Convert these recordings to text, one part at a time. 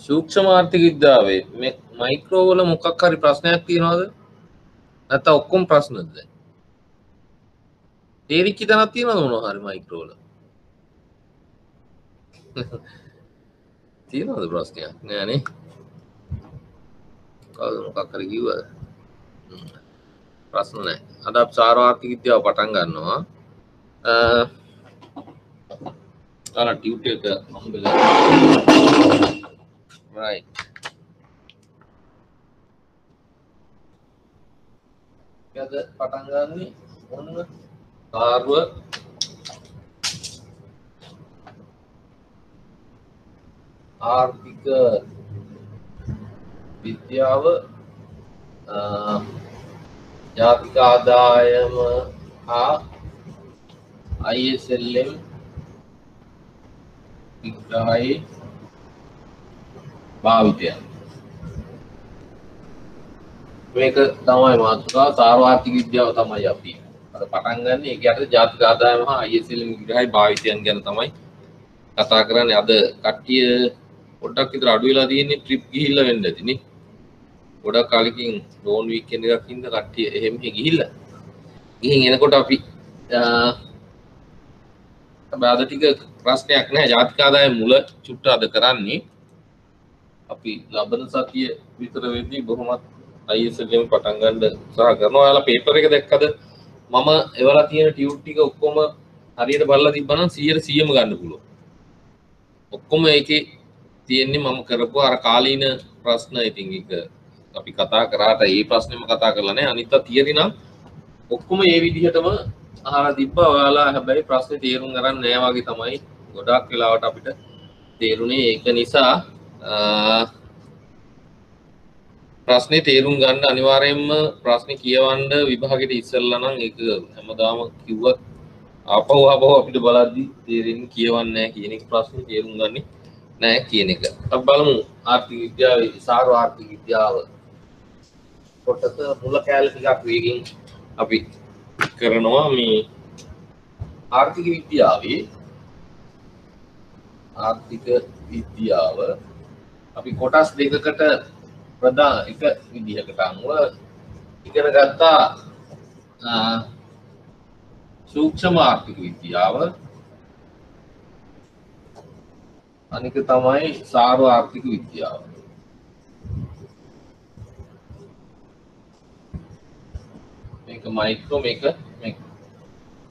සූක්ෂම ආර්ථික විද්‍යාවේ මේ මයික්‍රෝ වල මොකක් හරි ප්‍රශ්නයක් තියෙනවද? නැත්නම් ඔක්කොම ප්‍රශ්නද? තේරිච්ච තැනක් තියෙනවද මොනවා හරි මයික්‍රෝ වල? තියෙනවද ප්‍රශ්නයක්? නෑනේ. කවුද මොකක් හරි කිව්වද? ප්‍රශ්න නෑ. අද අපි සාර ආර්ථික විද්‍යාව පටන් ගන්නවා. අර ටියුටර් එක හම්බෙලා. right. අද පටන් ගන්නේ මොන සාරව ආර්ථික විද්‍යාව ජාතික ආදායම හා ISLM විග්‍රහයේ භාවිතය මේක තමයි මාතෘකාව සාර ආර්ථික විද්‍යාව තමයි අපි අද පටන් ගන්න. ඒක යටතේ ජාතික ආදායම හා ISLM විග්‍රහයේ භාවිතයන් ගැන තමයි කතා කරන්නේ. අද කට්ටිය පොඩ්ඩක් විතර අඩු වෙලා තියෙන්නේ ට්‍රිප් ගිහිල්ලා වෙන්න ඇතිනේ. ගොඩක් කාලෙකින් ලෝන් වීකෙන්ඩ් එකක් ඉඳ කට්ටිය එහෙම ගිහිල්ලා. ගිහින් එනකොට අපි අද ටික ප්‍රශ්නයක් නැහැ. ජාතික ආදායම මුල චුට්ට අද කරන්නේ. අපි ලබන සතිය විතර වෙද්දී බොහොමත් ISLM පටන් ගන්න උත්සාහ කරනවා. ඔයාලා පේපර් එක දැක්කද? මම එවලා තියෙන ටියුට් ටික ඔක්කොම හරියට බලලා තිබ්බනම් 100%ම ගන්න පුළුවන්. ඔක්කොම ඒකේ තියෙන්නේ මම කරපු අර කාලීන ප්‍රශ්න. ඉතින් ඒක අපි කතා කරාට ඒ ප්‍රශ්නේම කතා කරලා නැහැ. අනිත් තියරි නම් ඔක්කොම ඒ විදිහටම අහලා තිබ්බා. ඔයාලා හැබැයි ප්‍රශ්නේ තේරුම් ගන්න නැහැ වගේ තමයි ගොඩක් වෙලාවට අපිට තේරුනේ. ඒක නිසා ප්‍රශ්නේ තේරුම් ගන්න අනිවාර්යයෙන්ම ප්‍රශ්නේ කියවන්න විභාගෙට ඉස්සෙල්ලා නම් ඒක හැමදාම කිව්වත් ආපහු අපිට බලද්දි තේරෙන්නේ කියවන්නේ නැහැ කියන එක. ප්‍රශ්නේ තේරුම් ගන්නේ නැහැ කියන එක. අපි බලමු ආර්ථික විද්‍යාවේ සාර ආර්ථික විද්‍යාව කොටස මුල කැලේ ටිකක් වේගෙන් අපි කරනවා. මේ ආර්ථික විද්‍යාව අපි කොටස් දෙකකට ප්‍රධාන එක විදිහකට අනුව ඉගෙන ගත්තා. සූක්ෂම ආර්ථික විද්‍යාව අනික තමයි සාර ආර්ථික විද්‍යාව. මේක මයික්‍රෝ මේක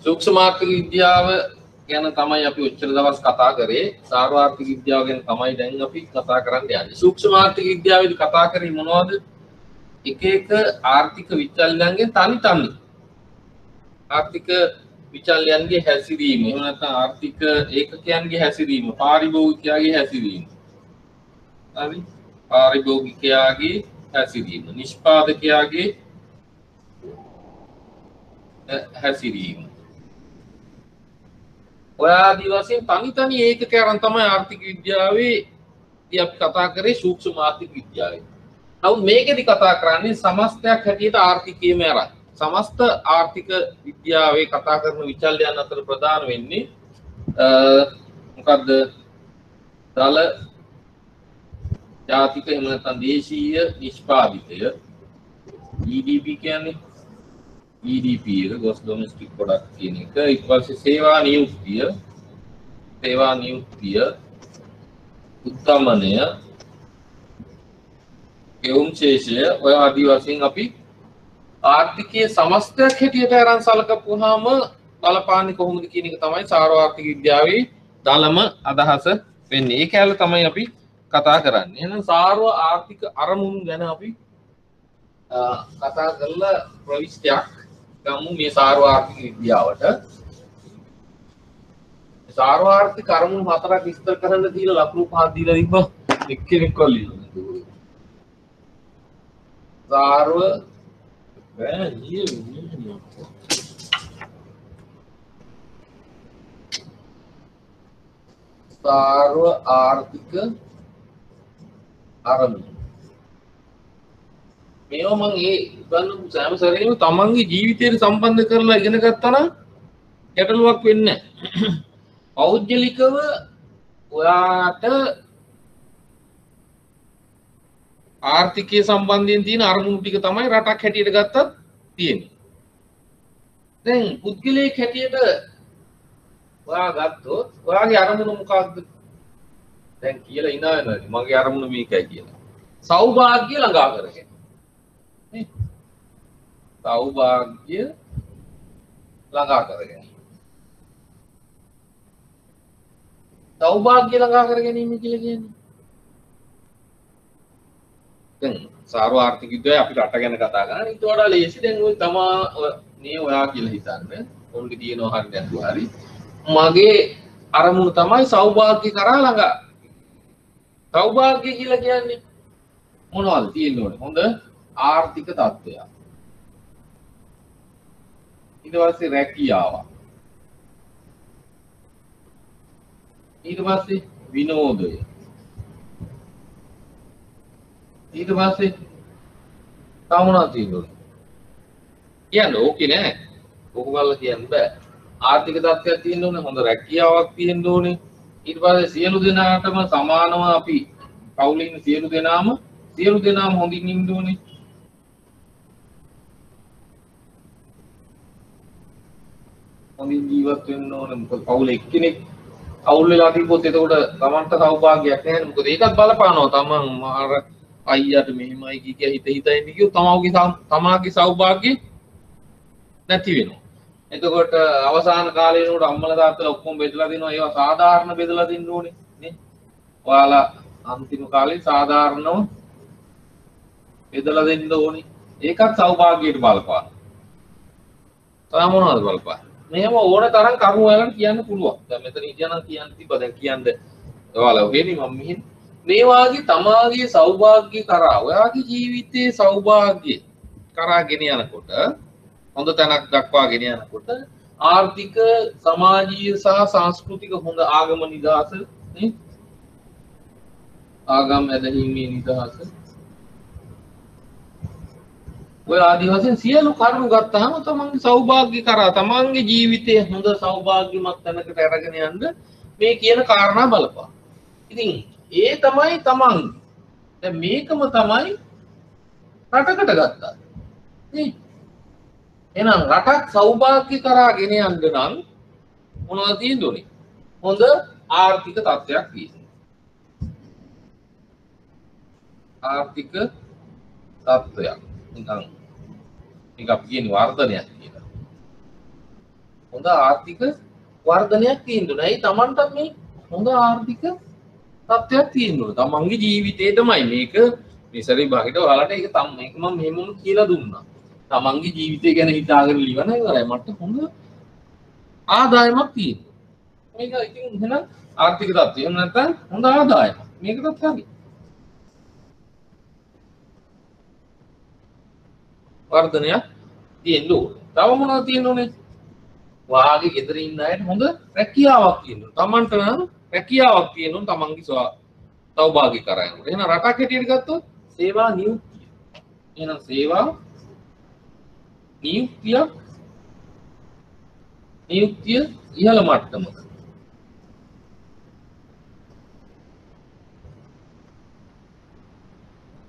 සූක්ෂම ආර්ථික විද්‍යාව ගැන තමයි අපි උච්චර දවස් කතා කරේ. සාර ආර්ථික විද්‍යාව ගැන තමයි දැන් අපි කතා කරන්න යන්නේ. සූක්ෂම ආර්ථික විද්‍යාවේදී කතා කරේ මොනවද? එක එක ආර්ථික විචල්යන්ගෙන් තනි ආර්ථික විචල්යන්ගේ හැසිරීම, එහෙම නැත්නම් ආර්ථික ඒකකයන්ගේ හැසිරීම, පාරිභෝගිකයාගේ හැසිරීම. හරි? පාරිභෝගිකයාගේ හැසිරීම, නිෂ්පාදකයාගේ හැසිරීම. ඔය ආදී වශයෙන් තනි ඒකක අරන් තමයි ආර්ථික විද්‍යාවේ අපි කතා කරේ සූක්ෂම ආර්ථික විද්‍යාවේ. නමුත් මේකෙදි කතා කරන්නේ සමස්තයක් හැටියට ආර්ථිකයේම අරන්. සමස්ත ආර්ථික විද්‍යාවේ කතා කරන විචල්යන් අතර ප්‍රධාන වෙන්නේ මොකද්ද? දල ජාතික එහෙම නැත්නම් දේශීය නිෂ්පාදිතය GDP කියන්නේ GDP එක gross domestic product කියන එක. ඊට පස්සේ සේවා නියුක්තිය උත්තමනය ගෙවුම් ශේෂය ඔය ආදී වශයෙන් අපි ආර්ථිකයේ සමස්තයක් හැටියට අරන් සලකපුවාම බලපාන්නේ කොහොමද කියන එක තමයි සාර ආර්ථික විද්‍යාවේ දලම අදහස වෙන්නේ. ඒ කැලේ තමයි අපි කතා කරන්නේ. එහෙනම් සාර ආර්ථික අරමුණු ගැන අපි කතා කරලා ප්‍රවිෂ්ටයක් ගමු මේ සාර ආර්ථික විද්‍යාවට. සාර ආර්ථික අරමුණු හතරක් විස්තර කරන්න දීලා ලකුණු පහක් දීලා තිබ්බා. එක්කෙනෙක් කොල්ලියෝ. සාරව සාර ආර්ථික අරමුණු මේවා මම ඒ ගන්න සෑම සැරේම තමන්ගේ ජීවිතයට සම්බන්ධ කරලා ඉගෙන ගත්තා නම් ගැටලුවක් වෙන්නේ නැහැ. පෞද්ගලිකව ඔයාට ආර්ථිකයේ සම්බන්ධයෙන් තියෙන අරමුණු ටික තමයි රටක් හැටියට ගත්තත් තියෙන්නේ. දැන් පුද්ගලයෙක් හැටියට ඔයා ගත්තොත් ඔයාගේ අරමුණ මොකක්ද? දැන් කියලා ඉනා වෙනවා මගේ අරමුණ මේකයි කියලා. සෞභාග්‍ය ළඟා කරගෙන. නේ? සෞභාග්‍ය ළඟා කරගෙන. සෞභාග්‍ය ළඟා කර ගැනීම කියලා කියන්නේ. දැන් සාර්ව ආර්ථිකයේදී අපි රට ගැන කතා කරනවා. ඊට වඩා ලේසි දැන් ඔය තමා මේ ඔයා කියලා හිතන්න. ඔවුන්ගේ තියෙනවා හරි නැතුව හරි. මගේ අරමුණ තමයි සෞභාග්‍ය කරා ළඟා. සෞභාග්‍ය කියලා කියන්නේ මොනවද තියෙන්න ඕනේ? හොඳ ආර්ථික තත්ත්වයක්. ඊට පස්සේ රැකියාව. ඊට පස්සේ විනෝදය. ඊට පස්සේ තවුණා තියෙනවා. කියන්නේ ඕකේ නෑ. ඕක බලලා කියන්න බෑ. ආර්ථික තත්ත්වයක් තියෙන්න ඕනේ, හොඳ රැකියාවක් තියෙන්න ඕනේ. ඊට පස්සේ සියලු දෙනාටම සමානව අපි පවුලේ ඉන්න සියලු දෙනාම හොඳින් ඉන්න ඕනේ. හොඳින් ජීවත් වෙන්න ඕනේ. මොකද පවුලේ එක්කෙනෙක් අවුල් වෙලා තිබ්බොත් එතකොට තමන්ට සෞභාග්‍යයක් නැහැ. මොකද ඒකත් බලපානවා. තමන් මාර අයියට මෙහෙමයි කිය හිත ඉන්නේ කිව්වොත් තමාගේ සෞභාග්‍ය නැති වෙනවා. එතකොට අවසාන කාලේ වෙනකොට අම්මලා තාත්තලා ඔක්කොම බෙදලා දෙනවා. ඒවා සාධාරණ බෙදලා දෙන්න ඕනේ නේ. ඔයාලා අන්තිම කාලේ සාධාරණව බෙදලා දෙන්න ඕනේ. ඒකත් සෞභාග්‍යයට බලපාන. තව මොනවද බලපාන? මේව ඕන තරම් කරුණු වලට කියන්න පුළුවන්. දැන් මෙතන ඉඳන් කියන්න තිබ්බා. දැන් කියන්න ඔයාලා වෙන්නේ මම මෙහෙන් මේ වාගේ තමාගේ සෞභාග්‍ය කරා ඔයාගේ ජීවිතයේ සෞභාග්‍ය කරා ගෙන යනකොට හොඳ තැනක් දක්වා ගෙන යනකොට ආර්ථික සමාජීය සහ සංස්කෘතික හොඳ ආගම නිදහස නේ ආගම් ඇදහිීමේ නිදහස ඔය ආදි වශයෙන් සියලු කරුණු ගත්තාම තමන්ගේ සෞභාග්‍ය කරා තමන්ගේ ජීවිතයේ හොඳ සෞභාග්‍යමත් තැනකට අරගෙන යන්න මේ කියන කාරණා බලපන්. ඉතින් ඒ තමයි තමන් දැන් මේකම තමයි රටකට ගත්තා. නේ? එහෙනම් රටක් සෞභාග්‍ය කරා ගෙන යන්න නම් මොනවද තියෙන්න ඕනේ? හොඳ ආර්ථික තත්ත්වයක් තියෙන්න. ආර්ථික තත්ත්වයක්. නිකන් මේක අපි කියන වර්ධනයක් කියලා. හොඳ ආර්ථික වර්ධනයක් තියෙන්න ඕනේ. ඒ තමන්ටත් මේ හොඳ ආර්ථික තත්ත්වයක් තියෙන්න ඕනේ. තමන්ගේ ජීවිතේටමයි මේක නිසරි බාහිර ඔයාලට ඒක මේක මම මෙහෙම කියලා දුන්නා. තමන්ගේ ජීවිතය ගැන හිතාගෙන ඉවරයි ඉවරයි. මට හොඳ ආදායමක් තියෙනවා. මේක ඉතින් එහෙනම් ආර්ථික තත්ත්වය. එහෙම නැත්නම් හොඳ ආදායමක්. මේකටත් හරි. වර්ධනයක් තියෙන්න ඕනේ. තව මොනවද තියෙන්න ඕනේ? වාගේ ගෙදර ඉන්න අයට හොඳ රැකියාවක් තියෙන්න ඕනේ. තමන්ට නම් රැකියාවක් තියෙන්න ඕනේ තමන්ගේ සෞභාග්‍ය කරා යනකොට. එහෙනම් රටක් හැටියට ගත්තොත් සේවා නියුක්තිය. එහෙනම් සේවා නියුක්තිය ඉහළ මට්ටමක.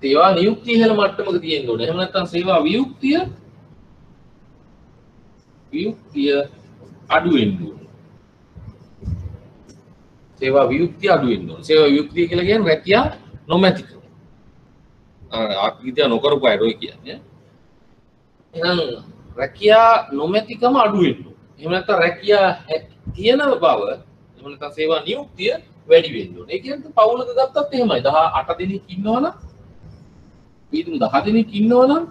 සේවා නියුක්තිය ඉහළ මට්ටමක තියෙන්න ඕනේ. එහෙම නැත්නම් සේවා වියුක්තිය අඩු වෙන්න ඕනේ. සේවා වියුක්තිය අඩු වෙන්න ඕනේ. සේවා වියුක්තිය කියලා කියන්නේ රැකියා නොමැතිකම. ආර්ථිකය නොකරපු අය රොයි කියන්නේ. එහෙනම් රැකියා නොමැතිකම අඩු වෙන්න ඕනේ. එහෙම නැත්නම් රැකියා තියෙන බව එහෙම නැත්නම් සේවා නියුක්තිය වැඩි වෙන්න ඕනේ. ඒ කියන්නේ පවුලක ගත්තත් එහෙමයි. 18 දෙනෙක් ඉන්නවනම් ඊටු 10 දෙනෙක් ඉන්නවනම්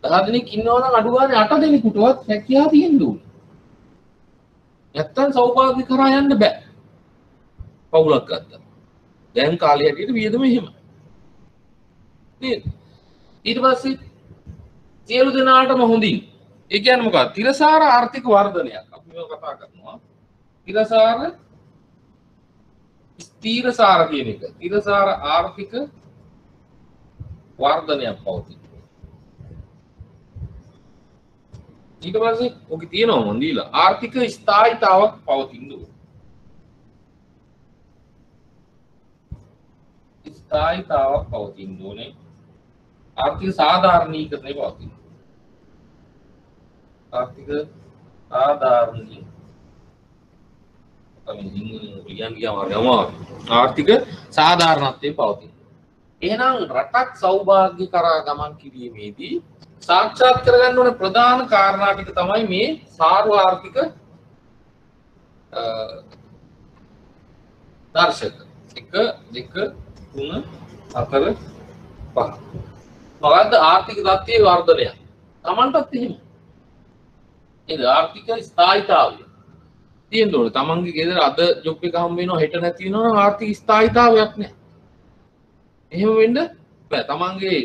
10 දෙනෙක් ඉන්නවනම් අඩු ගානේ 8 දෙනෙකුටවත් රැකියාව තියෙන්න ඕනේ. නැත්තම් සෞභාග්‍ය කරා යන්න බෑ. පවුලක් ගත්තා. දැන් කාලේ හැටියට වියදම එහෙමයි. නේද? ඊට පස්සේ සියලු දෙනාටම හොඳින්. ඒ කියන්නේ මොකක්ද? තිරසාර ආර්ථික වර්ධනයක්. අපි මේක කතා කරනවා. තිරසාර ස්ථීරසාර කියන එක. තිරසාර ආර්ථික වර්ධනයක් පවතින. ඊට පස්සේ ඔක තියෙනවා මොන් දීලා ආර්ථික ස්ථායීතාවක් පවතින. ස්ථායීතාවක් පවතින්න ඕනේ. ආර්ථික සාධාරණීකරණය පවතින. ආර්ථික සාධාරණීකරණය ආර්ථික සාධාරණත්වයේ පවතින. එහෙනම් රටක් සෞභාග්‍ය කරා ගමන් කිරීමේදී සාක්ෂාත් කරගන්න ඕන ප්‍රධාන කාරණා ටික තමයි මේ සාර්වාර්ථික දර්ශක 1 2 3 4 5. මොකද්ද ආර්ථික தත්ත්වයේ වර්ධනය? Tamanටත් එහෙම. ඒ ආර්ථික ස්ථායීතාවය තියෙන්න ඕනේ. Tamanගේ ගෙදර අද ජොබ් එක හම්බ වෙනවා හෙට නැති වෙනවා නම් ආර්ථික ස්ථායීතාවයක් නැහැ. එහෙම වෙන්න බෑ. Tamanගේ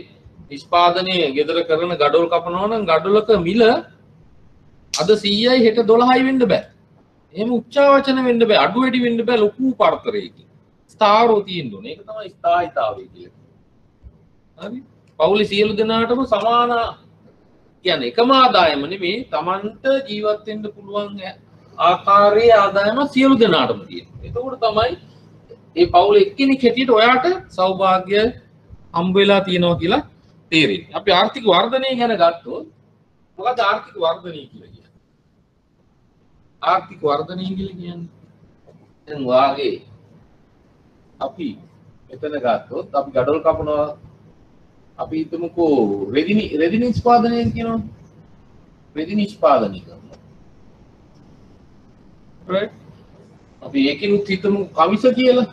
නිෂ්පාදනයේ ගෙදර කරන ගඩොල් කපනවා නම් ගඩොලක මිල අද 100යි හෙට 12යි වෙන්න බෑ. එහෙම උච්චාවචන වෙන්න බෑ. අඩු වැඩි වෙන්න බෑ ලොකු පරතරයකින්. ස්ථාවරව තියෙන්න ඕනේ. ඒක තමයි ස්ථායීතාවය කියන්නේ. හරි. පවුලේ සියලු දෙනාටම සමාන කියන්නේ එකම ආදායම නෙමෙයි. Tamanට ජීවත් වෙන්න පුළුවන් ආකාරයේ ආදායම සියලු දෙනාටම තියෙනවා. එතකොට තමයි මේ පවුලේ එක්කෙනෙක් හැටියට ඔයාට සෞභාග්‍ය හම්බ වෙලා තියෙනවා කියලා තේරෙන්නේ. අපි ආර්ථික වර්ධනය ගැන ගත්තොත් මොකද ආර්ථික වර්ධනය කියලා කියන්නේ? ආර්ථික වර්ධනය කියලා කියන්නේ දැන් වාගේ අපි මෙතන ගත්තොත් අපි ගඩොල් කපනවා අපි හිතමුකෝ රෙදි නිෂ්පාදනය කියනවා. රෙදි නිෂ්පාදනය කරනවා. right? අපි ඒකිනුත් හිතමු කමිස කියලා.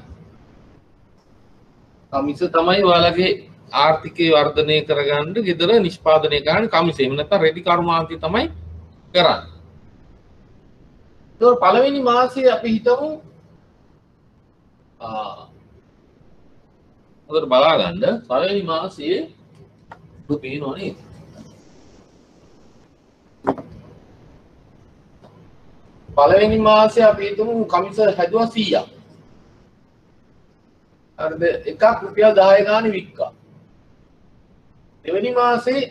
කමිස තමයි ඔයාලගේ ආර්ථිකය වර්ධනය කරගන්න ගෙදර නිෂ්පාදනය කරන්න කමිස. එහෙම නැත්නම් රෙදි කර්මාන්තය තමයි කරන්නේ. ඒක පළවෙනි මාසයේ අපි හිතමු හොඳට බලා ගන්න පළවෙනි මාසයේ ඔබ පේනවා නේද? පළවෙනි මාසයේ අපි හිතමු කමිස හැදුවා 100ක්. හරිද? එකක් රුපියල් 10 ගානේ වික්කා. දෙවෙනි මාසේ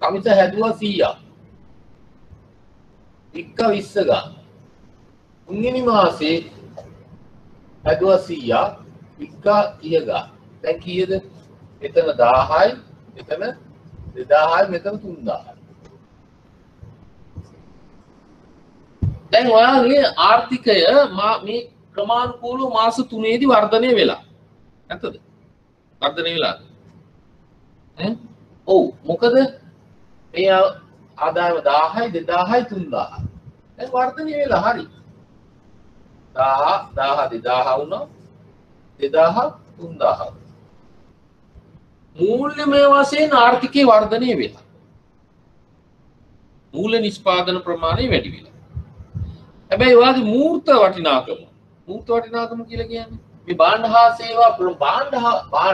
කමිස හැදුවා 100ක්. වික්කා 20 ගාන. තුන්වෙනි මාසේ හැදුවා 100ක්. වික්කා 30 ගාන. දැන් කීයද? මෙතන 1000යි, මෙතන 2000යි, මෙතන 3000යි. දැන් ඔයාලගේ ආර්ථිකය මේ ක්‍රමානුකූලව මාස 3 දී වර්ධනය වෙලා. නැත්තද? වර්ධනය වෙලාද? ඔව්. මොකද මේ ආදායම 1000යි, 2000යි, 3000යි. දැන් වර්ධනය වෙලා හරි. 1000 2000 වුණා. 2000 3000. මූල්‍යමය වශයෙන් ආර්ථිකයේ වර්ධනය වෙලා. මූල්‍ය නිෂ්පාදන ප්‍රමාණය වැඩි වෙලා. හැබැයි ඔයාගේ මූර්ත වටිනාකම කියලා කියන්නේ මේ භාණ්ඩ හා සේවා භාණ්ඩ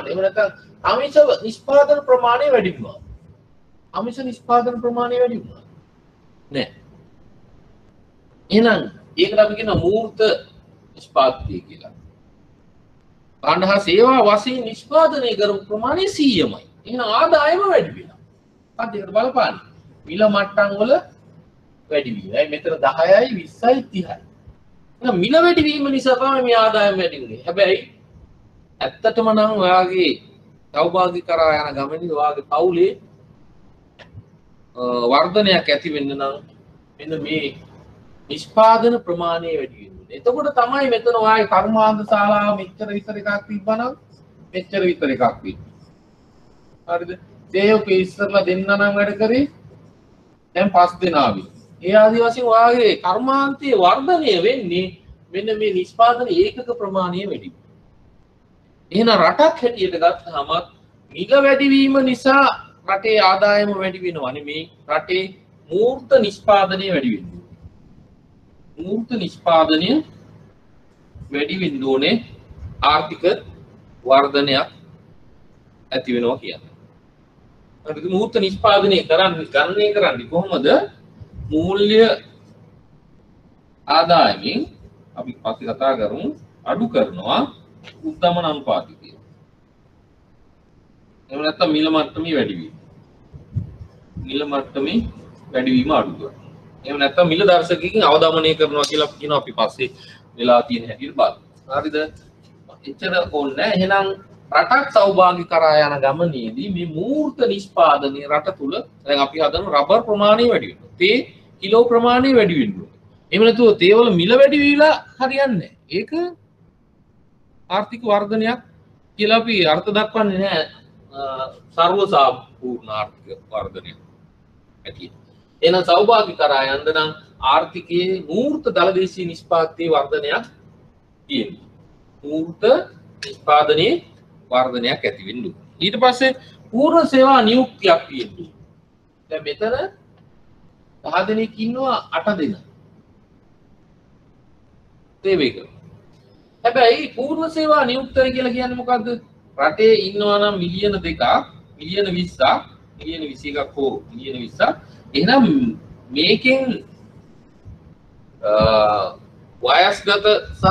එහෙම නැත්නම් ආමිෂ නිෂ්පාදන ප්‍රමාණය වැඩි වුණා. ආමිෂ නිෂ්පාදන ප්‍රමාණය වැඩි වුණා. නෑ. එහෙනම් ඒකට අපි කියන මූර්ත නිෂ්පාදනය කියලා. භාණ්ඩ හා සේවා වශයෙන් නිෂ්පාදනය කරපු ප්‍රමාණය 100මයි. එහෙනම් ආදායම වැඩි වෙනවා. අද ඒකට බලපාන්නේ. මිල මට්ටම් වල වැඩි වීම. මෙතන 10යි 20යි 30යි. එහෙනම් මිල වැඩි වීම නිසා තමයි මේ ආදායම වැඩි වෙන්නේ. හැබැයි ඇත්තටම නම් ඔයාගේ සෞභාග්‍ය කරා යන ගමනේ ඔයාගේ පවුලේ වර්ධනයක් ඇති වෙන්න නම් මෙන්න මේ නිෂ්පාදන ප්‍රමාණය වැඩි වෙන්න ඕනේ. එතකොට තමයි මෙතන ඔයාගේ කර්මාන්ත ශාලාව මෙච්චර විතර එකක් තිබ්බනම් මෙච්චර විතර එකක් වෙන්නේ. හරිද? සේවක ඉස්සරලා දෙන්න නම් වැඩ කරේ දැන් 5 දෙනා වෙයි. ඒ ආදි වශයෙන් ඔයාගේ කර්මාන්තයේ වර්ධනය වෙන්නේ මෙන්න මේ නිෂ්පාදන ඒකක ප්‍රමාණය වැඩි. එහෙනම් රටක් හැටියට ගත්තාම මිල වැඩිවීම නිසා රටේ ආදායම වැඩි වෙනවා නෙමෙයි රටේ මූර්ත නිෂ්පාදනය වැඩි වෙනවා. මූර්ත නිෂ්පාදනය වැඩි වෙන්න ඕනේ ආර්ථික වර්ධනයක් ඇති වෙනවා කියන්නේ. හරිද? මූර්ත නිෂ්පාදනය ගණනය කරන්නේ කොහොමද? මූල්‍ය ආදායමෙන් අපි පස්සේ කතා කරමු අඩු කරනවා උද්දමන අනුපාතය කියලා. එහෙම නැත්නම් මිල මට්ටමේ වැඩිවීම. මිල මට්ටමේ වැඩිවීම අඩු කරනවා. එහෙම නැත්නම් මිල දර්ශකයකින් අවදමනය කරනවා කියලා කියනවා අපි පස්සේ වෙලා තියෙන හැටියට බලමු. හරිද? එච්චර ඕනේ නැහැ. එහෙනම් රටක් සෞභාග්‍ය කරා යන ගමනේදී මේ මූර්ත නිෂ්පාදනයේ රට තුල දැන් අපි හදන රබර් ප්‍රමාණය වැඩි වෙනවා. තේ කිලෝ ප්‍රමාණය වැඩි වෙනවා. එහෙම නැතුව තේවල මිල වැඩි වීලා හරියන්නේ නැහැ. ඒක ආර්ථික වර්ධනයක් කියලා අපි අර්ථ දක්වන්නේ නැහැ. සර්ව සම්පූර්ණ ආර්ථික වර්ධනයක් ඇති. එහෙනම් සෞභාග්‍ය කරා යන්න නම් ආර්ථිකයේ මූර්ත දලදේශීය නිෂ්පාදනයේ වර්ධනයක් තියෙනවා. මූර්ත නිෂ්පාදනයේ වර්ධනයක් ඇති වෙන්න ඕනේ. ඊට පස්සේ පූර්ව සේවා නියුක්තියක් තියෙනවා. දැන් මෙතන 10 දෙනෙක් ඉන්නවා 8 දෙනා. සේවය කරනවා. හැබැයි පූර්ව සේවා නියුක්තයි කියලා කියන්නේ මොකද්ද? රටේ ඉන්නවා නම් මිලියන 2ක්, මිලියන 20ක්, මිලියන 21ක් හෝ මිලියන 20ක්. එහෙනම් මේකෙන් වයස්ගත සහ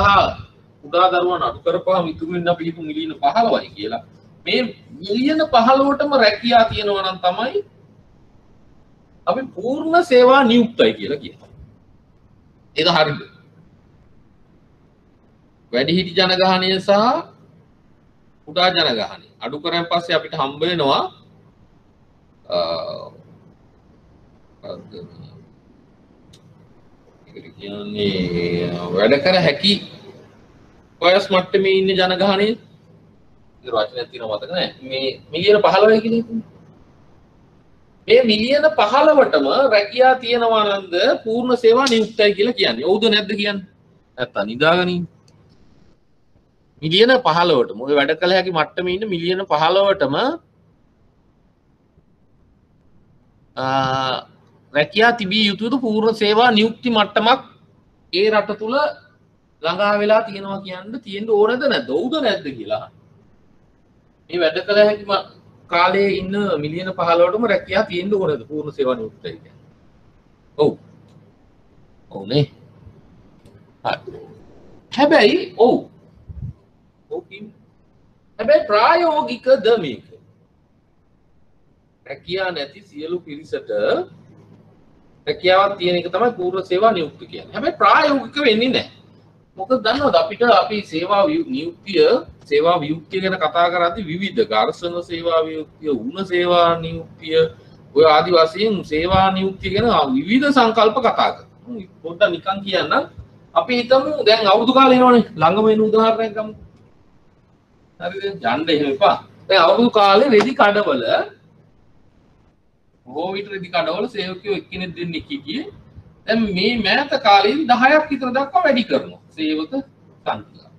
කුඩා දරුවන් අඩු කරපුවාම ඉතුරු වෙන අපි හිතමු මිලියන 15යි කියලා. මේ මිලියන 15ටම රැකියා තියෙනවා නම් තමයි අපි පූර්ණ සේවා නියුක්තයි කියලා කියනවා. ඒක හරිද? වැඩිහිටි ජනගහනය සහ කුඩා ජනගහනය අඩු කරන් පස්සේ අපිට හම්බ වෙනවා කියන්නේ වැඩ කර හැකි වයස් මට්ටමේ ඉන්න ජනගහනය ඒ වචනයක් තියෙනවා මතක නැහැ. මේ මිලියන 15යි කියලා හිතමු. මේ මිලියන 15ටම රැකියා තියෙනවා නන්ද පූර්ණ සේවා නියුක්තයි කියලා කියන්නේ. ඔව්ද නැද්ද කියන්නේ? නැත්තම් නිදාගනින්. මිලියන 15ටම ඔය වැඩ කළ හැකි මට්ටමේ ඉන්න මිලියන 15ටම රැකියා තිබිය යුතුද පූර්ණ සේවා නියුක්ති මට්ටමක් ඒ රට තුල ළඟා වෙලා තියෙනවා තියෙන්න ඕනද නැද්ද? ඔව්ද නැද්ද කියලා. මේ වැඩ කළ හැකි කාලේ ඉන්න මිලියන 15ටම රැකියා තියෙන්න ඕනද පූර්ණ සේවා නියුක්තයි කියන්නේ? ඔව්. ඔව්නේ. හරි. හැබැයි ඔව්. හැබැයි ප්‍රායෝගිකද මේක? රැකියා නැති සියලු පිරිසට රැකියාවක් තියෙන එක තමයි පූර්ව සේවා නියුක්ති කියන්නේ. හැබැයි ප්‍රායෝගික වෙන්නේ නැහැ. මොකද දන්නවද අපිට අපි සේවා වියුක්තිය ගැන කතා කරද්දී විවිධ ඝර්ෂණ සේවා වියුක්තිය, උණ සේවා නියුක්තිය, ඔය ආදි වශයෙන් සේවා නියුක්තිය ගැන විවිධ සංකල්ප කතා කරනවා. පොඩ්ඩක් නිකන් කියන්න අපි හිතමු දැන් අවුරුදු කාලේ එනවනේ ළඟම එන උදාහරණයක් ගමු. හරිද? යන්න එහෙම එපා. දැන් අවුරුදු කාලේ රෙදි කඩවල බොහෝ රෙදි කඩවල සේවකයෝ එක්කෙනෙක් දෙන්නෙක් හිටියේ. දැන් මේ මෑත කාලේ 10ක් විතර දක්වා වැඩි කරනවා සේවක සංඛ්‍යාව.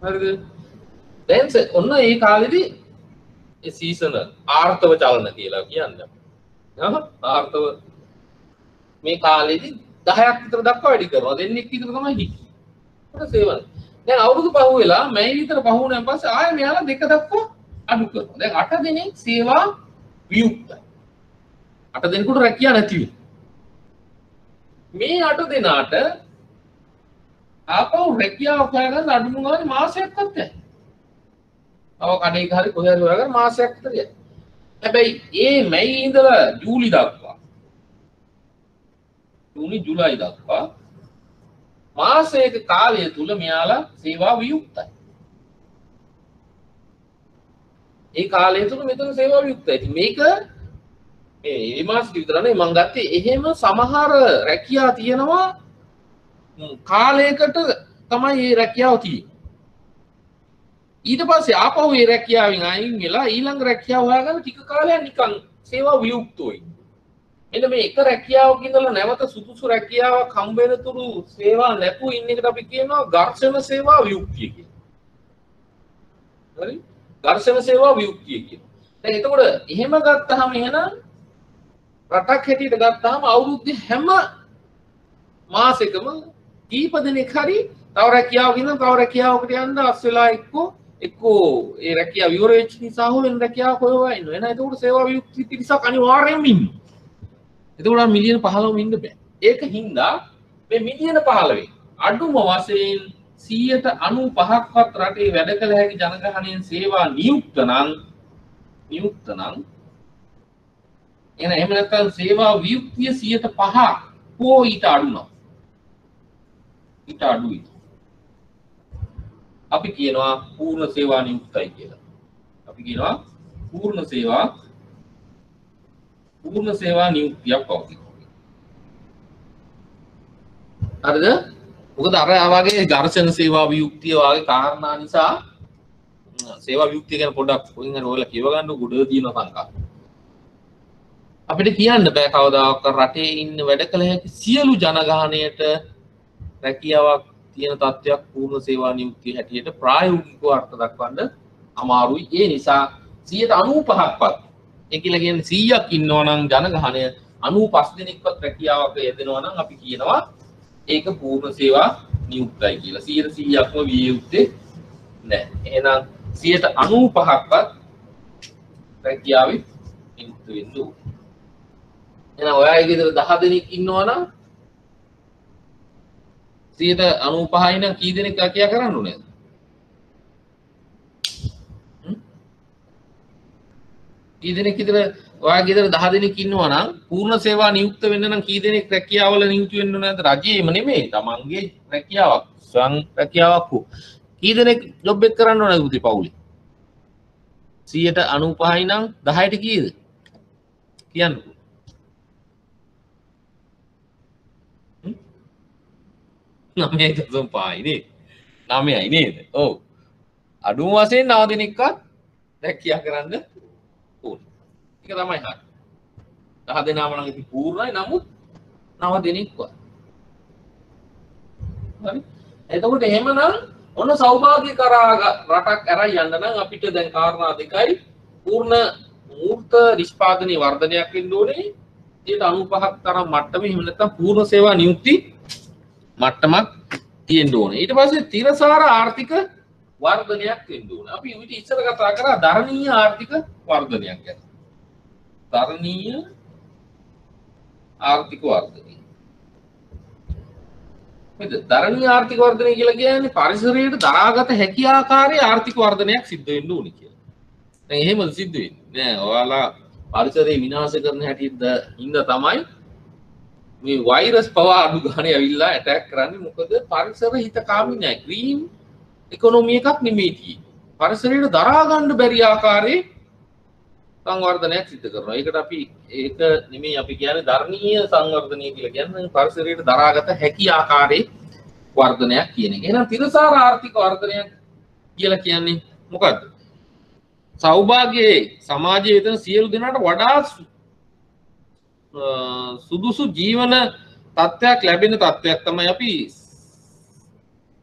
හරිද? දැන් ඔන්න ඒ කාලෙදී ඒ සීසනල් ආර්ථව චලන කියලා කියන්නේ. ආර්ථව මේ කාලෙදී 10ක් විතර දක්වා වැඩි කරනවා. දෙන්නෙක් විතර තමයි හිටියේ. ඒක සේවන. දැන් අවුරුදු පහ වෙලා මැයි විතර පහ වුණාන් පස්සේ ආයෙ මෙයාලා 2 දක්වා අඩු කරනවා. දැන් 8 දෙනෙක් සේවා වියුක්තයි. 8 දෙනෙකුට රැකියාව නැති වෙනවා. මේ 8 දෙනාට ආපහු රැකියාව හොයාගන්න අඩුම ගානේ මාසයක්වත් නැහැ. අව කඩේක හරි කොහේ හරි හොයාගන්න මාසයක් විතර යයි. හැබැයි ඒ මැයි ඉඳලා ජූලි දක්වා ජුලයි දක්වා මාසයක කාලය තුල මෙයාලා සේවා වියුක්තයි. ඒ කාලය තුල මෙතන සේවා වියුක්තයි. ඉතින් මේක මේ මාස විතර නෙවෙයි මම ගත්තේ එහෙම සමහර රැකියා තියෙනවා කාලයකට තමයි මේ රැකියාව තියෙන්නේ. ඊට පස්සේ ආපහු මේ රැකියාවෙන් අයින් වෙලා ඊළඟ රැකියාව හොයාගන්න ටික කාලයක් නිකන් සේවා වියුක්තව ඉන්න. මෙන්න මේ එක රැකියාවක ඉඳලා නැවත සුදුසු රැකියාවක් හම්බ වෙන තුරු සේවා නැතුව ඉන්න එකට අපි කියනවා ඝර්ෂණ සේවා වියුක්තිය කියලා. හරි? ඝර්ෂණ සේවා වියුක්තිය කියනවා. දැන් එතකොට එහෙම ගත්තාම එහෙනම් රටක් හැටියට ගත්තාම අවුරුද්දේ හැම මාසෙකම කීප දෙනෙක් හරි තව රැකියාවක ඉඳන් තව රැකියාවකට යන්න අස් වෙලා එක්කෝ ඒ රැකියාව ඉවර වෙච්ච නිසා හෝ වෙන රැකියාවක් හොයවා ඉන්නවා. එහෙනම් එතකොට සේවා වියුක්තිය පිරිසක් අනිවාර්යයෙන්ම ඉන්නවා. එතකොට මිලියන 15ම ඉන්න බෑ. ඒක හින්දා මේ මිලියන 15 අඩුම වශයෙන් 95%ක්වත් රටේ වැඩ කළ හැකි ජනගහනයෙන් සේවා නියුක්ත නම් එහෙම නැත්නම් සේවා වියුක්තිය 105ක් හෝ ඊට අඩු නම් ඊට අඩුයි. අපි කියනවා පූර්ණ සේවා නියුක්තයි කියලා. අපි කියනවා පූර්ණ සේවා නියුක්තියක් පවතිනවා. හරිද? මොකද අර ආවගේ ඝර්ෂණ සේවා වියුක්තිය වගේ කාරණා නිසා සේවා වියුක්තිය ගැන පොඩ්ඩක් කොහෙන් හරි ඔයාලා කියව ගන්න උඩ තියෙන සංකල්ප. අපිට කියන්න බෑ කවදාවත් රටේ ඉන්න වැඩ කළ හැකි සියලු ජනගහණයට රැකියාවක් තියෙන තත්ත්වයක් පූර්ණ සේවා නියුක්තිය හැටියට ප්‍රායෝගිකව අර්ථ දක්වන්න අමාරුයි. ඒ නිසා 95%ක්වත් ඒ කියලා කියන්නේ 100ක් ඉන්නවා නම් ජනගහණය 95 දෙනෙක්වත් රැකියාවක යෙදෙනවා නම් අපි කියනවා ඒක පූර්ණ සේවා නියුක්තයි කියලා. 100%ක්ම විය යුත්තේ නැහැ. එහෙනම් 95%ක්වත් රැකියාවේ නියුක්ත වෙන්න ඕනේ. එහෙනම් ඔයාගේ ගෙදර 10 දෙනෙක් ඉන්නවා නම් 95 නම් කී දෙනෙක් රැකියාව කරන්න ඕනේද? කී දෙනෙක් විතර ඔයාගේ ගෙදර 10 දෙනෙක් ඉන්නවා නම් පූර්ණ සේවා නියුක්ත වෙන්න නම් කී දෙනෙක් රැකියාවල නියුක්ත වෙන්න ඕනද? රජයේම නෙමෙයි, තමන්ගේ රැකියාවක්, ස්වයං රැකියාවක් උ. කී දෙනෙක් ජොබ් එක කරන්න ඕනද පුතේ පවුලේ? 95යි නම් 10ට කීයද? කියන්නකෝ. 9.5යි නේද? 9යි නේද? ඔව්. අඩුම වශයෙන් 9 දෙනෙක්වත් රැකියාව කරන්න ඕනේ. ඒක තමයි හරි. 10 දෙනාම නම් ඉතින් පූර්ණයි. නමුත් 9 දෙනෙක්වත්. හරි. එතකොට එහෙමනම් ඔන්න සෞභාග්‍ය කරා රටක් අරන් යන්න නම් අපිට දැන් කාරණා දෙකයි පූර්ණ මූර්ත නිෂ්පාදනයේ වර්ධනයක් වෙන්න ඕනේ. 95ක් තරම් මට්ටමේ එහෙම නැත්නම් පූර්ණ සේවා නියුක්ති මට්ටමක් තියෙන්න ඕනේ. ඊට පස්සේ තිරසාර ආර්ථික වර්ධනයක් වෙන්න ඕනේ. අපි ඊට ඉස්සර කතා කරා ධර්මීය ආර්ථික වර්ධනයක් ගැන. ධර්මීය ආර්ථික වර්ධනය. මේ ධර්මීය ආර්ථික වර්ධනය කියලා කියන්නේ පරිසරයට දරාගත හැකි ආකාරයේ ආර්ථික වර්ධනයක් සිද්ධ වෙන්න ඕනේ කියලා. දැන් එහෙම සිද්ධ වෙන්නේ නෑ. ඔයාලා පරිසරය විනාශ කරන හැටිද හින්දා තමයි මේ වෛරස් පවා අඩු ගානේ ඇවිල්ලා ඇටැක් කරන්නේ. මොකද පරිසර හිතකාමී නෑ. ග්‍රීන් ඉකොනොමි එකක් නෙමෙයි තියෙන්නේ. පරිසරයට දරා ගන්න බැරි ආකාරයේ සංවර්ධනයක් සිදු කරනවා. ඒකට අපි ඒක නෙමෙයි අපි කියන්නේ ධර්මීය සංවර්ධනය කියලා කියන්නේ පරිසරයට දරාගත හැකි ආකාරයේ වර්ධනයක් කියන එක. එහෙනම් තිරසාර ආර්ථික වර්ධනයක් කියලා කියන්නේ මොකද්ද? සෞභාග්‍යයේ සමාජයේ වෙන සියලු දෙනාට වඩා සුදුසු ජීවන තත්ත්වයක් ලැබෙන තත්ත්වයක් තමයි අපි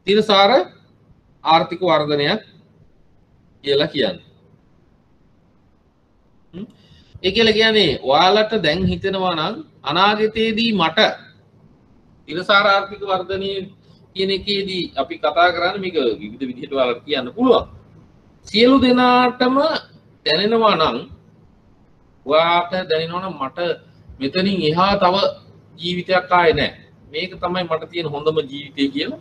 තිරසාර ආර්ථික වර්ධනයක් කියලා කියන්නේ. ඒ කියලා කියන්නේ ඔයාලට දැන් හිතෙනවා නම් අනාගතයේදී මට තිරසාර ආර්ථික වර්ධනය කියන එකේදී අපි කතා කරන්නේ මේක විවිධ විදිහට ඔයාලට කියන්න පුළුවන්. සියලු දෙනාටම දැනෙනවා නම් ඔයාට දැනෙනවා නම් මට මෙතනින් එහා තව ජීවිතයක් ආයේ නැහැ. මේක තමයි මට තියෙන හොඳම ජීවිතය කියලා.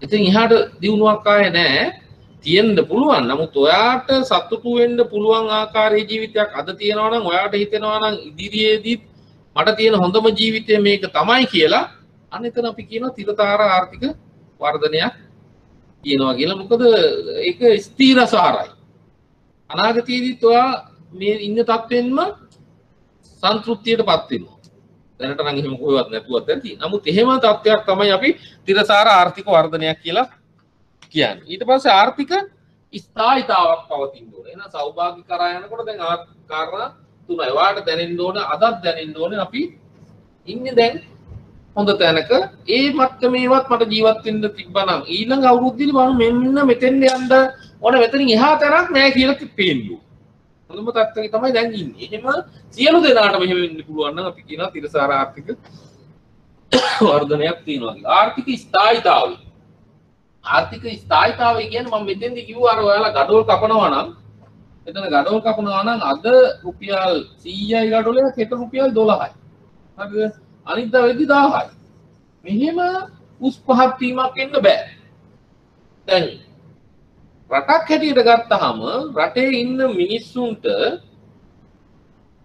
ඉතින් එහාට දියුණුවක් ආයේ නැහැ. තියෙන්න පුළුවන්. නමුත් ඔයාට සතුටු වෙන්න පුළුවන් ආකාරයේ ජීවිතයක් අද තියෙනවා නම් ඔයාට හිතෙනවා නම් ඉදිරියේදී මට තියෙන හොඳම ජීවිතය මේක තමයි කියලා අන්න එතන අපි කියනවා තිරසාර ආර්ථික වර්ධනයක් කියනවා කියලා. මොකද ඒක ස්ථිරසාරයි. අනාගතයේදීත් ඔයා මේ ඉන්න තත්ත්වෙන්ම සන්තුෂ්තියටපත් වෙනවා. දැනට නම් එහෙම කොහෙවත් නැතුවත් ඇති. නමුත් එහෙම තත්ත්වයක් තමයි අපි තිරසාර ආර්ථික වර්ධනයක් කියලා කියන්නේ. ඊට පස්සේ ආර්ථික ස්ථායීතාවක් පවතින්න ඕනේ. එහෙනම් සෞභාග්‍ය කරා යනකොට දැන් කාරණා තුනයි. වාට දැනෙන්න ඕනේ, අදත් දැනෙන්න ඕනේ අපි ඉන්නේ දැන් හොඳ තැනක. ඒ මට්ටමේවත් මට ජීවත් වෙන්න තිබ්බනම් ඊළඟ අවුරුද්දේදී මම මෙන්න මෙතෙන් යන්න ඕන, මෙතනින් එහා තැනක් නැහැ කියලා පේන්නේ. හොඳම තත්ත්වයක තමයි දැන් ඉන්නේ. එහෙම සියලු දෙනාටම එහෙම වෙන්න පුළුවන් නම් අපි කියනවා තිරසාර ආර්ථික වර්ධනයක් තියෙනවා කියලා. ආර්ථික ස්ථායීතාවය. ආර්ථික ස්ථායීතාවය කියන්නේ මම මෙතෙන්දී කිව්වා අර ඔයාලා ගඩොල් කපනවා නම් එතන ගඩොල් කපනවා නම් අද රුපියල් 100යි ගඩොලේ හෙට රුපියල් 12යි. හරිද? අනිද්දා වෙද්දි 1000යි. මෙහෙම උස් පහත් වීමක් එන්න බෑ. දැන් රටක් හැටියට ගත්තාම රටේ ඉන්න මිනිස්සුන්ට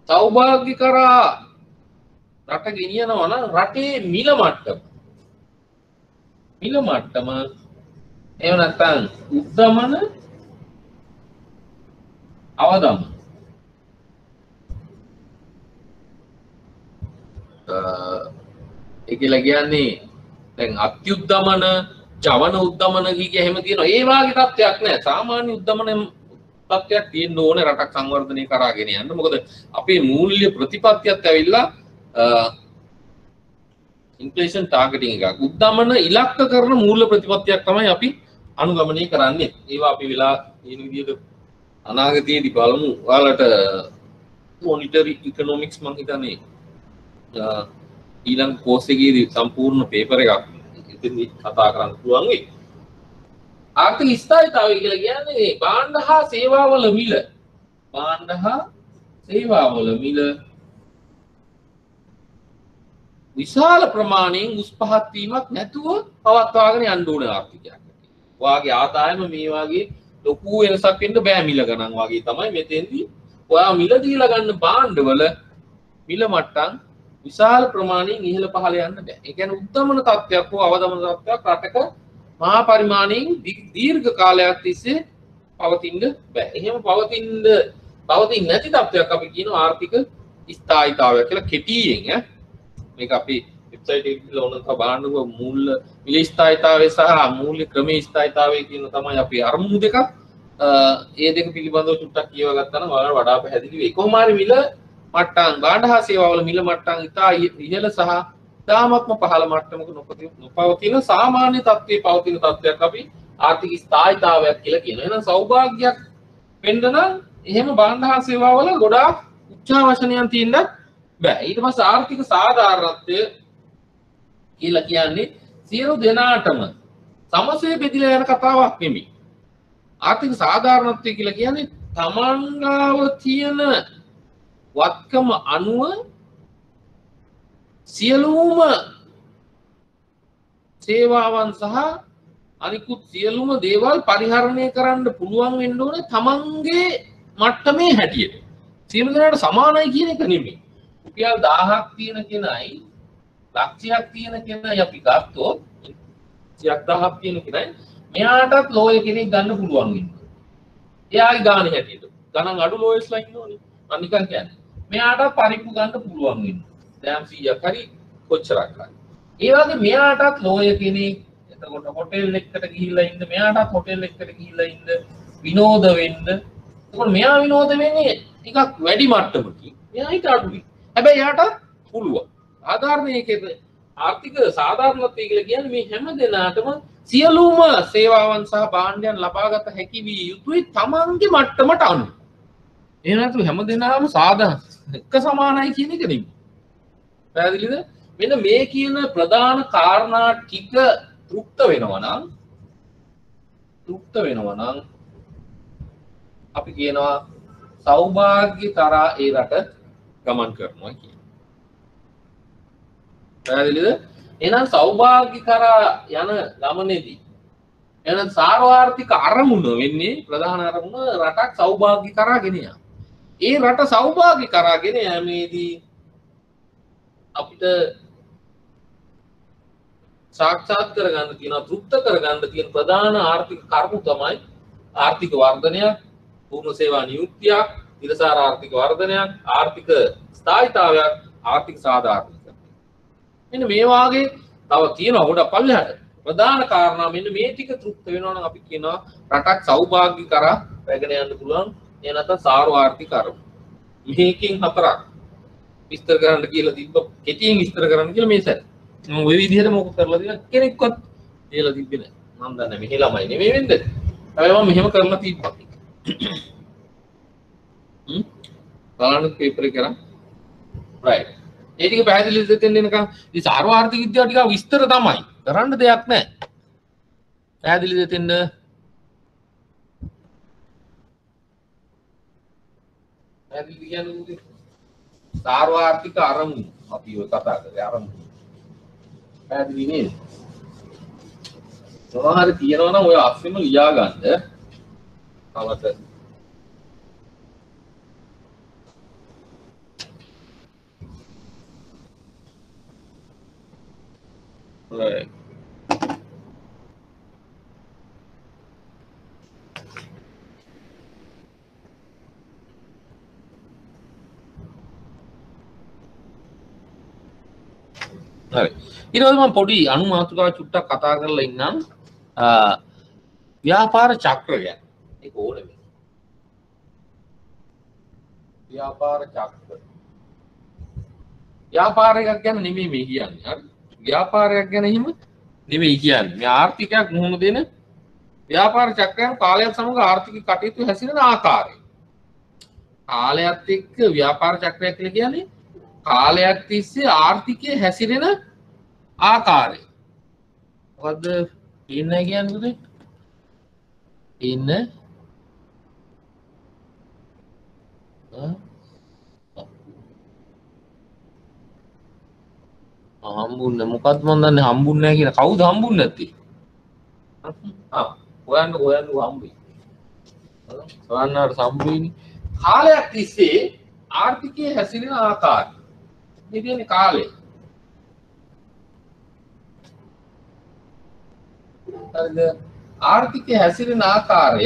සෞභාග්‍ය කරා රට ගෙනියනවා නම් රටේ මිල මට්ටම එහෙම නැත්නම් උද්දමන අවදමන ඒ කියලා කියන්නේ දැන් අත්‍යුද්දමන ජවන උද්දමන කිය එහෙම තියෙනවා. ඒ වාගේ තත්ත්වයක් නෑ. සාමාන්‍ය උද්දමන තත්ත්වයක් තියෙන්න ඕනේ රටක් සංවර්ධනය කරාගෙන යන්න. මොකද අපේ මූල්‍ය ප්‍රතිපත්තියත් ඇවිල්ලා ඉන්ෆ්ලේෂන් ටාගටින් එකක්. උද්දමන ඉලක්ක කරන මූල්‍ය ප්‍රතිපත්තියක් තමයි අපි අනුගමනය කරන්නේ. ඒවා අපි වෙලා කියන විදිහට අනාගතයේදී බලමු. ඔයාලට මොනිටරි ඉකොනොමික්ස් මම හිතන්නේ ඊළඟ කෝස් එකේදී සම්පූර්ණ පේපර් එකක් ඉතින් කතා කරන්න පුළුවන් වෙයි. ආර්ථික ස්ථායීතාවය කියලා කියන්නේ භාණ්ඩ හා සේවාවල මිල. භාණ්ඩ හා සේවාවල මිල විශාල ප්‍රමාණයෙන් උස් පහත් වීමක් නැතුව පවත්වාගෙන යන්න ඕන ආර්ථිකයක්. ඔයාගේ ආදායම මේ වගේ ලොකු වෙනසක් වෙන්න බෑ මිල ගණන් වගේ තමයි මෙතෙන්දී ඔයා මිල දීලා ගන්න භාණ්ඩවල මිල මට්ටම් විශාල ප්‍රමාණයෙන් ඉහළ පහළ යන්න බෑ. ඒ කියන්නේ උද්දමන තත්ත්වයක් හෝ අවදමන තත්ත්වයක් රටක මහා පරිමාණයෙන් දීර්ඝ කාලයක් තිස්සේ පවතින්න බෑ. එහෙම පවතින්නේ නැති තත්ත්වයක් අපි කියනවා ආර්ථික ස්ථායීතාවය කියලා කෙටියෙන් මේක අපි වෙබ්සයිට් එකේ ගිහලා ඕනනම් බලන්නකො මූල්‍ය මිල ස්ථායීතාවය සහ මූල්‍ය ක්‍රමයේ ස්ථායීතාවය කියන තමයි අපි අරමුණු දෙකක්. ඒ දෙක පිළිබඳව චුට්ටක් කියව ගත්තා නම් ඔයාලට වඩා පැහැදිලි වෙයි. කොහොම හරි මිල මට්ටම් භාණ්ඩ හා සේවාවල මිල මට්ටම් ඉතා ඉහළ සහ තාමත්ම පහළ මට්ටමක නොපවතින සාමාන්‍ය තත්ත්වයේ පවතින තත්ත්වයක් අපි ආර්ථික ස්ථායීතාවයක් කියලා කියනවා. එහෙනම් සෞභාග්‍යයක් වෙන්න නම් එහෙම භාණ්ඩ හා සේවාවල ගොඩාක් උච්චාවචනයන් තියෙන්න බෑ. ඊට පස්සේ ආර්ථික සාධාරණත්වය කියලා කියන්නේ සියලු දෙනාටම සමසේ බෙදලා යන කතාවක් නෙමෙයි. ආර්ථික සාධාරණත්වය කියලා කියන්නේ තමන්ගාව තියෙන වත්කම අනුව සියලුම සේවාවන් සහ අනිකුත් සියලුම දේවල් පරිහරණය කරන්න පුළුවන් වෙන්න ඕනේ තමන්ගේ මට්ටමේ හැටියට. සියලු දෙනාට සමානයි කියන එක නෙමෙයි. රුපියල් 1000ක් තියෙන කෙනයි ලක්ෂයක් තියෙන කෙනයි අපි ගත්තොත් 1000ක් තියෙන කෙනයි මෙයාටත් ලෝය කෙනෙක් ගන්න පුළුවන් වෙනවා. එයාගේ ගාණ හැටියට. ගණන් අඩු ලෝයස්ලා ඉන්නෝනේ. මම නිකන් කියන්නේ. මෙයාටත් පරිප්පු ගන්න පුළුවන් වෙනවා. දැන් 100ක් හරි කොච්චරක් හරි. ඒ වගේ මෙයාටත් ලෝය කෙනෙක් එතකොට හොටෙල් එකකට ගිහිල්ලා ඉන්න මෙයාටත් හොටෙල් එකකට ගිහිල්ලා ඉන්න විනෝද වෙන්න. එතකොට මෙයා විනෝද වෙන්නේ ටිකක් වැඩි මට්ටමකින්. මෙයා හිත අඩුයි. හැබැයි යාට පුළුවන්. ආධාරණයකද ආර්ථික සාධාරණත්වය කියලා කියන්නේ මේ හැම දෙනාටම සියලුම සේවාවන් සහ භාණ්ඩයන් ලබාගත හැකි විය යුතුයි තමන්ගේ මට්ටමට අනුව. එහෙම නැත්නම් හැම දෙනාම එක සමානයි කියන එක නෙමෙයි. පැහැදිලිද? මෙන්න මේ කියන ප්‍රධාන කාරණා ටික තෘප්ත වෙනවා නම් අපි කියනවා සෞභාග්‍ය කරා ඒ රට ගමන් කරනවා කියන. පැහැදිලිද? එහෙනම් සෞභාග්‍ය කරා යන ගමනේදී එහෙනම් සාර්වාර්ථික අරමුණ වෙන්නේ ප්‍රධාන අරමුණ රටක් සෞභාග්‍ය කරා ගෙන යාම. ඒ රට සෞභාග්‍ය කරා ගෙන යෑමේදී අපිට සාක්ෂාත් කරගන්න තියෙන තෘප්ත කරගන්න තියෙන ප්‍රධාන ආර්ථික කරුණු තමයි ආර්ථික වර්ධනයක්, පූර්ණ සේවා නියුක්තියක්, ඉරසාර ආර්ථික වර්ධනයක්, ආර්ථික ස්ථායීතාවයක්, ආර්ථික සාධාරණීකරණය. මෙන්න මේ වාගේ තව තියෙනවා ගොඩක් පල්ලෙහාට. ප්‍රධාන කාරණා මෙන්න මේ ටික තෘප්ත වෙනවා නම් අපි කියනවා රටක් සෞභාග්‍ය කරා රැගෙන යන්න පුළුවන්. ඒ නැත්නම් සාර්වාර්ථික අරමුණ. මේකෙන් හතරක් විස්තර කරන්න කියලා තිබ්බ කෙටියෙන් විස්තර කරන්න කියලා මේ සැර. මම ওই විදිහට මොකක් කරලා තියෙන කෙනෙක්වත් කියලා තිබ්බේ නැහැ. මම දන්නේ මෙහි ළමයි නෙමෙයි වෙන්නද. හැබැයි මම මෙහෙම කරලා තිබ්බා. බලන්න පේපර් එක කරා. රයිට්. ඒ ටික පැහැදිලිද දෙන්න එනකම් ඉතින් සාර්වාර්ථික විද්‍යාව ටික විස්තර තමයි. කරන්න දෙයක් නැහැ. පැහැදිලිද දෙන්න? පැහැදිලි කියන්නේ සාර්වාර්ථික අරමුණු අපි ඔය කතා කරේ අරමුණු. පැහැදිලි නේද? මොනවා හරි තියනවා නම් ඔය අස්සෙම ලියා ගන්න. අවත right. හරි. ඊට පස්සේ මම පොඩි අනුමාතුකාවක් චුට්ටක් කතා කරලා ඉන්නම්. ව්‍යාපාර චක්‍ර ගැන. ඒක ඕනේ මේ. ව්‍යාපාර චක්‍ර. ව්‍යාපාරයක් ගැන නෙමෙයි මේ කියන්නේ. හරි. ව්‍යාපාරයක් ගැන හිම නෙමෙයි කියන්නේ. මේ ආර්ථිකයක් මුහුණ දෙන ව්‍යාපාර චක්‍රයන් කාලයත් සමග ආර්ථික කටයුතු හැසිරෙන ආකාරය. කාලයත් එක්ක ව්‍යාපාර චක්‍රයක් කියලා කියන්නේ කාලයක් තිස්සේ ආර්ථිකය හැසිරෙන ආකාරය. මොකද්ද ඉන්නේ කියන්නේ? ඉන්න හම්බුන්නේ මොකක්ද මන් දන්නේ හම්බුන්නේ නැහැ කියලා. කවුද හම්බුන්නේ නැත්තේ? හොයන්න හම්බුයි. සවන්නාට සම්බුයිනේ. කාලයක් තිස්සේ ආර්ථිකයේ හැසිරෙන ආකාරය. මේ කියන්නේ කාලය. හරිද? ආර්ථිකයේ හැසිරෙන ආකාරය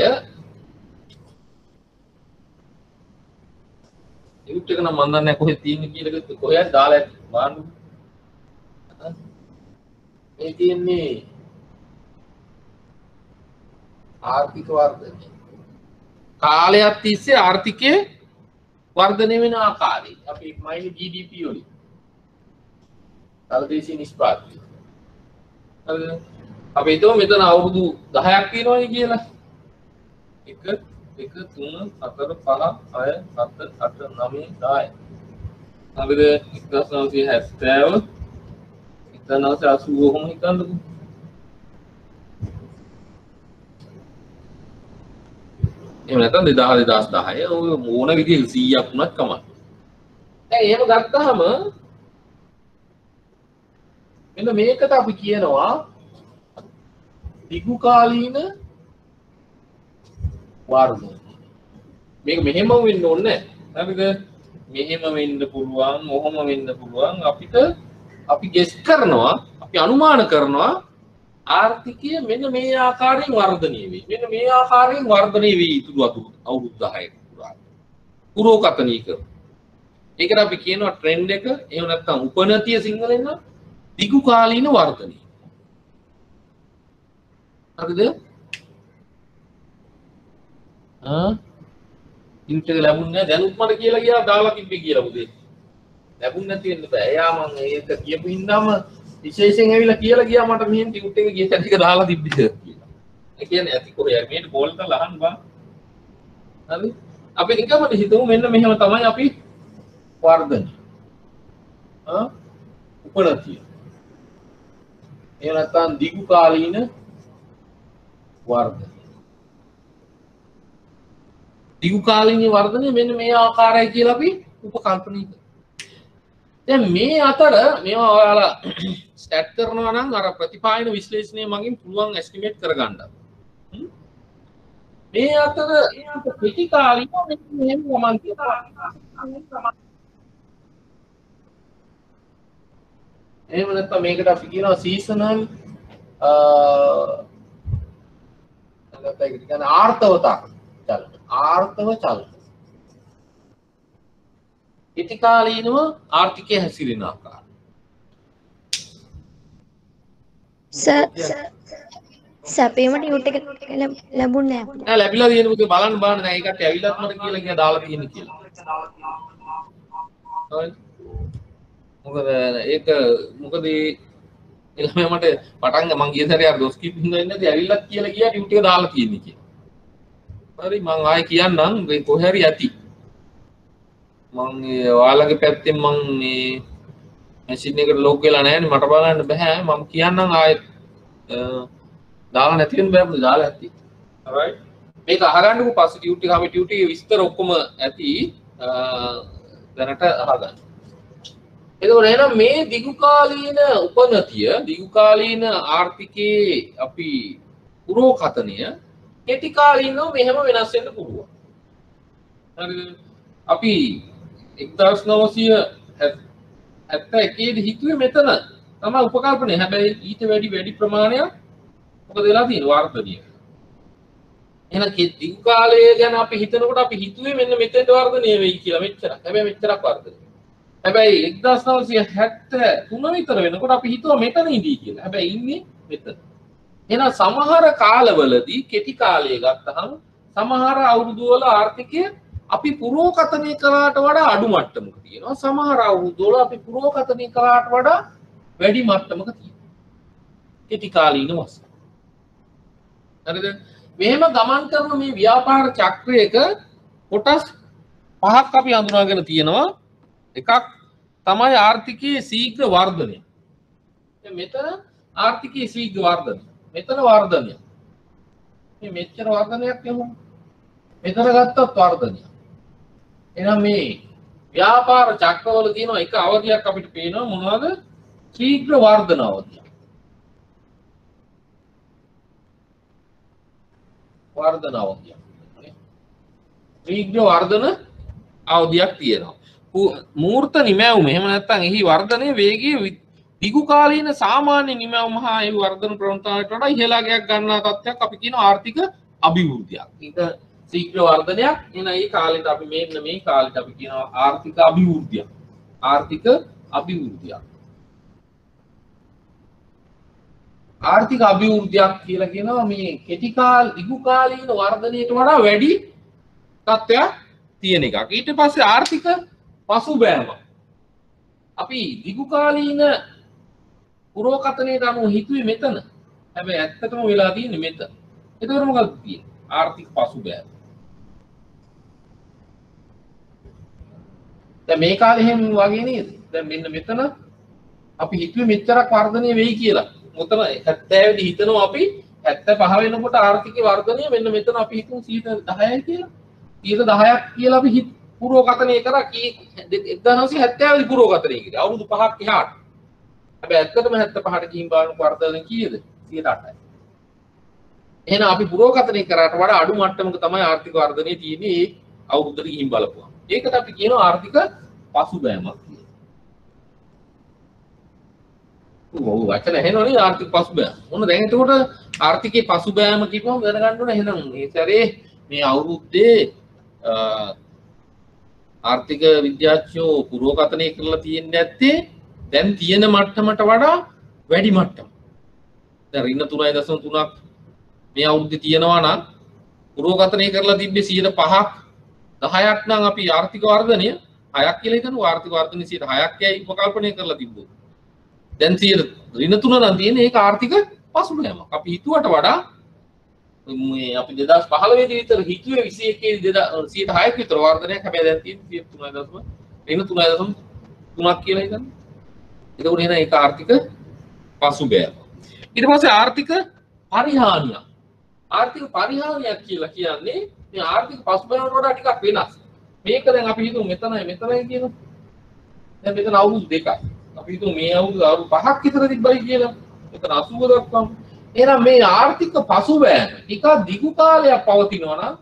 යුට් එක නම් මන් දන්නේ නැහැ කොහෙද තියෙන්නේ කියලා කොහෙද දාලා ඇති බාන්න. මේ තියෙන්නේ ආර්ථික වර්ධනය. කාලයක් තිස්සේ ආර්ථිකයේ වර්ධනය වෙන ආකාරය. අපි මයින් GDP වලින්. තලදේශීය නිෂ්පාදනය. හරිද? අපි හිතුව මෙතන අවුරුදු 10ක් තියෙනවනේ කියලා. 1 2 3 4 5 6 7 8 9 10. හරිද? 1970 1980 කොහොම හිතන්නද? එහෙම නැත්නම් 2010 ඔය මොන විදිහේ 100ක් වුණත් කමක්. දැන් එහෙම ගත්තාම මෙන්න මේකට අපි කියනවා දිගුකාලීන වර්ධනය. මේක මෙහෙම වෙන්න ඕනේ නැහැ. හරිද? මෙහෙම වෙන්න පුළුවන්, මොහොම වෙන්න පුළුවන්. අපි ගෙස් කරනවා, අපි අනුමාන කරනවා ආර්ථිකය මෙන්න මේ ආකාරයෙන් වර්ධනය වෙයි. මෙන්න මේ ආකාරයෙන් වර්ධනය වෙයි ඉතුරු අවුරුදු 10ක පුරා. පුරෝකතනීය කර. ඒකට අපි කියනවා ට්‍රෙන්ඩ් එක. එහෙම නැත්නම් උපනතිය සිංහලෙන් නම් දිගුකාලීන වර්ධනය. හරිද? ඉන්ට් එක ලැබුණේ නැහැ. දැනුත් මට කියලා ගියා දාලා තිබ්බේ කියලා පුතේ. ලැබුණ නැති වෙන්න බෑ. එයා මම ඒක කියපු හින්දාම විශේෂයෙන් ඇවිල්ලා කියලා ගියා මට මෙහෙන් ටිකුට් එක ගිය ටික දාලා තිබ්බද කියලා. ඒ කියන්නේ ඇති කොහේ මේට කෝල් කරලා අහන්න බා. හරි? අපි නිකම්ම හිතමු මෙන්න මෙහෙම තමයි අපි වර්ධනය. උපනතිය. එහෙම නැත්නම් දිගුකාලීන වර්ධනය. දිගුකාලීන වර්ධනය මෙන්න මේ ආකාරයයි කියලා අපි උපකල්පනය කරනවා. දැන් මේ අතර මේවා ඔයාලා ස්ටැට් කරනවා නම් අර ප්‍රතිපායන විශ්ලේෂණය මගින් පුළුවන් එස්ටිමේට් කරගන්න. මේ අතර කෙටි කාලික මෙහෙම ගමන් තියෙනවා. එහෙම නැත්නම් මේකට අපි කියනවා සීසනල් නැත්නම් ඒකට කියන්නේ ආර්ථවතා චලන. ආර්ථව චලන. ඉතිකාලීනව ආර්ථිකය හැසිරෙන ආකාරය. සැපීමට යුට් එක ලැබුණේ නැහැ. නෑ ලැබිලා තියෙන පුතේ බලන්න බලන්න දැන් ඒකට ඇවිල්ලාත් මට කියලා ගියා දාලා තියෙන්නේ කියලා. හරි. මොකද ළමයා මට පටන් මං ගිය සැරේ අර දොස් කිපින්න ඉන්නදී ඇවිල්ලාත් කියලා ගියා ඩියුටි එක දාලා තියෙන්නේ කියලා. හරි මං ආයෙ කියන්නම් මේ කොහේ හරි ඇති. මං ඔයාලගේ පැත්තෙන් මං මේ මැෂින් එකට ලොග් වෙලා නැහැ නේ මට බලන්න බෑ මම කියන්නම් ආයෙත් දාලා නැති වෙන බෑ මොකද දාලා ඇති. alright මේක අහගන්නකෝ පස්සේ ඩියුටි එක අපි ඩියුටි එකේ විස්තර ඔක්කොම ඇති දැනට අහගන්න. එතකොට එහෙනම් මේ දිගුකාලීන උපනතිය දිගුකාලීන ආර්ථිකයේ අපි පුරෝකතනය කෙටි කාලීනව මෙහෙම වෙනස් වෙන්න පුළුවන්. හරිද? අපි 1971 දී හිතුවේ මෙතන තමයි උපකල්පනය. හැබැයි ඊට වැඩි ප්‍රමාණයක් මොකද වෙලා තියෙන්නේ වර්ධනය. එහෙනම් දිගු කාලය ගැන අපි හිතනකොට අපි හිතුවේ මෙන්න මෙතෙන්ට වර්ධනය වෙයි කියලා මෙච්චරක්. හැබැයි මෙච්චරක් වර්ධනය. හැබැයි 1973 විතර වෙනකොට අපි හිතුවා මෙතන ඉඳී කියලා. හැබැයි ඉන්නේ මෙතන. එහෙනම් සමහර කාලවලදී කෙටි කාලය ගත්තහම සමහර අවුරුදු වල ආර්ථිකය අපි පුරෝකථනය කළාට වඩා අඩු මට්ටමක තියෙනවා. සමහර අවුරුදු වල අපි පුරෝකථනය කළාට වඩා වැඩි මට්ටමක තියෙනවා. කෙටි කාලීන වශයෙන්. හරිද? මෙහෙම ගමන් කරන මේ ව්‍යාපාර චක්‍රයක කොටස් පහක් අපි හඳුනාගෙන තියෙනවා. එකක් තමයි ආර්ථිකයේ ශීඝ්‍ර වර්ධනය. මෙතන ආර්ථිකයේ ශීඝ්‍ර වර්ධනය. මෙතන වර්ධනය. මේ මෙච්චර වර්ධනයක් නෙමෙයි. මෙතන ගත්තොත් වර්ධනය. එහෙනම් මේ ව්‍යාපාර චක්‍රවල තියෙන එක අවධියක් අපිට පේනවා මොනවද? ශීඝ්‍ර වර්ධන අවධිය. වර්ධන අවධිය. ශීඝ්‍ර වර්ධන අවධියක් තියෙනවා. මූර්ත නිමැවුම එහෙම නැත්නම් එහි වර්ධනයේ වේගයේ දිගු කාලීන සාමාන්‍ය නිමැවුම හා එහි වර්ධන ප්‍රවණතාවයට වඩා ඉහළගයක් ගන්නා තත්ත්වයක් අපි කියන ආර්ථික අභිවෘද්ධියක්. ඒක ශීඝ්‍ර වර්ධනයක්. එන මේ කාලෙට අපි මේ කාලෙට අපි කියනවා ආර්ථික අභිවෘද්ධියක්. ආර්ථික අභිවෘද්ධියක්. ආර්ථික අභිවෘද්ධියක් කියලා කියනවා මේ කෙටි දිගු කාලීන වර්ධනයට වඩා වැඩි තත්ත්වයක් තියෙන එකක්. ඊට පස්සේ ආර්ථික පසුබෑම. අපි දිගු කාලීන පුරෝකථනයට අනුව හිතුවේ මෙතන. හැබැයි ඇත්තටම වෙලා තියෙන්නේ මෙතන. එතකොට මොකක්ද තියෙන්නේ? ආර්ථික පසුබෑම. දැන් මේ කාලේ එහෙම වගේ නේද? දැන් මෙන්න මෙතන අපි හිතුවේ මෙච්චරක් වර්ධනය වෙයි කියලා. මොතන 70 දී හිතනවා අපි 75 වෙනකොට ආර්ථික වර්ධනය මෙන්න මෙතන අපි හිතමු 10යි කියලා. 10ක් කියලා අපි පුරෝකථනය කරා 1970 දී පුරෝකථනය කරා. අවුරුදු 5ක් එහාට. හැබැයි ඇත්තටම 75ට ගිහින් බලන වර්ධනය කීයද? 8යි. එහෙනම් අපි පුරෝකථනය කරාට වඩා අඩු මට්ටමක තමයි ආර්ථික වර්ධනය තියෙන්නේ මේ අවුරුද්දට ගිහින් බලපුවා. ඒකට අපි කියනවා ආර්ථික පසුබෑමක් කියලා. ඔව් වචන ඇහෙනවනේ ආර්ථික පසුබෑම. මොන දැන් එතකොට ආර්ථිකයේ පසුබෑම කියපුවම දැනගන්න ඕනේ එහෙනම් මේ සැරේ මේ අවුරුද්දේ ආර්ථික විද්‍යාඥයෝ පුරෝකථනය කරලා තියෙන්නේ නැත්තේ දැන් තියෙන මට්ටමට වඩා වැඩි මට්ටම. දැන් ඍණ 3.3ක් මේ අවුරුද්දේ තියෙනවා නම් පුරෝකථනය කරලා තිබ්බේ 5ක් 10ක් නම් අපි ආර්ථික වර්ධනය 6ක් කියලා හිතනවා. ආර්ථික වර්ධනය 6ක් යයි උපකල්පනය කරලා තිබ්බොත්. දැන් ඍණ 3 නම් තියෙන්නේ ඒක ආර්ථික පසුබෑමක්. අපි හිතුවට වඩා මේ අපි 2015 දී විතර හිතුවේ 21 දී 106ක් විතර වර්ධනයක්. හැබැයි දැන් තියෙන්නේ 3.3ක් කියලා හිතන්න. එතකොට එහෙනම් ඒක ආර්ථික පසුබෑම. ඊට පස්සේ ආර්ථික පරිහානියක්. ආර්ථික පරිහානියක් කියලා කියන්නේ මේ ආර්ථික පසුබෑමට වඩා ටිකක් වෙනස්. මේක දැන් අපි හිතමු මෙතනයි කියනවා. දැන් මෙතන අවුරුදු 2ක්. අපි හිතමු මේ අවුරුදු 5ක් විතර තිබ්බයි කියලා. මෙතන 80 දක්වාම. එහෙනම් මේ ආර්ථික පසුබෑම ටිකක් දිගු කාලයක් පවතිනවා නම්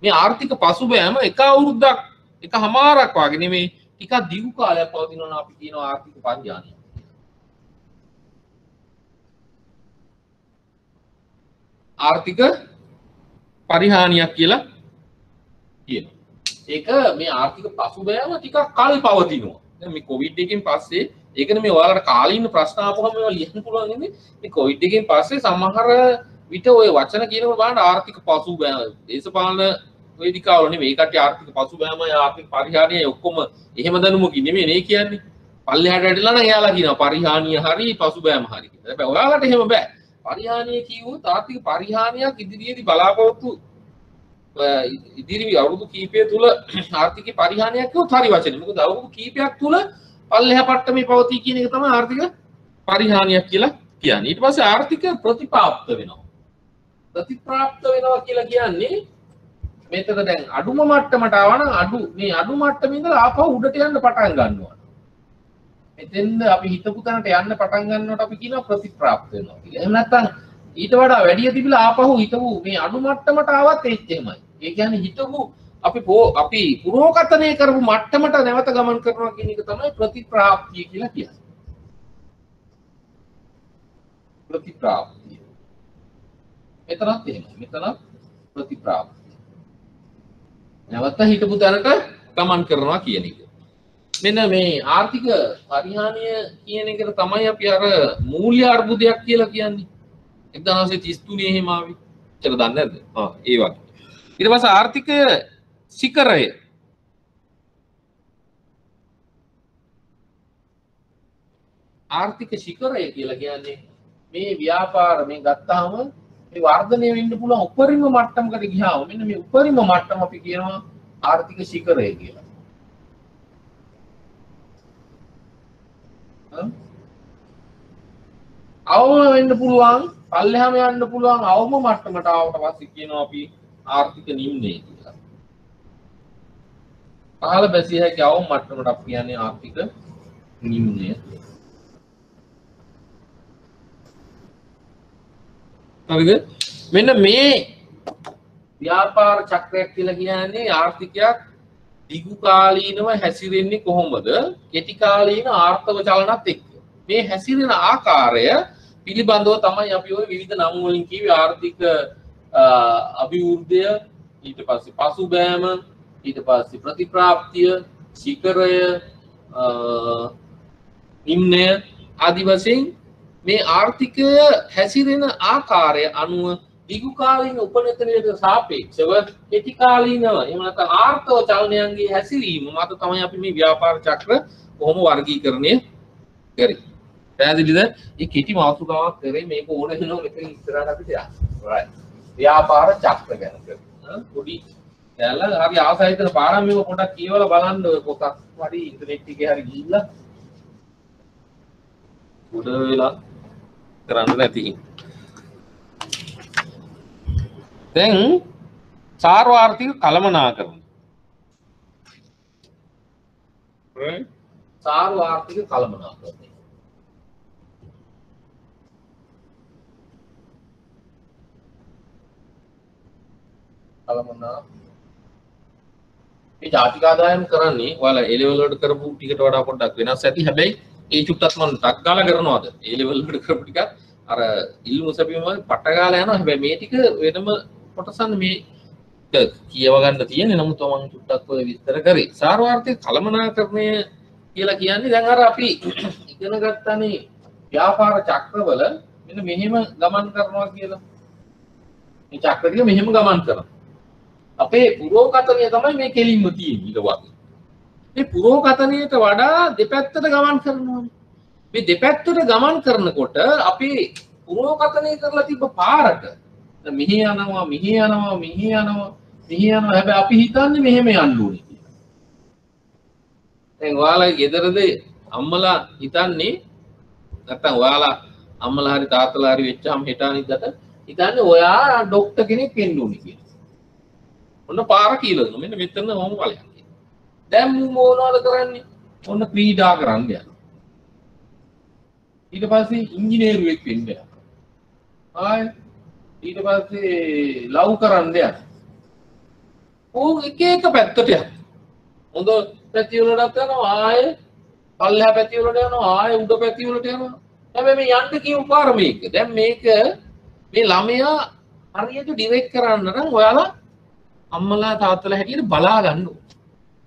මේ ආර්ථික පසුබෑම එක අවුරුද්දක් එකමාරක් වගේ නෙමෙයි ටිකක් දිගු කාලයක් පවතිනවා නම් අපි කියනවා ආර්ථික පරිහානිය. ආර්ථික පරිහානියක් කියලා කියනවා. ඒක මේ ආර්ථික පසුබෑම ටිකක් කල් පවතිනවා. දැන් මේ කොවිඩ් එකෙන් පස්සේ ඒකනේ මේ ඔයාලට කාලීන ප්‍රශ්න ආපුවම මේවා ලියන්න පුළුවන් ඉන්නේ. මේ කොවිඩ් එකෙන් පස්සේ සමහර විට ওই වචන කියනකොට බලන්න ආර්ථික පසුබෑම දේශපාලන වේදිකාවල නෙමෙයි ඒකට ආර්ථික පසුබෑමයි ආර්ථික පරිහානියයි ඔක්කොම එහෙම දැනුමකින් නෙමෙයි නේ කියන්නේ. පල්ලෙහාට ඇදලා නම් එයාලා කියනවා පරිහානිය හරි පසුබෑම හරි කියලා. හැබැයි ඔයාලට එහෙම බෑ. පරිහානිය කිව්වොත් ආර්ථික පරිහානියක් ඉදිරියේදී බලාපොරොත්තු ඉදිරි අවුරුදු කීපය තුල ආර්ථික පරිහානියක් කිව්වොත් හරි වචනේ. මොකද අවුරුදු කීපයක් තුල පල්ලෙහා පට්ටමේ පවතී කියන එක තමයි ආර්ථික පරිහානියක් කියලා කියන්නේ. ඊට පස්සේ ආර්ථික ප්‍රතිපාප්ත වෙනවා. ප්‍රතිප්‍රාප්ත වෙනවා කියලා කියන්නේ මෙතන දැන් අඩුම මට්ටමට ආවනම් මේ අඩු මට්ටමේ ඉඳලා ආපහු උඩට යන්න පටන් ගන්නවා. මෙතෙන්ද අපි හිතපු තැනට යන්න පටන් ගන්නකොට අපි කියනවා ප්‍රතිප්‍රාප්ත වෙනවා කියලා. එහෙම නැත්නම් ඊට වඩා වැඩි තිබිලා ආපහු හිතපු මේ අඩු මට්ටමට ආවත් ඒත් එහෙමයි. ඒ කියන්නේ හිතපු අපි පුරෝකථනය කරපු මට්ටමට නැවත ගමන් කරනවා කියන එක තමයි ප්‍රතිප්‍රාප්තිය කියලා කියන්නේ. ප්‍රතිප්‍රාප්තිය. මෙතනත් එහෙමයි. මෙතන ප්‍රතිප්‍රාප්තිය. නැවත හිතපු තැනට ගමන් කරනවා කියන එක. මෙන්න මේ ආර්ථික පරිහානිය කියන එකට තමයි අපි අර මූල්‍ය අර්බුදයක් කියලා කියන්නේ 1933 එහෙම ආවේ. ඒක දන්නේ නැද්ද? ඒ වගේ. ඊට පස්සේ ආර්ථික ශිඛරය ආර්ථික ශිඛරය කියලා කියන්නේ මේ ව්‍යාපාර මේ ගත්තාම මේ වර්ධනය වෙන්න පුළුවන් උපරිම මට්ටමකට ගියාම මෙන්න මේ උපරිම මට්ටම අපි කියනවා ආර්ථික ශිඛරය කියලා. අවම වෙන්න පුළුවන් පල්ලෙහාම යන්න පුළුවන් අවම මට්ටමට ආවට පස්සේ කියනවා අපි ආර්ථික නිම්නය කියලා. පහළ බැසිය හැකි අවම මට්ටමට අපි කියන්නේ ආර්ථික නිම්නය. හරිද? මෙන්න මේ ව්‍යාපාර චක්‍රයක් කියලා කියන්නේ ආර්ථිකයක් දිගු කාලීනව හැසිරෙන්නේ කොහොමද? කෙටි කාලීන ආර්ථික චලනත් එක්ක. මේ හැසිරෙන ආකාරය පිළිබඳව තමයි අපි ওই විවිධ නම් වලින් කියවේ ආර්ථික අභිවෘද්ධිය, ඊට පස්සේ පසුබෑම, ඊට පස්සේ ප්‍රතිප්‍රාප්තිය, ශිඛරය, නිම්නය ආදි වශයෙන් මේ ආර්ථිකය හැසිරෙන ආකාරය අනුව දිගු කාලීන උපනතනයට සාපේක්ෂව කෙටි කාලීනව එහෙම නැත්නම් ආර්ථික චලනයන්ගේ හැසිරීම මත තමයි අපි මේ ව්‍යාපාර චක්‍ර කොහොම වර්ගීකරණය කරේ. පැහැදිලිද? මේ කෙටි මාතෘකාවක් කරේ මේක ඕන වෙනවා මෙතන ඉස්සරහට අපිට යන්න. right. ව්‍යාපාර චක්‍ර ගැන කරා. පොඩි දැල්ලා හරි ආසයිතන පාරම් මේක පොඩක් කියවලා බලන්න ඔය පොතක් හරි ඉන්ටර්නෙට් එකේ හරි ගිහිල්ලා උඩ වෙලා කරන්න නැති. දැන් සාර්වාර්ථික කළමනාකරණය. right. සාර්වාර්ථික කළමනාකරණය. මේ ජාතික ආදායම් කරන්නේ ඔයාලා A level වලට කරපු ටිකට වඩා පොඩ්ඩක් වෙනස් ඇති. හැබැයි ඒ චුට්ටක් මම ටක් ගාලා කරනවාද? A level වලට කරපු ටිකත් අර ඉල්ලුම සැපීම වගේ පට ගාලා යනවා. හැබැයි මේ ටික වෙනම කොටසක් මේ කියව ගන්න තියෙන්නේ. නමුත් මම චුට්ටක් ඔය විස්තර කරේ. සාර්වාර්ථික කළමනාකරණය කියලා කියන්නේ දැන් අර අපි ඉගෙන ගත්තනේ ව්‍යාපාර චක්‍රවල මෙන්න මෙහෙම ගමන් කරනවා කියලා. මේ චක්‍ර ටික මෙහෙම ගමන් කරනවා. අපේ පුරෝකථනය තමයි මේ කෙලින්ම තියෙන්නේ ඊට වගේ. මේ පුරෝකථනයට වඩා දෙපැත්තට ගමන් කරනවා. මේ දෙපැත්තට ගමන් කරනකොට අපි පුරෝකථනය කරලා තිබ්බ පාරට මෙහි යනවා මෙහි යනවා මෙහි යනවා මෙහි යනවා හැබැයි අපි හිතන්නේ මෙහෙම යන්න ඕනේ කියලා. දැන් ඔයාලා ගෙදරදී අම්මලා හිතන්නේ නැත්තම් ඔයාලා අම්මලා හරි තාත්තලා හරි වෙච්චාම හෙට අනිද්දාට හිතන්නේ ඔයා ડોක්ටර් කෙනෙක් වෙන්න ඕනේ කියලා. ඔන්න පාර කියලා දෙනවා. මෙන්න මෙතන මොම ඵලයක් කියලා. දැන් මොනවද කරන්නේ? ඔන්න ක්‍රීඩා කරන්න යනවා. ඊට පස්සේ ඉංජිනේරුවෙක් වෙන්න යනවා. ආයි ඊට පස්සේ ලව් කරන්න යනවා. ඕක එක එක පැත්තට යනවා. හොඳ පැති වලට යනවා ආයේ පල්ලෙහා පැති වලට යනවා ආයේ උඩ පැති වලට යනවා. හැබැයි මේ යන්න කියපු පාර මේක. දැන් මේක මේ ළමයා හරියට ඩිරෙක්ට් කරන්න නම් ඔයාලා අම්මලා තාත්තලා හැටියට බලා ගන්න ඕනේ.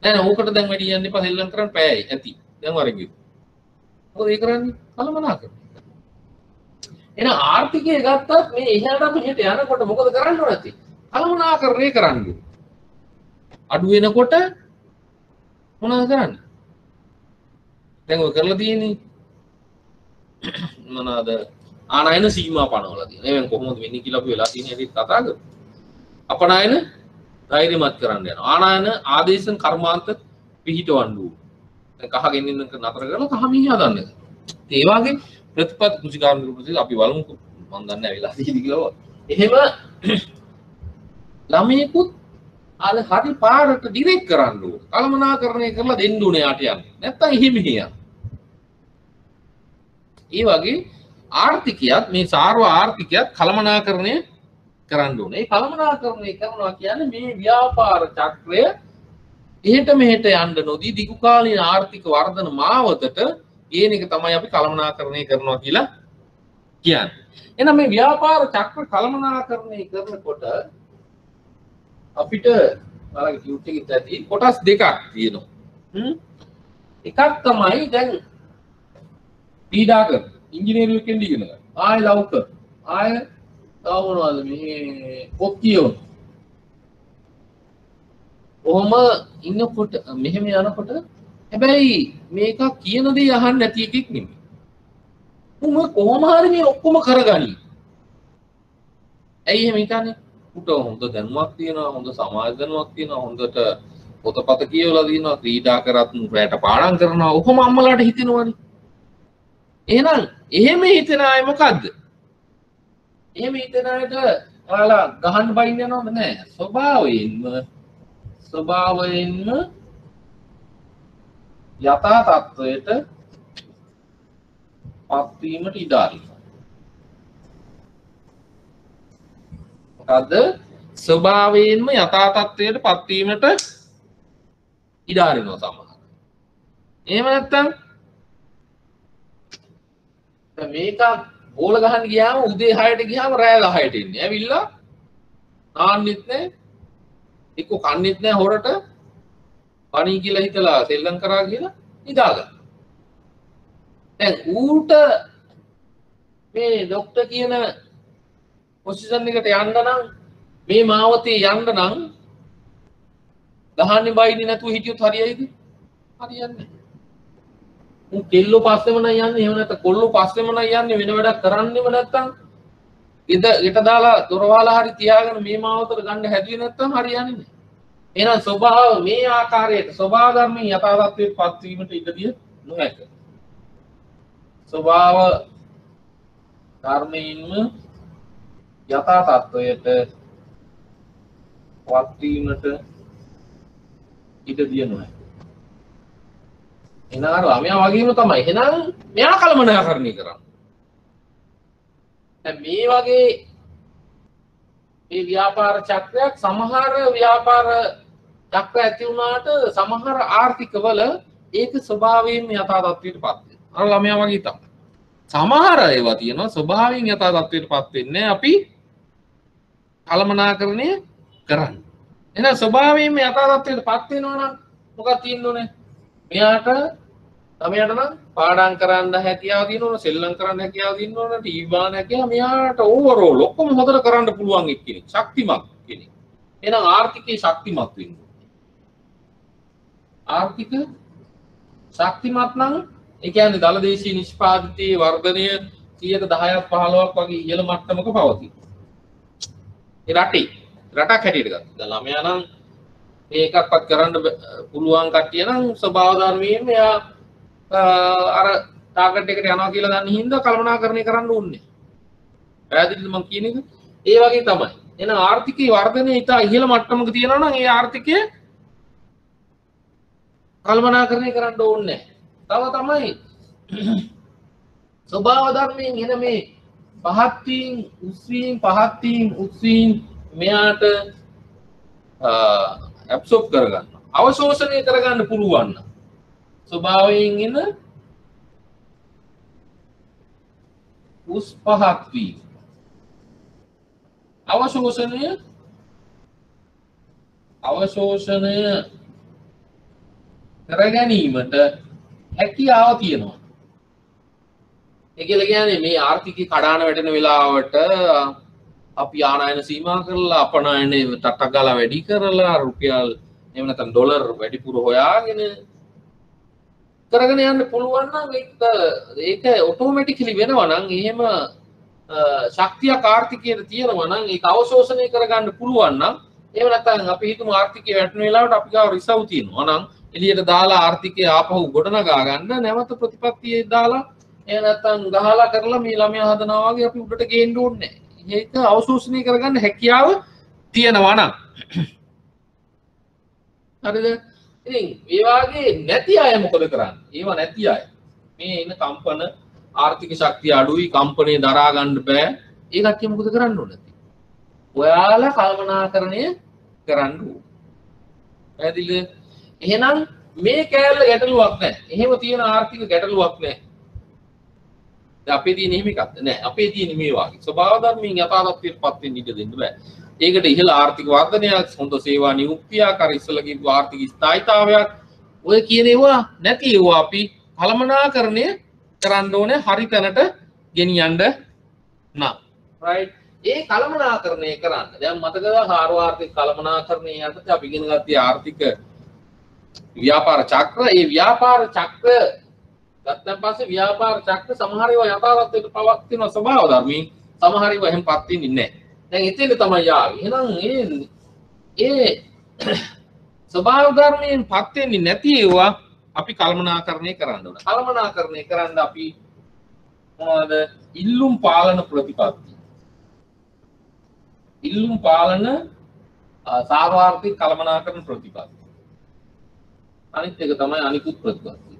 දැන් ඕකට දැන් වැඩි යන්න එපා සෙල්ලම් කරන්න පැයයි ඇති. දැන් වරින් ගිහුවා. මොකද ඒ කරන්නේ? කලමනාකරණය. එහෙනම් ආර්ථිකය ගත්තත් මේ එහාට මෙහෙට යනකොට මොකද කරන්න ඕනේ? කලමනාකරණය කරන්න ඕනේ. අඩු වෙනකොට මොනවද කරන්නේ? දැන් ඔය කරලා තියෙන්නේ මොනවාද? ආනයන සීමා පනවලා තියෙනවා. එහෙනම් කොහොමද වෙන්නේ කියලා අපි වෙලා තියෙන හැටි කතා කරමු. අපනයන ධෛර්යමත් කරන්න යනවා. ආනයන ආදේශන කර්මාන්ත පිහිටවන්න ඕන. දැන් කහගෙන ඉන්න නතර කරලා කහ මිහ හදන්න. ඒ වගේ ප්‍රතිපත් කුසිකාරණ රූපදී අපි බලමුකෝ මම දන්නේ නැහැ වෙලා තියෙදි කියලා. එහෙම ළමයෙකුත් අර හරි පාරට ඩිරෙක්ට් කරන්න ඕන. කළමනාකරණය කරලා දෙන්න ඕනේ යාට යන්න. නැත්තම් එහෙ මෙහෙ යන්න. ඒ වගේ ආර්ථිකයත් මේ සාර්ව ආර්ථිකයත් කළමනාකරණය කරන්න ඕනේ. ඒ කළමනාකරණය කරනවා කියන්නේ මේ ව්‍යාපාර චක්‍රය එහෙට මෙහෙට යන්න නොදී දිගු කාලීන ආර්ථික වර්ධන මාවතට ගේන එක තමයි අපි කළමනාකරණය කරනවා කියලා කියන්නේ. එහෙනම් මේ ව්‍යාපාර චක්‍ර කළමනාකරණය කරනකොට අපිට බලන්න ටියුට් එකේ ඇති කොටස් දෙකක් තියෙනවා. එකක් තමයි දැන් පීඩා කර ඉංජිනේරු එකෙන් ඉගෙන ගන්න. ආය ලව් කර. ආය තව මොනවද මේ පොත් කියවන. ඔහම ඉන්නකොට මෙහෙම යනකොට හැබැයි මේක කියන දේ අහන්න නැති එකෙක් නෙමෙයි. උඹ කොහොම හරි මේ ඔක්කොම කරගනි. ඇයි එහෙම හිතන්නේ? උට හොඳ දැනුමක් තියෙනවා, හොඳ සමාජ දැනුමක් තියෙනවා, හොඳට පොතපත කියවලා තියෙනවා, ක්‍රීඩා කරත් රැට පාඩම් කරනවා. ඔහොම අම්මලාට හිතෙනවනේ. එහෙනම් එහෙම හිතන අය මොකද්ද? එහෙම හිතන අයට ඔයාලා ගහන්න බයින්න යනවද නැහැ? ස්වභාවයෙන්ම යථා තත්වයට පත්වීමට ඉඩ අරිනවා. මොකද්ද? ස්වභාවයෙන්ම යථා තත්වයට පත්වීමට ඉඩ අරිනවා සමහර. එහෙම නැත්නම් මේක බෝල ගහන්න ගියාම උදේ 6ට ගියාම රෑ 10ට එන්නේ. ඇවිල්ලා නාන්නෙත් නැහැ. එක්ක කන්නෙත් නැහැ හොරට. පණී කියලා හිතලා සෙල්ලම් කරා කියලා නිදාගන්න. දැන් ඌට මේ ડોක්ටර් කියන පොසිෂන් එකට යන්න නම් මේ මාවතේ යන්න නම් ගහන්නේ බයින්නේ නැතුව හිටියොත් හරියයිද? හරියන්නේ නැහැ. උන් කෙල්ලෝ පස්සෙම නම් යන්නේ. එහෙම නැත්නම් කොල්ලෝ පස්සෙම නම් යන්නේ. වෙන වැඩක් කරන්නෙම නැත්නම් ගෙට දාලා දොරවාලා හරි තියාගෙන මේ මාවතට ගන්න හැදුවේ නැත්නම් හරියන්නේ නැහැ. එහෙනම් ස්වභාව මේ ආකාරයට ස්වභාව ධර්මයෙන් යථා තත්ත්වයට පත්වීමට ඉඩ දිය නොහැක. ස්වභාව ධර්මයෙන්ම යථා තත්ත්වයට පත්වීමට ඉඩ දිය නොහැක. එහෙනම් අර ළමයා වගේම තමයි. එහෙනම් මෙයා කලමනාකරණය කරන්නේ. දැන් මේ වගේ මේ ව්‍යාපාර චක්‍රයක් සමහර ව්‍යාපාර චක්‍ර ඇති වුණාට සමහර ආර්ථිකවල ඒක ස්වභාවයෙන් යථා තත්ත්වයට පත් වෙනවා. අර ළමයා වගේ තමයි. සමහර ඒවා තියෙනවා ස්වභාවයෙන් යථා තත්ත්වයට පත් වෙන්නේ අපි කලමනාකරණය කරන්නේ. එහෙනම් ස්වභාවයෙන්ම යථා තත්ත්වයට පත් වෙනවා නම් මොකක්ද තියෙන්න ඕනේ? මෙයාට ළමයාට නම් පාඩම් කරන්න හැකියාව තියෙනවා, සෙල්ලම් කරන්න හැකියාව තියෙනවා, ටීවී බලන්න හැකියාව. මෙයාට ඕවරෝල් ඔක්කොම හොදට කරන්න පුළුවන් එක්කෙනෙක්, ශක්තිමත් කෙනෙක්. එහෙනම් ආර්ථිකේ ශක්තිමත් වෙන්න. ආර්ථික ශක්තිමත් නම් ඒ කියන්නේ දලදේශීය නිෂ්පාදිතයේ වර්ධනය 10%ක් 15ක් වගේ ඉහළ මට්ටමක පවතී. ඒ රටක් හැටියට ගත්තා. දැන් ළමයා නම් මේකක්වත් කරන්න පුළුවන් කට්ටිය නම් ස්වභාව ධර්මයෙන් මෙයා අර ටාගට් එකට යනවා කියලා දන්න හින්දා කල්පනාකරණය කරන්න ඕනේ. පැහැදිලිද මම කියන එක? ඒ වගේ තමයි. එහෙනම් ආර්ථිකයේ වර්ධනය ඉතා ඉහළ මට්ටමක තියෙනවා නම් ඒ ආර්ථිකය කල්පනාකරණය කරන්න ඕනේ නැහැ. තව තමයි ස්වභාව ධර්මයෙන් එන මේ පහත් වීම උස්වීම මෙයාට ඇබ්සෝබ් කරගන්න අවශෝෂණය කරගන්න පුළුවන් නම් ස්වභාවයෙන් එන උස් පහත් වීම අවශෝෂණය කර ගැනීමට හැකියාව තියෙනවා. ඒ කියන්නේ මේ ආර්ථිකය කඩාන වැටෙන වෙලාවට අපි ආනයන සීමා කරලා අපනයනේ ටටක් ගාලා වැඩි කරලා රුපියල් එහෙම නැත්නම් ඩොලර් වැඩිපුර හොයාගෙන කරගෙන යන්න පුළුවන් නම් ඒක ඔටෝමැටිකලි වෙනවා නම් එහෙම ශක්තියක් ආර්ථිකයේ තියෙනවා නම් ඒක අවශෝෂණය කරගන්න පුළුවන් නම් එහෙම නැත්නම් අපි හිතමු ආර්ථිකය වැටෙන වෙලාවට අපි ගාව රිසර්ව් තියෙනවා නම් එළියට දාලා ආර්ථිකය ආපහු ගොඩනගා ගන්න නැවත ප්‍රතිපත්තියේ දාලා එහෙම නැත්නම් ගහලා කරලා මේ ළමයා හදනවා වගේ අපි උඩට ගේන්න ඕනේ නැහැ. ඒක අවශෝෂණය කරගන්න හැකියාව තියෙනවා නම් හරිද? ඉතින් ඒ වගේ නැති අය මොකද කරන්නේ? ඒව නැති අය මේ ඉන්න කම්පන ආර්ථික ශක්තිය අඩුයි, කම්පණය දරා ගන්න බෑ. ඒ කට්ටිය මොකද කරන්න ඕනද? ඔයාලා කල්පනාකරණය කරන්න ඕනේ. පැහැදිලිද? එහෙනම් මේ කෑල්ල ගැටලුවක් නැහැ. එහෙම තියෙන ආර්ථික ගැටලුවක් නැහැ. දැන් අපේ තියෙන එහෙම එකක්ද? නැහැ. අපේ තියෙන මේ වාගේ ස්වභාව ධර්මයෙන් යථාර්ථයටපත් වෙන්න ඉඩ දෙන්න බෑ. ඒකට ඉහළ ආර්ථික වර්ධනයක්, හොඳ සේවා නියුක්තියක්, අර ඉස්සලා කියපු ආර්ථික ස්ථායීතාවයක්, ඔය කියන ඒවා නැති ඒවා අපි කළමනාකරණය කරන්න ඕනේ හරි තැනට ගෙනියන්න නම් right ඒ කළමනාකරණය කරන්න දැන් මතකද ආර්ථික කළමනාකරණය යටතේ අපි ඉගෙන ගත්තේ ආර්ථික ව්‍යාපාර චක්‍ර ඒ ව්‍යාපාර චක්‍ර ගත්තන් පස්සේ ව්‍යාපාර චක්‍ර සමහර ඒවා යථාර්ථයට පවතින ස්වභාව ධර්මයෙන් සමහර ඒවා එහෙමපත් වෙන්නේ නැහැ දැන් එතන තමයි ආවේ එහෙනම් ඒ ස්වභාව ධර්මයෙන් පත් වෙන්නේ නැති ඒවා අපි කළමනාකරණය කරන්න ඕන. කළමනාකරණය කරන්න අපි මොනවද? ඉල්ලුම් පාලන ප්‍රතිපත්ති. ඉල්ලුම් පාලන සාර්වත්‍රික කළමනාකරණ ප්‍රතිපත්ති. අනිත් එක තමයි අනිකුත් ප්‍රතිපත්ති.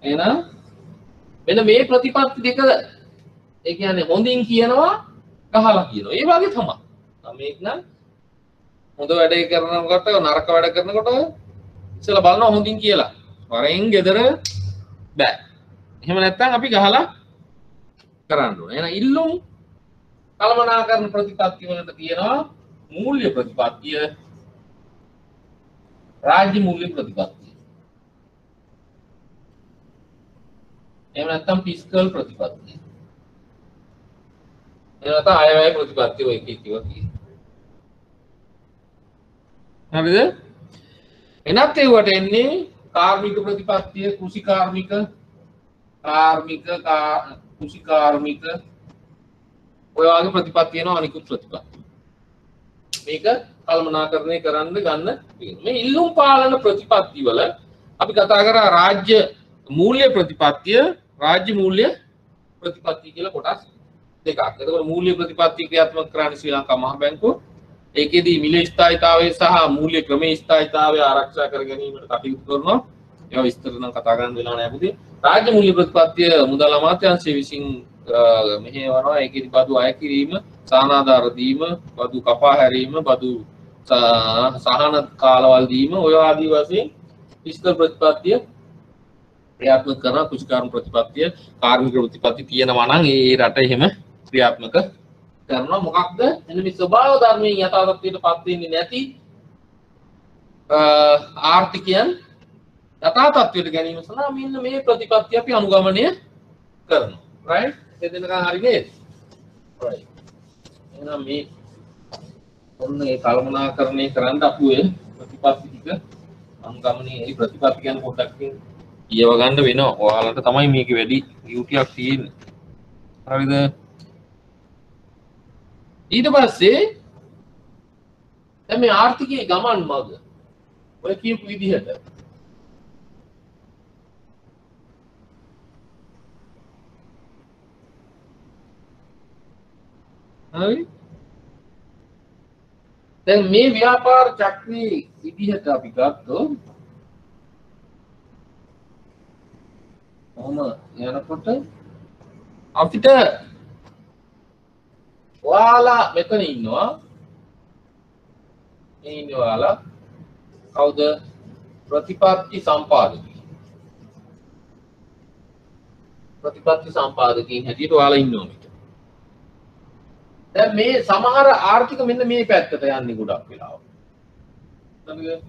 එහෙනම් මෙන්න මේ ප්‍රතිපත්ති දෙක ඒ කියන්නේ හොඳින් කියනවා ගහලා කියනවා. ඒ වගේ තමයි. මේක නම් හොඳ වැඩේ කරනකොට නරක වැඩ කරනකොට ඉස්සෙල්ලා බලනවා හොඳින් කියලා. වරෙන් ගෙදර බෑ. එහෙම නැත්නම් අපි ගහලා කරන්න ඕනේ. එහෙනම් ඉල්ලුම් කළමනාකරණ ප්‍රතිපත්ති වලට තියෙනවා මූල්‍ය ප්‍රතිපත්තිය, රාජ්‍ය මූල්‍ය ප්‍රතිපත්තිය. එහෙම නැත්නම් ෆිස්කල් ප්‍රතිපත්තිය. එහෙම නැත්නම් අයවැය ප්‍රතිපත්තිය ඔය කිව්වා කියන්නේ. හරිද? එනත් ඒවට එන්නේ කාර්මික ප්‍රතිපත්තිය, කෘෂි කාර්මික, කෘෂි කාර්මික ඔය වගේ ප්‍රතිපත්ති වෙනවා අනිකුත් ප්‍රතිපත්ති. මේක කළමනාකරණය කරන්න ගන්න මේ ඉල්ලුම් පාලන ප්‍රතිපත්ති වල අපි කතා කරා රාජ්‍ය මූල්‍ය ප්‍රතිපත්තිය, රාජ්‍ය මූල්‍ය ප්‍රතිපත්ති කියලා කොටස් දෙකක්. එතකොට මූල්‍ය ප්‍රතිපත්තිය ක්‍රියාත්මක කරන්නේ ශ්‍රී ලංකා මහ බැංකුව. ඒකෙදී මිල ස්ථායීතාවය සහ මූල්‍ය ක්‍රමයේ ස්ථායීතාවය ආරක්ෂා කර ගැනීමට කටයුතු කරනවා. ඒවා විස්තර නම් කතා කරන්න වෙලා නැහැ පුතේ. රාජ්‍ය මූල්‍ය ප්‍රතිපත්තිය මුදල් අමාත්‍යාංශය විසින් මෙහෙයවනවා. ඒකෙදී බදු අය කිරීම, සානාධාර දීම, බදු කපා හැරීම, බදු සහන කාලවල් දීම ඔය ආදී වශයෙන් විස්තර ප්‍රතිපත්තිය ක්‍රියාත්මක කරන කුෂිකාර්ම ප්‍රතිපත්තිය, කාර්මික ප්‍රතිපත්ති තියෙනවා නම් ඒ රට එහෙම ක්‍රියාත්මක කරනවා. මොකක්ද? එන්න මේ ස්වභාව ධර්මයෙන් යථාර්ථයට පත් වෙන්නේ නැති ආර්ථිකයන් යථා තත්ත්වයට ගැනීම සඳහා මෙන්න මේ ප්‍රතිපත්ති අපි අනුගමනය කරනවා. right? එතනකන් හරි නේද? right. එහෙනම් මේ ඔන්න ඒ කළමනාකරණය කරන්න අපි ඔය ප්‍රතිපත්ති ටික අනුගමනය ඒ ප්‍රතිපත්ති ගැන පොඩ්ඩක් කියව ගන්න වෙනවා. ඔයාලට තමයි මේකේ වැඩි ඩියුටියක් තියෙන්නේ. හරිද? ඊට පස්සේ දැන් මේ ආර්ථිකයේ ගමන් මඟ ඔය කියපු විදිහට හරි දැන් මේ ව්‍යාපාර චක්‍රයේ විදිහට අපි ගත්තොත් ඔහොම යනකොට අපිට ඔයාලා මෙතන ඉන්නවා මේ ඉන්නේ ඔයාලා කවුද ප්‍රතිපත්ති සම්පාදකයන් හැටියට ඔයාලා ඉන්නවා මෙතන. දැන් මේ සමහර ආර්ථික මෙන්න මේ පැත්තට යන්නේ ගොඩක් වෙලාවට. හරිද?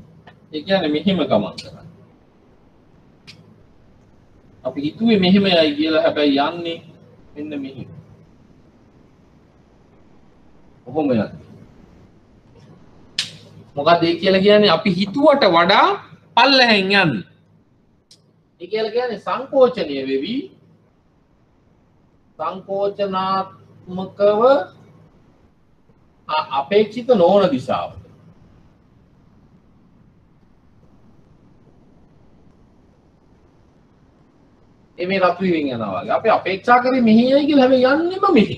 ඒ කියන්නේ මෙහෙම ගමන් කරන්නේ. අපි හිතුවේ මෙහෙමයි කියලා හැබැයි යන්නේ මෙන්න මෙහෙම. කොහොම යන්නේ? මොකද ඒ කියලා කියන්නේ අපි හිතුවට වඩා පල්ලෙහෙන් යන්නේ. ඒ කියලා කියන්නේ සංකෝචනීය වෙවි සංකෝචනාත්මකව අපේක්ෂිත නොවන දිශාවට. මේ රතු වෙමින් යනවා වගේ. අපි අපේක්ෂා කරේ මෙහෙයයි කියලා හැබැයි යන්නෙම මෙහෙ.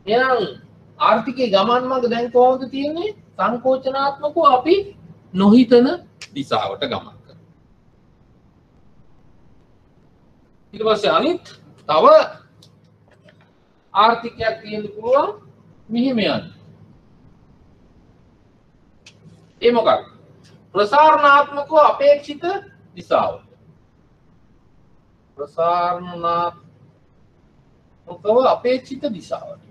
එහෙනම් ආර්ථිකයේ ගමන් මඟ දැන් කොහොමද තියෙන්නේ? සංකෝචනාත්මකව අපි නොහිතන දිශාවට ගමන් කරනවා. ඊට පස්සේ අනිත් තව ආර්ථිකයක් තියෙන්න පුළුවන් මෙහෙම යන්න. ඒ මොකක්ද? ප්‍රසාරණාත්මකව අපේක්ෂිත දිශාවට. ප්‍රසාරණාත්මකව අපේක්ෂිත දිශාවට.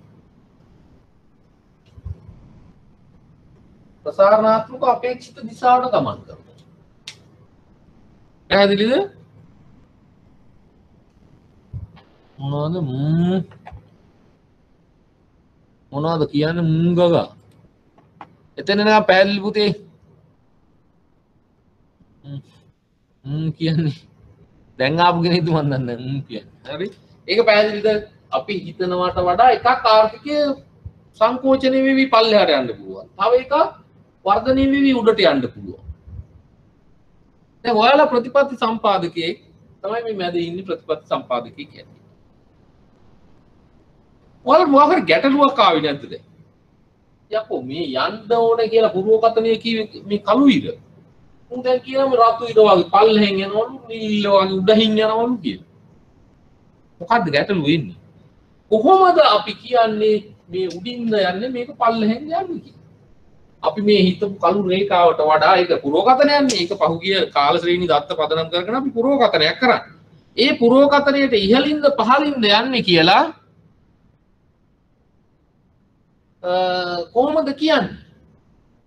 ප්‍රසාරණාත්මක අපේක්ෂිත දිශාවට ගමන් කරනවා. පැහැදිලිද? මොනවද කියන්නේ මුංගගා? එතන නෑ පැහැදිලි පුතේ. කියන්නේ දැන් ආපු කෙනෙක්ද මන් දන්නේ කියන්නේ. හරි. ඒක පැහැදිලිද? අපි හිතනවට වඩා එකක් ආර්ථිකය සංකෝචනය වෙවි පල්ලෙහාට යන්න පුළුවන්. තව එකක් වර්ධනය වෙවි උඩට යන්න පුළුවන්. දැන් ඔයාලා ප්‍රතිපත්ති සම්පාදකයෙක් තමයි මේ මැද ඉන්නේ ප්‍රතිපත්ති සම්පාදකයෙක් කියන්නේ. ඔයාලා මොකක් හරි ගැටලුවක් ආවේ නැද්ද දැන්? යකෝ මේ යන්න ඕනේ කියලා පුරෝකතනය කිව්වේ මේ කළු ඉර. උන් දැන් කියනවා රතු ඉර වගේ පල්ලෙහෙන් යනවලු නිල්ල වගේ උඩහින් යනවලු කියලා. මොකද්ද ගැටලුව වෙන්නේ? කොහොමද අපි කියන්නේ මේ උඩින්ද යන්නේ මේක පල්ලෙහෙන් යන්නේ කියලා? අපි මේ හිතපු කළු රේඛාවට වඩා ඒක පුරෝකතනයක් නේ. ඒක පහුගිය කාල ශ්‍රේණි දත්ත පදනම් කරගෙන අපි පුරෝකතනයක් කරන්නේ. ඒ පුරෝකතනයට ඉහළින්ද පහළින්ද යන්නේ කියලා කොහොමද කියන්නේ?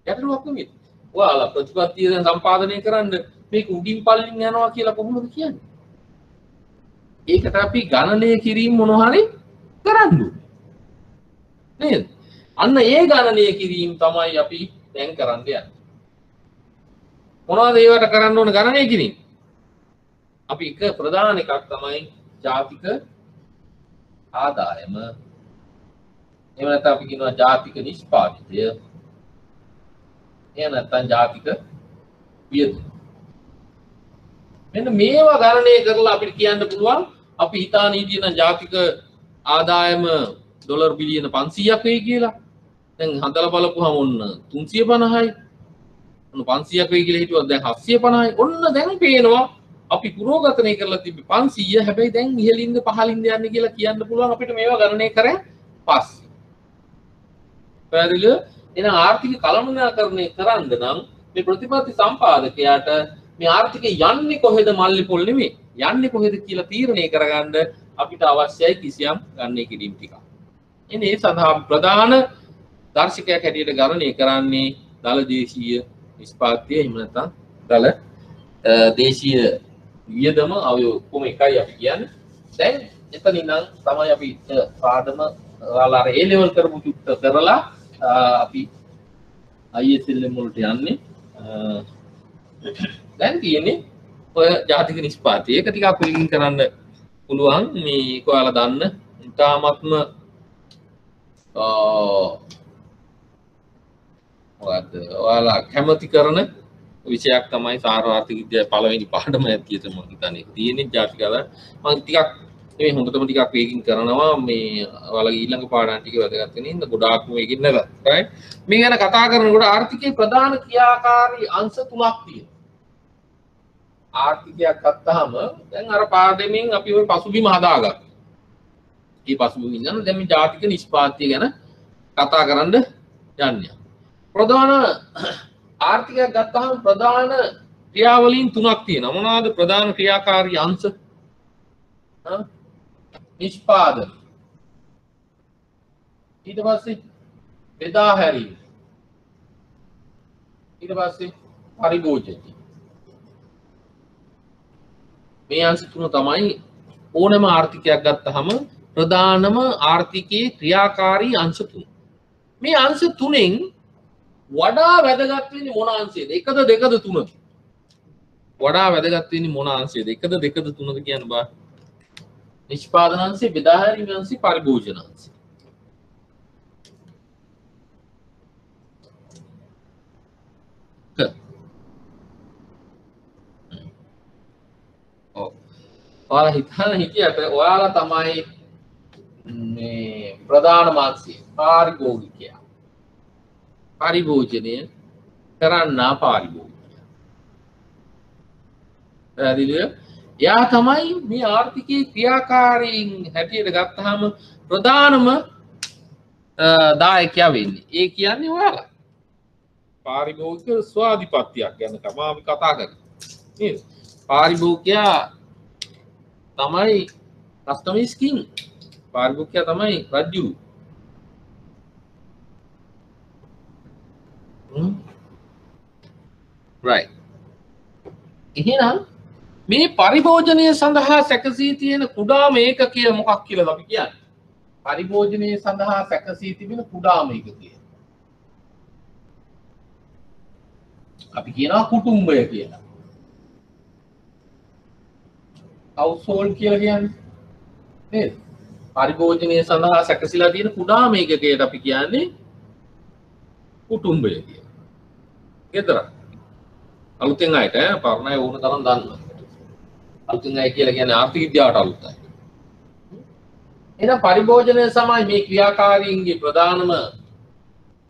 ගැටලුවක් නෙමෙයි. ඔයාලා ප්‍රතිපත්තිය දැන් සම්පාදනය කරන්න මේක උඩින් පල්ලින් යනවා කියලා කොහොමද කියන්නේ? ඒකට අපි ගණනය කිරීම මොනවා හරි කරන්න ඕනේ. නේද? අන්න ඒ ගණනය කිරීම තමයි අපි දැන් කරන්න යන්නේ. මොනවද ඒවට කරන්න ඕන ගණනය කිරීම? අපි එක ප්‍රධාන එකක් තමයි ජාතික ආදායම. එහෙම නැත්නම් අපි කියනවා ජාතික නිෂ්පාදිතය. එහෙම නැත්නම් ජාතික වියදම. මෙන්න මේවා ගණනය කරලා අපිට කියන්න පුළුවන් අපි හිතාන ඉදින ජාතික ආදායම ඩොලර් බිලියන 500ක් වෙයි කියලා. දැන් හදලා බලපුවම ඔන්න 350යි. ඔන්න 500ක් වෙයි කියලා හිතුවා දැන් 750යි. ඔන්න දැන් පේනවා අපි පුරෝගතනය කරලා තිබ්බ 500 හැබැයි දැන් ඉහළින්ද පහළින්ද යන්නේ කියලා කියන්න පුළුවන් අපිට මේවා ගණනය කරන් පස්සේ. පැහැදිලිද? එහෙනම් ආර්ථික කළමනාකරණය කරන්න නම් මේ ප්‍රතිපත්ති සම්පාදකයාට මේ ආර්ථිකය යන්නේ කොහෙද මල්ලි පොල් නෙමෙයි. යන්නේ කොහෙද කියලා තීරණය කරගන්න අපිට අවශ්‍යයි කිසියම් ගණනය කිරීම ටිකක්. එනේ ඒ සඳහා ප්‍රධාන දර්ශකයක් හැටියට ගණනය කරන්නේ දල දේශීය නිෂ්පාදනය එහෙම නැත්නම් දල දේශීය වියදම අවයව කොහොම එකයි අපි කියන්නේ. දැන් එතනින් නම් තමයි අපි පාඩම ඔයාලා අර A level කරමු චුට්ට කරලා අපි ISLM වලට යන්නේ. දැන් තියෙන්නේ ඔය ජාතික නිෂ්පාදනය. ඒක ටිකක් වෙලින් කරන්න පුළුවන්. මේ ඔයාලා දන්න ඉතාමත්ම ඔයාලා කැමති කරන විෂයක් තමයි සාර්වත්‍රික විද්‍යාවේ පළවෙනි පාඩම ඇතියට මම හිතන්නේ. තියෙන්නේ ජාතික ආදායම. මම ටිකක් මේ හොඳටම ටිකක් වේගින් කරනවා මේ ඔයාලගේ ඊළඟ පාඩම් ටික වැදගත් වෙන ඉන්න ගොඩාක්ම වේගින් නේද? right? මේ ගැන කතා කරනකොට ආර්ථිකයේ ප්‍රධාන ක්‍රියාකාරී අංශ තුනක් තියෙනවා. ආර්ථිකයක් ගත්තාම දැන් අර පාඩමෙන් අපි ওই පසුබිම හදාගත්තා. මේ පසුබිම ඉඳන් දැන් මේ ජාතික නිෂ්පාදනය ගැන කතා කරන්න යන්නේ. ප්‍රධාන ආර්ථිකයක් ගත්තාම ප්‍රධාන ක්‍රියාවලීන් තුනක් තියෙනවා. මොනවාද ප්‍රධාන ක්‍රියාකාරී අංශ? නිෂ්පාදන. ඊට පස්සේ බෙදා හැරීම. ඊට පස්සේ පරිභෝජනය. මේ අංශ තුන තමයි ඕනෑම ආර්ථිකයක් ගත්තාම ප්‍රධානම ආර්ථිකයේ ක්‍රියාකාරී අංශ තුන. මේ අංශ තුනෙන් වඩා වැදගත් වෙන්නේ මොන අංශයද? එකද දෙකද තුනද? වඩා වැදගත් වෙන්නේ මොන අංශයද? එකද දෙකද තුනද කියන බා. නිෂ්පාදන අංශය, බෙදා හැරීම අංශය, පරිභෝජන අංශය. ඔයාලා හිතන හිටියට ඔයාලා තමයි මේ ප්‍රධාන මාංශය පාරිභෝගිකයා. පරිභෝජනය කරන්නා පාරිභෝගිකයා. පැහැදිලිද? එයා තමයි මේ ආර්ථිකයේ ක්‍රියාකාරීන් හැටියට ගත්තාම ප්‍රධානම දායකයා වෙන්නේ. ඒ කියන්නේ ඔයාලා. පාරිභෝගික ස්වාධිපත්‍යයක් ගැන තමයි අපි කතා කරන්නේ. නේද? පාරිභෝගිකයා තමයි කස්ටමර්ස් කින්. පාරිභෝගිකයා තමයි රජු. right එහෙනම් මේ පරිභෝජනය සඳහා සැකසී තියෙන කුඩාම ඒකකය මොකක් කියලාද අපි කියන්නේ? පරිභෝජනය සඳහා සැකසී තිබෙන කුඩාම ඒකකය අපි කියනවා කුටුම්බය කියලා. household කියලා කියන්නේ නේද? පරිභෝජනය සඳහා සැකසීලා තියෙන කුඩාම ඒකකයට අපි කියන්නේ කුටුම්බය කියලා. ගෙදර. අලුතෙන් අයට පරණ අය ඕන තරම් දන්නවා. අලුතෙන් අය කියලා කියන්නේ ආර්ථික විද්‍යාවට අලුත් අය. එහෙනම් පරිභෝජනය සමයි මේ ක්‍රියාකාරීන්ගේ ප්‍රධානම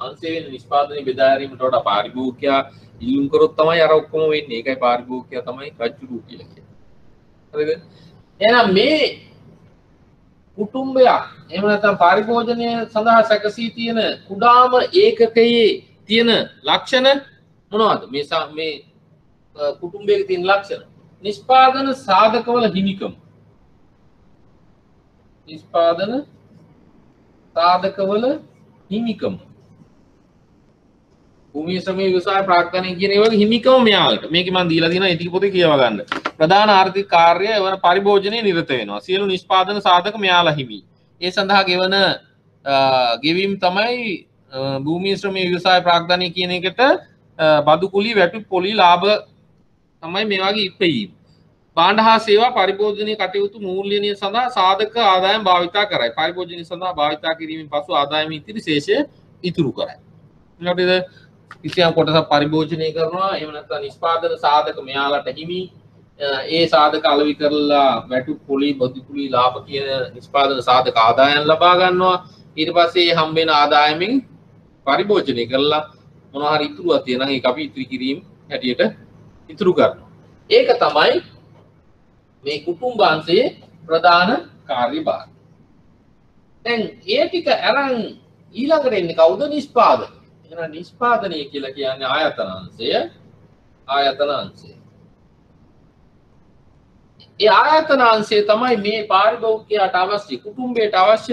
අංශය වෙන නිෂ්පාදනය බෙදා ගැනීමට වඩා පාරිභෝගිකයා ඉල්ලුම් කරොත් තමයි අර ඔක්කොම වෙන්නේ. ඒකයි පාරිභෝගිකයා තමයි රජ්ජුරුව කියලා කියන්නේ. හරිද? එහෙනම් මේ කුටුම්බයක් එහෙම නැත්නම් පරිභෝජනය සඳහා සැකසී තියෙන කුඩාම ඒකකයේ තියෙන ලක්ෂණ මොනවද? මේ කුටුම්බයේ තියෙන ලක්ෂණ. නිෂ්පාදන සාධකවල හිමිකම. නිෂ්පාදන සාධකවල හිමිකම. භූමිය ශ්‍රමයේ ව්‍යවසාය ප්‍රාග්ධනය කියන ඒ වගේ හිමිකම මෙයාලට. මේක මම දීලා තියෙනවා ඒ ටික පොතේ කියවා ගන්න. ප්‍රධාන ආර්ථික කාර්යය වන පරිභෝජනයේ නිරත වෙනවා. සියලු නිෂ්පාදන සාධක මෙයාලා හිමි. ඒ සඳහා ගෙවන ගෙවීම් තමයි භූමිය ශ්‍රමයේ ව්‍යවසාය ප්‍රාග්ධනය කියන එකට බදු කුලී වැටු පොලි ලාභ තමයි මේ වගේ ඉපෙීම. භාණ්ඩ හා සේවා පරිභෝජනීය කටයුතු මූල්‍යණය සඳහා සාධක ආදායම් භාවිතා කරයි. පරිභෝජනය සඳහා භාවිතා කිරීමෙන් පසු ආදායම ඉතිරි ශේෂය ඉතුරු කරයි. ඊළඟට කිසියම් කොටසක් පරිභෝජනය කරනවා. එහෙම නැත්නම් නිෂ්පාදන සාධක මෙයාලට හිමි. ඒ සාධක අලෙවි කරලා වැටු පොලි බදු කුලි ලාභ කියන නිෂ්පාදන සාධක ආදායම් ලබා ගන්නවා. ඊට පස්සේ හම්බ වෙන ආදායමෙන් පරිභෝජනය කරලා මොනවා හරි ඉතුරුවක් තියෙනවා. ඒක අපි ඉතිරි කිරීම හැටියට ඉතුරු කරනවා. ඒක තමයි මේ කුටුම්බාංශයේ ප්‍රධාන කාර්යභාරය. දැන් ඒ ටික අරන් ඊළඟට එන්නේ කවුද? නිෂ්පාදක. එහෙනම් නිෂ්පාදනය කියලා කියන්නේ ආයතනාංශය. ආයතනාංශය. ඒ ආයතනාංශය තමයි මේ පාරිභෝගිකයාට අවශ්‍ය කුටුම්බයට අවශ්‍ය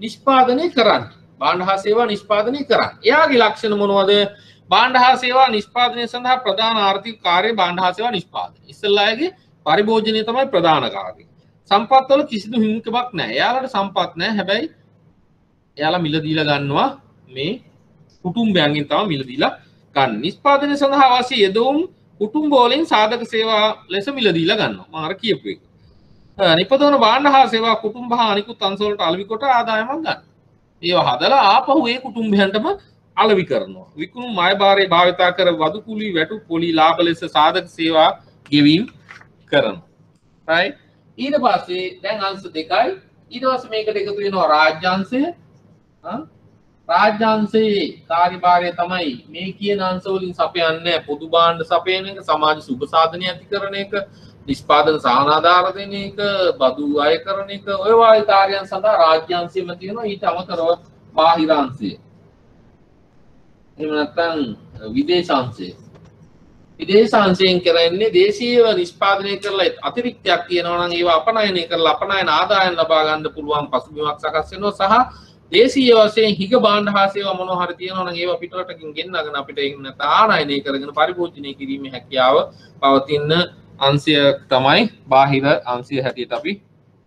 නිෂ්පාදනය කරන්නේ. භාණ්ඩ හා සේවා නිෂ්පාදනය කරන්නේ. එයාගේ ලක්ෂණ මොනවද? භාණ්ඩ හා සේවා නිෂ්පාදනය සඳහා ප්‍රධාන ආර්ථික කාර්යය භාණ්ඩ හා සේවා නිෂ්පාදනය. ඉස්සෙල්ලාගේ පරිභෝජනය තමයි ප්‍රධාන කාර්යය. සම්පත්වල කිසිදු හිමිකමක් නැහැ. එයාලට සම්පත් නැහැ. හැබැයි එයාලා මිල දීලා ගන්නවා මේ කුටුම්බයන්ගෙන් තමයි මිල දීලා ගන්න. නිෂ්පාදනය සඳහා අවශ්‍ය යෙදවුම් කුටුම්බ වලින් සාධක සේවා ලෙස මිල දීලා ගන්නවා. මම අර කියපු එක. නිපදවන භාණ්ඩ හා සේවා කුටුම්බ හා අනිකුත් අංශ වලට අලෙවි කොට ආදායමක් ගන්න. ඒවා හදලා ආපහු ඒ කුටුම්බයන්ටම අලෙවි කරනවා. විකුණු මායභාරයේ භාවිතා කර වදු කුලී වැටු පොලි ලාභ ලෙස සාධක සේවා ගෙවීම කරනවා. right? ඊට පස්සේ දැන් අංශ දෙකයි. ඊට පස්සේ මේකට එකතු වෙනවා රාජ්‍යාංශය. රාජ්‍යාංශයේ කාර්යභාරය තමයි මේ කියන අංශ වලින් සපයන්නේ පොදු භාණ්ඩ සපයන එක, සමාජ සුබ සාධනය ඇති කරන එක, නිෂ්පාදන සහනාධාර දෙන එක, බදු අය කරන එක, ඔය වගේ කාර්යයන් සඳහා රාජ්‍යාංශයම තියෙනවා. ඊට අමතරව බාහිරාංශය. එහෙම නැත්නම් විදේශාංශය. විදේශාංශයෙන් කරන්නේ දේශීයව නිෂ්පාදනය කරලා අතිරික්තයක් තියෙනවා නම් ඒවා අපනයනය කරලා අපනයන ආදායම් ලබා ගන්න පුළුවන් පසුබිමක් සකස් වෙනවා. සහ දේශීය වශයෙන් හිග භාණ්ඩ හා සේවා මොනවා හරි තියෙනවා නම් ඒවා පිටරටකින් ගෙන්නගෙන අපිට ඒක නැත්නම් ආනයනය කරගෙන පරිභෝජනය කිරීමේ හැකියාව පවතින අංශය තමයි බාහිර අංශය හැටියට අපි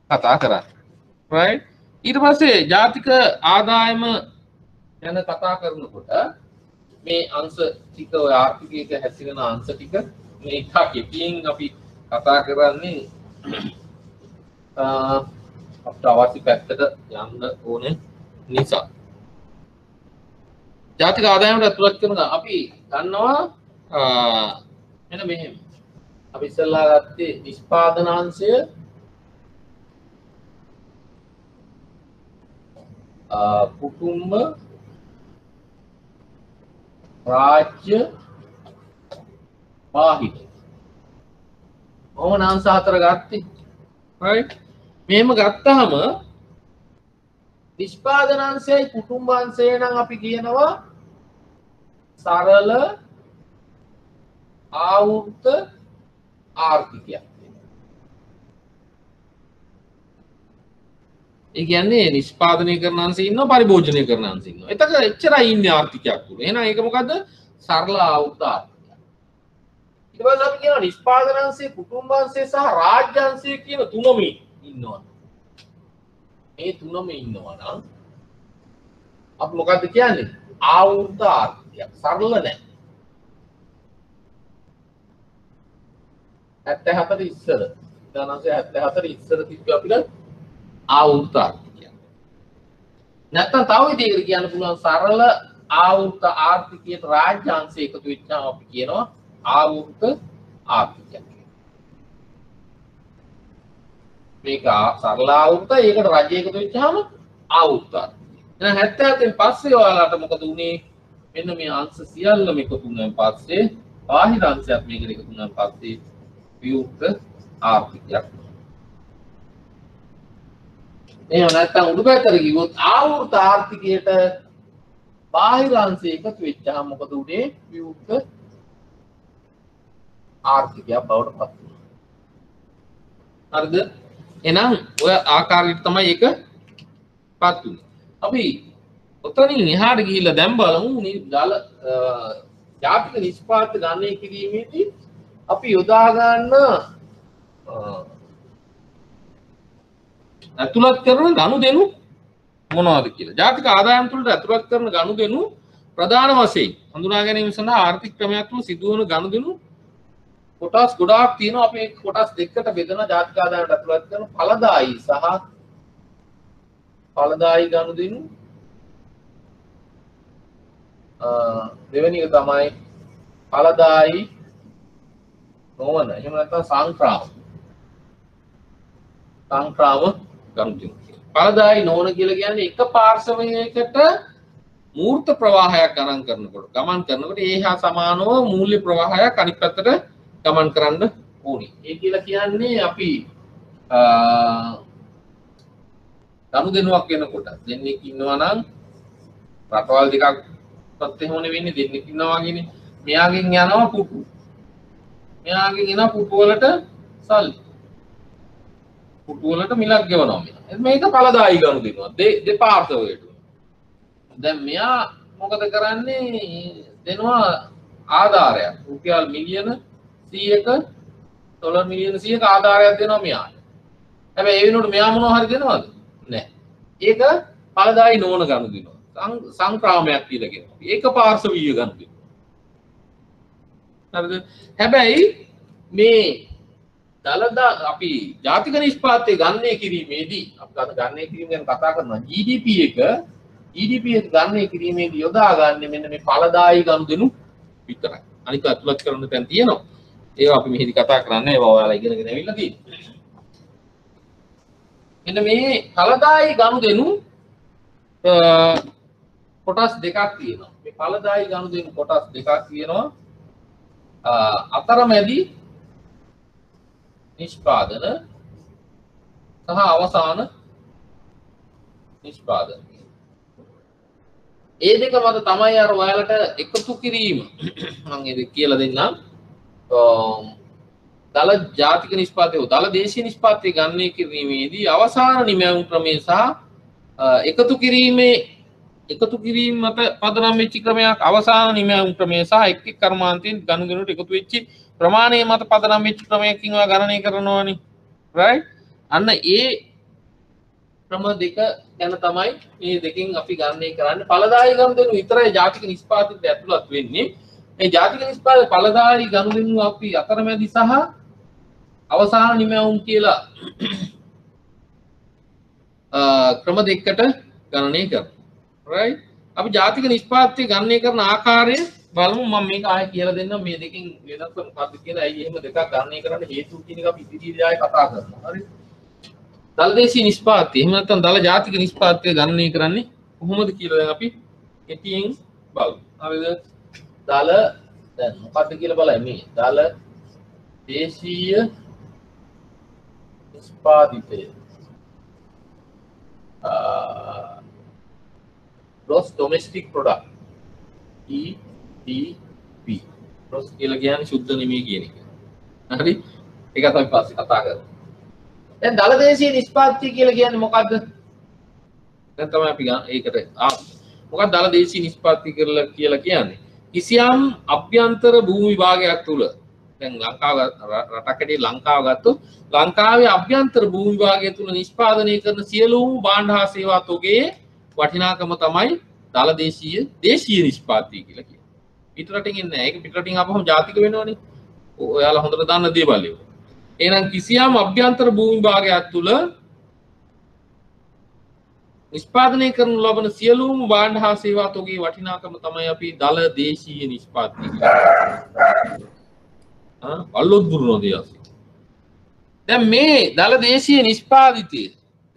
කතා කරන්නේ. right? ඊට පස්සේ ජාතික ආදායම ගැන කතා කරනකොට මේ අංශ ටික ඔය ආර්ථිකයක හැසිරෙන අංශ ටික මේ එකක් කෙටියෙන් අපි කතා කරන්නේ අපිට අවශ්‍ය පැත්තට යන්න ඕනේ නිසා. ජාතික ආදායමට ඇතුළත් කරන අපි ගන්නවා මෙන්න මෙහෙම. අපි ඉස්සෙල්ලා ගත්තේ නිෂ්පාදනාංශය, කුටුම්බ, රාජ්‍ය, බාහිර. මොන අංශ හතර ගත්තේ? right? මෙහෙම ගත්තාම නිෂ්පාදනාංශයයි කුටුම්බාංශය නම් අපි කියනවා සරල ආවෘත ආර්ථිකයක්. ඒ කියන්නේ නිෂ්පාදනය කරන අංශය ඉන්නවා පරිභෝජනය කරන අංශය ඉන්නවා. එතක එච්චරයි ඉන්නේ ආර්ථිකයක් තුල. එහෙනම් ඒක මොකද්ද? සරල ආවුත් ආර්ථිකයක්. ඊට පස්සේ අපි කියනවා නිෂ්පාදන අංශය, කුටුම්බ අංශය සහ රාජ්‍ය අංශය කියන තුනම ඉන්නවා. මේ තුනම ඉන්නවා නම් අපි මොකද්ද කියන්නේ? ආවුත් ආර්ථිකයක්. සරල නැහැ. 74 ඉස්සර 1974 ඉස්සර තිබ්බ අපිට ආවෘත ආර්ථිකය. නැත්තම් තව විදිහකට කියන්න පුළුවන් සරල ආවෘත ආර්ථිකයට රාජ්‍ය අංශය එකතු වෙච්චාම අපි කියනවා ආවෘත ආර්ථිකය. මේක සරල ආවෘත ඒකට රජය එකතු වෙච්චාම ආවෘත ආර්ථිකය. එහෙනම් 77න් පස්සේ ඔයාලට මොකද උනේ? මෙන්න මේ අංශ සියල්ලම එකතු වුණාන් පස්සේ බාහිර අංශයක් මේකට එකතු වුණාන් පස්සේ විවෘත ආර්ථිකයක්. එහෙම නැත්නම් උඩු පැත්තට ගියොත් ආවෘත ආර්ථිකයට බාහිර අංශය එකතු වෙච්චාම මොකද උනේ? විවෘත ආර්ථිකයක් බවට පත් වෙනවා. හරිද? එහෙනම් ඔය ආකාරයට තමයි ඒක පත් වෙන්නේ. අපි ඔතනින් එහාට ගිහිල්ලා දැන් බලමු දල ජාතික නිෂ්පාදන ගණනය කිරීමේදී අපි යොදා ගන්න ඇතුළත් කරන ගනුදෙනු මොනවද කියලා. ජාතික ආදායම් තුළට ඇතුළත් කරන ගනුදෙනු ප්‍රධාන වශයෙන් හඳුනා ගැනීම සඳහා ආර්ථික ක්‍රමයක් තුළ සිදුවන ගනුදෙනු කොටස් ගොඩාක් තියෙනවා. අපි ඒක කොටස් දෙකකට බෙදන ජාතික ආදායමට ඇතුළත් කරන ඵලදායී සහ ඵලදායී ගනුදෙනු. දෙවෙනි එක තමයි ඵලදායී නොවන. එහෙම නැත්නම් සංක්‍රාමක ගනුදෙනු. ඵලදායී නොවන කියලා කියන්නේ එක පාර්ශවයකට මූර්ත ප්‍රවාහයක් ගණන් කරනකොට ඒ හා සමානව මූල්‍ය ප්‍රවාහයක් අනිත් පැත්තට ගමන් කරන්න ඕනේ. ඒ කියලා කියන්නේ අපි ගනුදෙනුවක් වෙනකොට දෙන්නෙක් ඉන්නවා නම් රටවල් දෙකක්වත් එහෙමනේ වෙන්නේ. දෙන්නෙක් ඉන්නවා වගේනේ. මෙයාගෙන් යනවා පුටු. මෙයාගෙන් එන පුටු වලට සල්ලි. පුටු වලට මිලක් ගෙවනවා මෙයා. මේක ඵලදායී ගනුදෙනුවක්. දෙපාර්ශවයට. දැන් මෙයා මොකද කරන්නේ? දෙනවා ආධාරයක්. රුපියල් මිලියන 100ක ඩොලර් මිලියන 100ක ආධාරයක් දෙනවා මෙයාට. හැබැයි ඒ වෙනුවට මෙයා මොනවා හරි දෙනවද? නැහැ. ඒක ඵලදායී නොවන ගනුදෙනුවක්. සංක්‍රාමයක් කියලා කියනවා. ඒක පාර්ශවීය ගනුදෙනුවක්. හරිද? හැබැයි මේ දලදා අපි ජාතික නිෂ්පාදනය ගණනය කිරීමේදී අපි ගණනය කිරීම ගැන කතා කරනවා. GDP එක ගණනය කිරීමේදී යොදාගන්නේ මෙන්න මේ ඵලදායී ගනුදෙනු විතරයි. අනික අතුලත් කරන්න තැන් තියෙනවා. ඒවා අපි මෙහිදී කතා කරන්නේ ඒවා ඔයාලා ඉගෙනගෙන ඇවිල්ලා තියෙනවා. මෙන්න මේ ඵලදායී ගනුදෙනු කොටස් දෙකක් තියෙනවා. මේ ඵලදායී ගනුදෙනු කොටස් දෙකක් තියෙනවා. අතරමැදි නිෂ්පාදන සහ අවසාන නිෂ්පාදන. ඒ දෙක මත තමයි අර ඔයාලට එකතු කිරීම මම ඒක කියලා දෙන්නම්. දල ජාතික නිෂ්පාදනය දල දේශීය නිෂ්පාදනය ගණනය කිරීමේදී අවසාන නිමැවුම් ක්‍රමය සහ එකතු කිරීම මත පදනම් වෙච්ච ක්‍රමයක් අවසාන නිමැවුම් ක්‍රමය සහ එක් කර්මාන්තයෙන් ගනුදෙනුට එකතු වෙච්ච ප්‍රමාණය මත පදනම් වෙච්ච ක්‍රමයකින් ඔයා ගණනය කරනවානේ. රයිට්? අන්න ඒ ක්‍රම දෙක ගැන තමයි මේ දෙකෙන් අපි ගණනය කරන්නේ. ඵලදායී ගනුදෙනු විතරයි ජාතික නිෂ්පාදනයට ඇතුළත් වෙන්නේ. මේ ජාතික නිෂ්පාදන ඵලදායී ගනුදෙනු අපි අතරමැදි සහ අවසාන නිමැවුම් කියලා ක්‍රම දෙකකට ගණනය කරනවා. රයිට්? අපි ජාතික නිෂ්පාදනය ගණනය කරන ආකාරය බලමු. මම මේක ආයෙ කියලා දෙන්නම් මේ දෙකෙන් වෙනස්කම මොකක්ද කියලා. ඇයි එහෙම දෙකක් ගණනය කරන්න හේතු කියන එක අපි ඉදිරියට ආයෙ කතා කරනවා. හරිද? දල දේශීය නිෂ්පාදනය එහෙම නැත්නම් දල ජාතික නිෂ්පාදනය ගණනය කරන්නේ කොහොමද කියලා දැන් අපි කෙටියෙන් බලමු. හරිද? දල දැන් මොකක්ද කියලා බලයි මේ දල දේශීය නිෂ්පාදිතය gross domestic product GDP gross කියලා කියන්නේ සුද්ධ නෙමෙයි කියන එක. හරි? ඒක තමයි පස්සේ කතා කරමු. දැන් දල දේශීය නිෂ්පාදනය කියලා කියන්නේ මොකද්ද? දැන් තමයි අපි ඒකට මොකක්ද දාලා දේශීය නිෂ්පාදනය කියලා කියන්නේ. කිසියම් අභ්‍යන්තර භූමි විභාගයක් තුල දැන් ලංකාව රටකදී ලංකාව ගත්තොත් ලංකාවේ අභ්‍යන්තර භූමි විභාගය තුල නිෂ්පාදනය කරන සියලුම භාණ්ඩ හා සේවා තොගේ වටිනාකම තමයි දාලා දේශීය නිෂ්පාදනය කියලා කියන්නේ. පිටරටින් එන්නේ නැහැ. ඒක පිටරටින් ආපුවම ජාතික වෙනවනේ. ඔයාලා හොඳට දන්න දේවල් ඒක. එහෙනම් කිසියම් අභ්‍යන්තර භූමි විභාගයක් තුල නිෂ්පාදනය කරන ලබන සියලුම භාණ්ඩ හා සේවා තොගේ වටිනාකම තමයි අපි දල දේශීය නිෂ්පාදනය කියන්නේ. අල්ලොත් දුරනෝ දෙයක්. දැන් මේ දල දේශීය නිෂ්පාදිතය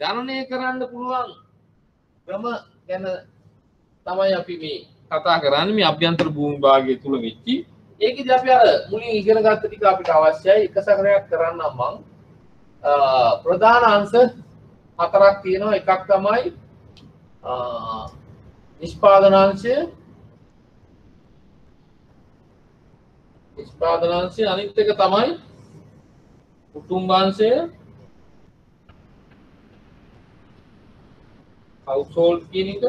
ගණනය කරන්න පුළුවන් ක්‍රම ගැන තමයි අපි මේ කතා කරන්නේ මේ අභ්‍යන්තර භූමි විභාගය තුල වෙච්චි. ඒකෙදි අපි අර මුලින් ඉගෙන ගත්ත ටික අපිට අවශ්‍යයි. එක සැරයක් කරන්නම් මම. ප්‍රධාන අංශ හතරක් තියෙනවා. එකක් තමයි නිෂ්පාදනාංශය අනිත් එක තමයි කුටුම්බාංශය household කියන එක.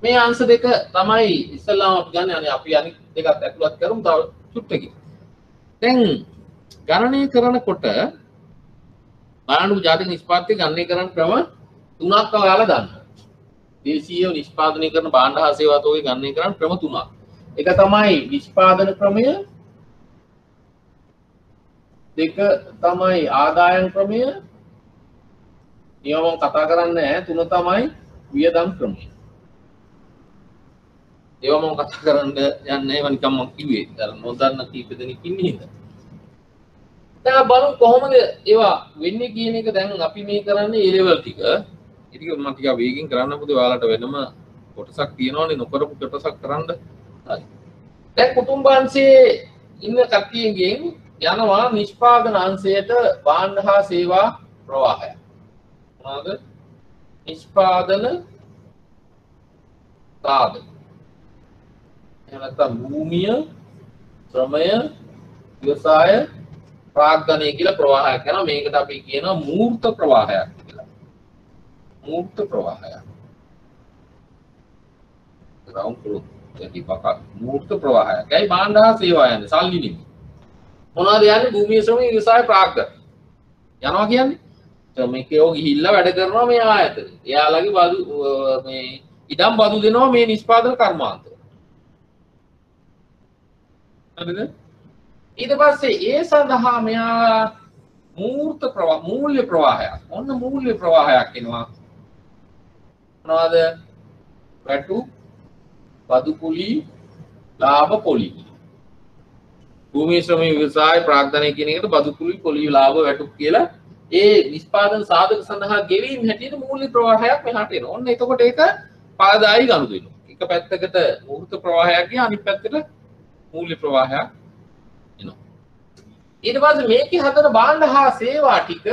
මේ අංශ දෙක තමයි ඉස්සල්ලාම අපි ගන්න. අනේ අපි අනිත් දෙකත් ඇතුළත් කරමු තව චුට්ටකින්. දැන් ගණනය කරනකොට බලන්නු ජාතික නිෂ්පාදනය ගණනය කරන ක්‍රම තුනක් ඔයාලා ගන්නවා. දේශීය නිෂ්පාදනය කරන භාණ්ඩ හා සේවා තොගේ ගණනය කරන ක්‍රම තුනක්. එක තමයි නිෂ්පාදන ක්‍රමය, දෙක තමයි ආදායම් ක්‍රමය, නියමව කතා කරන්නේ නැහැ. තුන තමයි වියදම් ක්‍රමය. ඒවා මම කතා කරන්න යන්නේ ඒවා නිකන් මම කිව්වේ. අර නොදන්න කීප දෙනෙක් ඉන්නේ හින්දා. දැන් බලමු කොහොමද ඒවා වෙන්නේ කියන එක. දැන් අපි මේ කරන්නේ ඒ ලෙවල් ටික. ඒක මම ටික වේගෙන් කරන්න පුතේ. ඔයාලට වෙනම කොටසක් තියෙනවනේ නොකරපු කොටසක් කරන්න. හරි. දැන් කුටුම්බාංශයේ ඉන්න කට්ටියගෙන් යනවා නිෂ්පාදන අංශයට භාණ්ඩ හා සේවා ප්‍රවාහය. මොනවාද? නිෂ්පාදන සාධක. එහෙම නැත්නම් භූමිය, ශ්‍රමය, ව්‍යවසාය, ප්‍රාග්ධනය කියලා ප්‍රවාහයක් යනවා. මේකට අපි කියනවා මූර්ත ප්‍රවාහයක් කියලා. මූර්ත ප්‍රවාහයක්. රවුම් කළොත් යටි පක මූර්ත ප්‍රවාහයක්. ඒයි භාණ්ඩ හා සේවා යන්නේ සල්ලි නෙමෙයි. මොනවද යන්නේ? භූමිය, ශ්‍රමය, ව්‍යවසාය, ප්‍රාග්ධනය. යනවා කියන්නේ ශ්‍රමිකයෝ ගිහිල්ලා වැඩ කරනවා මේ ආයතනේ. එයාලගේ බදු මේ ඉඩම් බදු දෙනවා මේ නිෂ්පාදන කර්මාන්තය. හරිද? ඊට පස්සේ ඒ සඳහා මෙයා මූර්ත ප්‍රවාහ මූල්‍ය ප්‍රවාහයක්. ඔන්න මූල්‍ය ප්‍රවාහයක් එනවා. මොනවද? වැටු, බදු කුලී, ලාභ පොලි. භූමි ශ්‍රම ව්‍යවසාය ප්‍රාග්ධනය කියන එකට බදු කුලී, පොලි, ලාභ, වැටු කියලා ඒ නිෂ්පාදන සාධක සඳහා ගෙවීම් හැටියට මූල්‍ය ප්‍රවාහයක් මෙහාට එනවා. ඔන්න එතකොට ඒක පාදායි ගනුදෙනු වෙනවා. එක පැත්තකට මූර්ත ප්‍රවාහයක් ගියා අනිත් පැත්තට මූල්‍ය ප්‍රවාහයක් එනවා. ඊට පස්සේ මේකේ හදන භාණ්ඩ හා සේවා ටික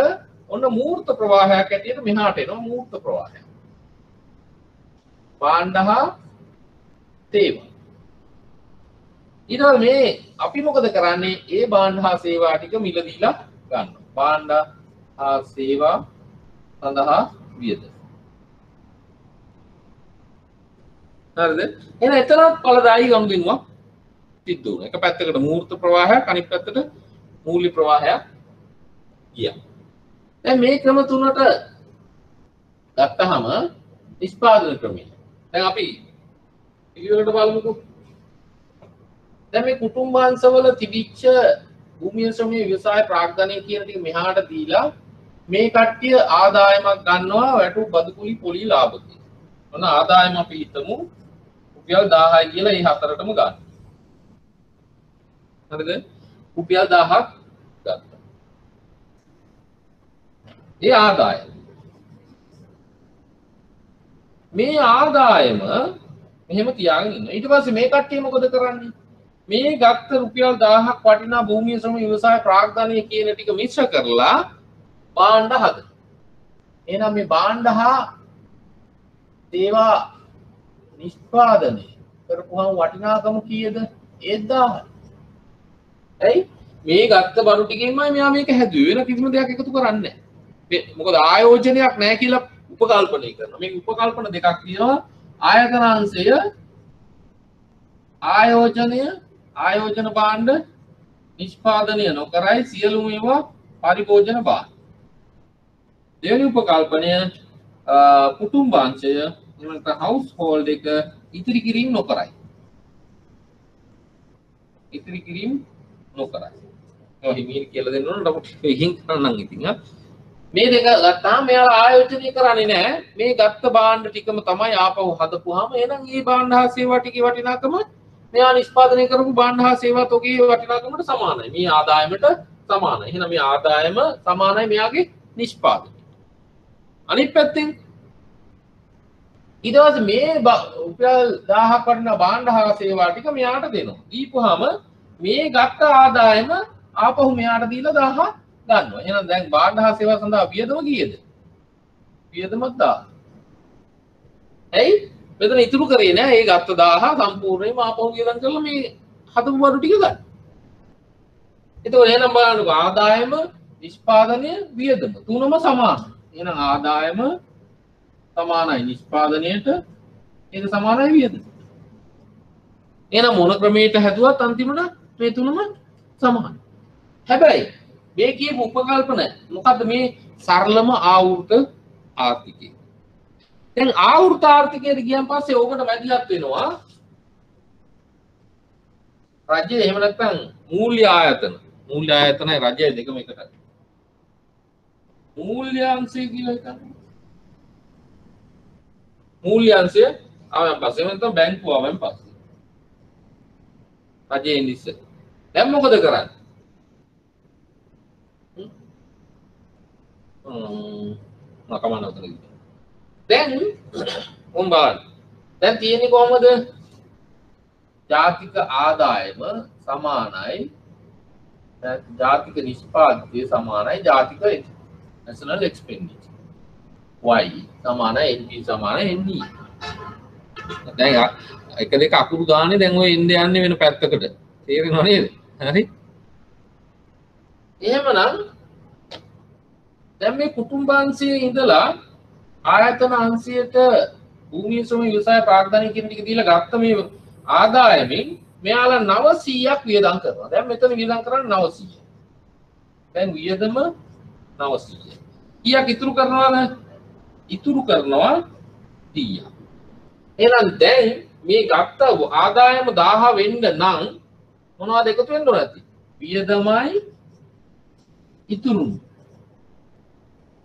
ඔන්න මූර්ත ප්‍රවාහයක් ඇටියට මෙහාට එනවා. මූර්ත ප්‍රවාහය. භාණ්ඩ හා සේවා. ඊට පස්සේ මේ අපි මොකද කරන්නේ? ඒ භාණ්ඩ හා සේවා ටික මිලදීලා ගන්නවා. භාණ්ඩ හා සේවා සඳහා වියදම. හරිද? එහෙනම් එතරම් ඵලදායී ගනුදෙනුවක් සිද්ධ වුණා. එක පැත්තකට මූර්ත ප්‍රවාහයක් අනිත් පැත්තට මූල්‍ය ප්‍රවාහයක් ගියා. දැන් මේ ක්‍රම තුනට ගත්තහම නිෂ්පාදන ක්‍රමය. දැන් අපි පිළිවෙලට බලමුකෝ. දැන් මේ කුටුම්බාංශවල තිබිච්ච භූමිය ශ්‍රමය ව්‍යවසාය ප්‍රාග්ධනය කියන ටික මෙහාට දීලා මේ කට්ටිය ආදායමක් ගන්නවා වැටු බදු කුලි පොලි ලාභ කියලා. ඔන්න ආදායම අපි හිතමු රුපියල් 1000යි කියලා මේ හතරටම ගන්න. හරිද? රුපියල් 1000ක් ගත්තා. ඒ ආදායම. මේ ආදායම මෙහෙම තියාගෙන ඉන්නවා. ඊට පස්සේ මේ කට්ටිය මොකද කරන්නේ? මේ ගත්ත රුපියල් 1000ක් වටිනා භූමිය ශ්‍රම ව්‍යවසාය ප්‍රාග්ධනය කියන ටික මිශ්‍ර කරලා භාණ්ඩ හදනවා. එහෙනම් මේ භාණ්ඩ හා සේවා නිෂ්පාදනය කරපුවම වටිනාකම කීයද? 1000යි. ඇයි? මේ ගත්ත බඩු ටිකෙන්මයි මෙයා මේක හැදුවේ. වෙන කිසිම දෙයක් එකතු කරන්නේ නැහැ. මොකද ආයෝජනයක් නැහැ කියලා උපකල්පනය කරනවා. මේ උපකල්පන දෙකක් තියෙනවා. ආයතනාංශය ආයෝජන භාණ්ඩ නිෂ්පාදනය නොකරයි සියලුම ඒවා පරිභෝජන භාණ්ඩ. දෙවෙනි උපකල්පනය කුටුම්බාංශය එහෙම නැත්නම් හවුස් හෝල්ඩ් එක ඉතිරි කිරීම නොකරයි. ඉතිරි කිරීම නොකරයි. ඔය හිමීර කියලා දෙන්න ඕන නමුත් හින් කරන්නම් ඉතින් මේ දෙක ගත්තාම මෙයාලා ආයෝජනය කරන්නේ නැහැ. මේ ගත්ත භාණ්ඩ ටිකම තමයි ආපහු හදපුවාම එහෙනම් මේ භාණ්ඩ හා සේවා ටිකේ වටිනාකම මෙයා නිෂ්පාදනය කරපු භාණ්ඩ හා සේවා තොගේ වටිනාකමට සමානයි. මේ ආදායමට සමානයි. එහෙනම් මේ ආදායම සමානයි මෙයාගේ නිෂ්පාදනය. අනිත් පැත්තෙන් ඊට පස්සේ මේ රුපියල් 1000ක් වටින භාණ්ඩ හා සේවා ටික මෙයාට දෙනවා. දීපුවාම මේ ගත්ත ආදායම ආපහු මෙයාට දීලා 1000 ගන්නවා. එහෙනම් දැන් භාණ්ඩ හා සේවා සඳහා වියදම කීයද? වියදමක් 1000. ඇයි? මෙතන ඉතුරු කරේ නෑ. ඒ ගත්ත 1000 සම්පූර්ණයෙන්ම ආපහු වියදම් කරලා මේ හදපු බඩු ටික ගන්න. එතකොට එහෙනම් බලන්නකො ආදායම, නිෂ්පාදනය, වියදම තුනම සමානයි. එහෙනම් ආදායම සමානයි නිෂ්පාදනයට, ඒක සමානයි වියදමට. එහෙනම් මොන ක්‍රමයකට හැදුවත් අන්තිමට මේ තුනම සමානයි. හැබැයි මේ කියපු උපකල්පන මොකද්ද මේ සරලම ආවෘත ආර්ථිකය. දැන් ආවෘත ආර්ථිකයට ගියන් පස්සේ ඕකට මැදිහත් වෙනවා රජය එහෙම නැත්නම් මූල්‍ය ආයතන. මූල්‍ය ආයතනයි රජය දෙකම එකටයි. මූල්‍යාංශය කියලා හිතන්න. මූල්‍යාංශය ආවෙන් පස්සේ නැත්නම් බැංකුව ආවෙන් පස්සේ. රජයේ ඉඳිස්ස. දැන් මොකද කරන්නේ? නකමනවතන කිව්වා. දැන් උන් බලන්න. දැන් තියෙන්නේ කොහමද? ජාතික ආදායම සමානයි ජාතික නිෂ්පාදනය සමානයි ජාතික national expenditure. Y සමානයි NP සමානයි NE. දැන් එක දෙක අකුරු ගානේ දැන් ඔය එන්න යන්නේ වෙන පැත්තකට. තේරෙනව නේද? හරි. එහෙමනම් දැන් මේ කුටුම්බාංශයේ ඉඳලා ආයතන අංශයට භූමිය ශ්‍රම ව්‍යවසාය ප්‍රාග්ධනය කියන ටික දීලා ගත්ත මේ ආදායමෙන් මෙයාලා 900ක් වියදම් කරනවා. දැන් මෙතන වියදම් කරන්නේ 900. දැන් වියදම 900. කීයක් ඉතුරු කරනවද? ඉතුරු කරනවා 100ක්. එහෙනම් දැන් මේ ගත්ත ආදායම 1000 වෙන්න නම් මොනවද එකතු වෙන්න ඕන නැති? වියදමයි ඉතුරු.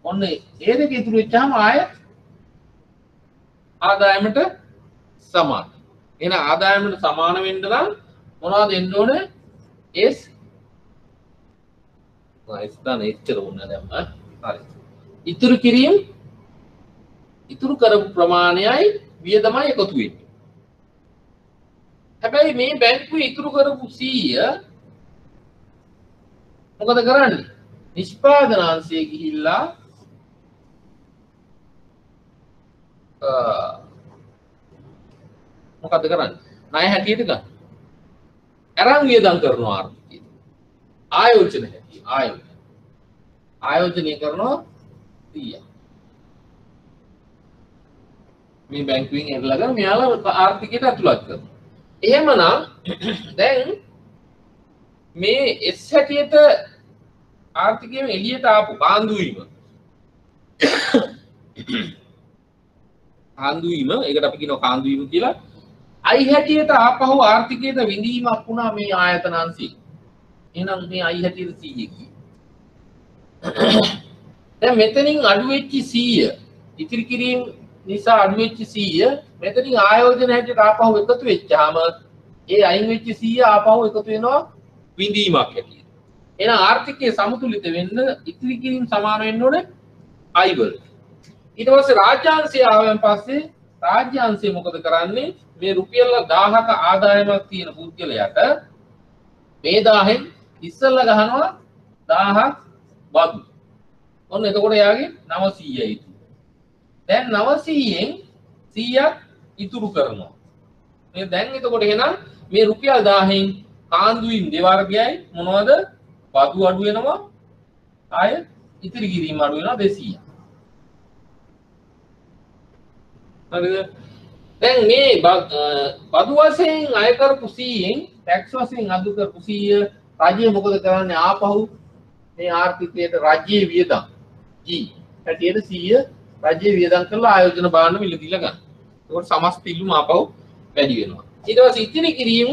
ඔන්න ඒ දෙක ඉතුරු වෙච්චාම ආයෙත් ආදායමට සමාන. එහෙනම් ආදායමට සමාන වෙන්න නම් මොනවද එන්න ඕනේ? S දැන් එච්චර වුණා දැන් හරි. ඉතුරු කිරීම ඉතුරු කරපු ප්‍රමාණයයි වියදමයි එකතු වෙන්නේ. හැබැයි මේ බැංකුවේ ඉතුරු කරපු 100 මොකද කරන්නේ? නිෂ්පාදනාංශයේ ගිහිල්ලා මොකද කරන්නේ? ණය හැටියට ගන්න. අරන් වියදම් කරනවා ආර්ථිකය. ආයෝජන හැටියට ආයෝජනය කරනවා 100. මේ බැංකුවෙන් එරලගෙන මෙයාලා ආර්ථිකයට ඇතුළත් කරනවා. එහෙමනම් දැන් මේ S හැටියට ආර්ථිකයෙන් එළියට ආපු කාන්දු වීම ඒකට අපි කියනවා කාන්දු වීම කියලා. I හැටියට ආපහු ආර්ථිකයට විඳීමක් වුණා මේ ආයතන අංශي. එහෙනම් මේ I හැටියට 100 කියේ. දැන් මෙතනින් අඩු වෙච්ච 100 ඉතිරි කිරීම නිසා අඩු වෙච්ච 100 මෙතනින් ආයෝජන හැටියට ආපහු එකතු වෙච්චාම ඒ අයින් වෙච්ච 100 ආපහු එකතු වෙනවා විඳීමක් හැටියට. එහෙනම් ආර්ථිකයේ සමතුලිත වෙන්න ඉතිරි කිරීම සමාන වෙන්න ඕනේ I වලට. ඊට පස්සේ රාජ්‍යාංශය ආවෙන් පස්සේ රාජ්‍යාංශය මොකද කරන්නේ? මේ රුපියල් 1000ක ආදායමක් තියෙන පුද්ගලයාට මේ 1000න් ඉස්සෙල්ලා ගහනවා 1000ක් බදු. ඔන්න එතකොට යාගේ 900යි ඉතුරු. දැන් 900න් 100ක් ඉතුරු කරනවා. මේ දැන් එතකොට එහෙනම් මේ රුපියල් 1000න් කාන්දුයින් දෙවර්ගයයි මොනවද? බදු අඩු වෙනවා. ආය ඉතිරි කිරීම අඩු වෙනවා 200ක්. හරිද? දැන් මේ බදු වශයෙන් අය කරපු 100න් ටැක්ස් වශයෙන් අඩු කරපු 100 රජය මොකද කරන්නේ? ආපහු මේ ආර්ථිකයට රජයේ වියදම් G හැටියට 100 රජයේ වියදම් කරලා ආයෝජන භාණ්ඩ මිලදීලා ගන්න. ඒකට සමස්ත ඉල්ලුම ආපහු වැඩි වෙනවා. ඊට පස්සේ ඉතිරි කිරීම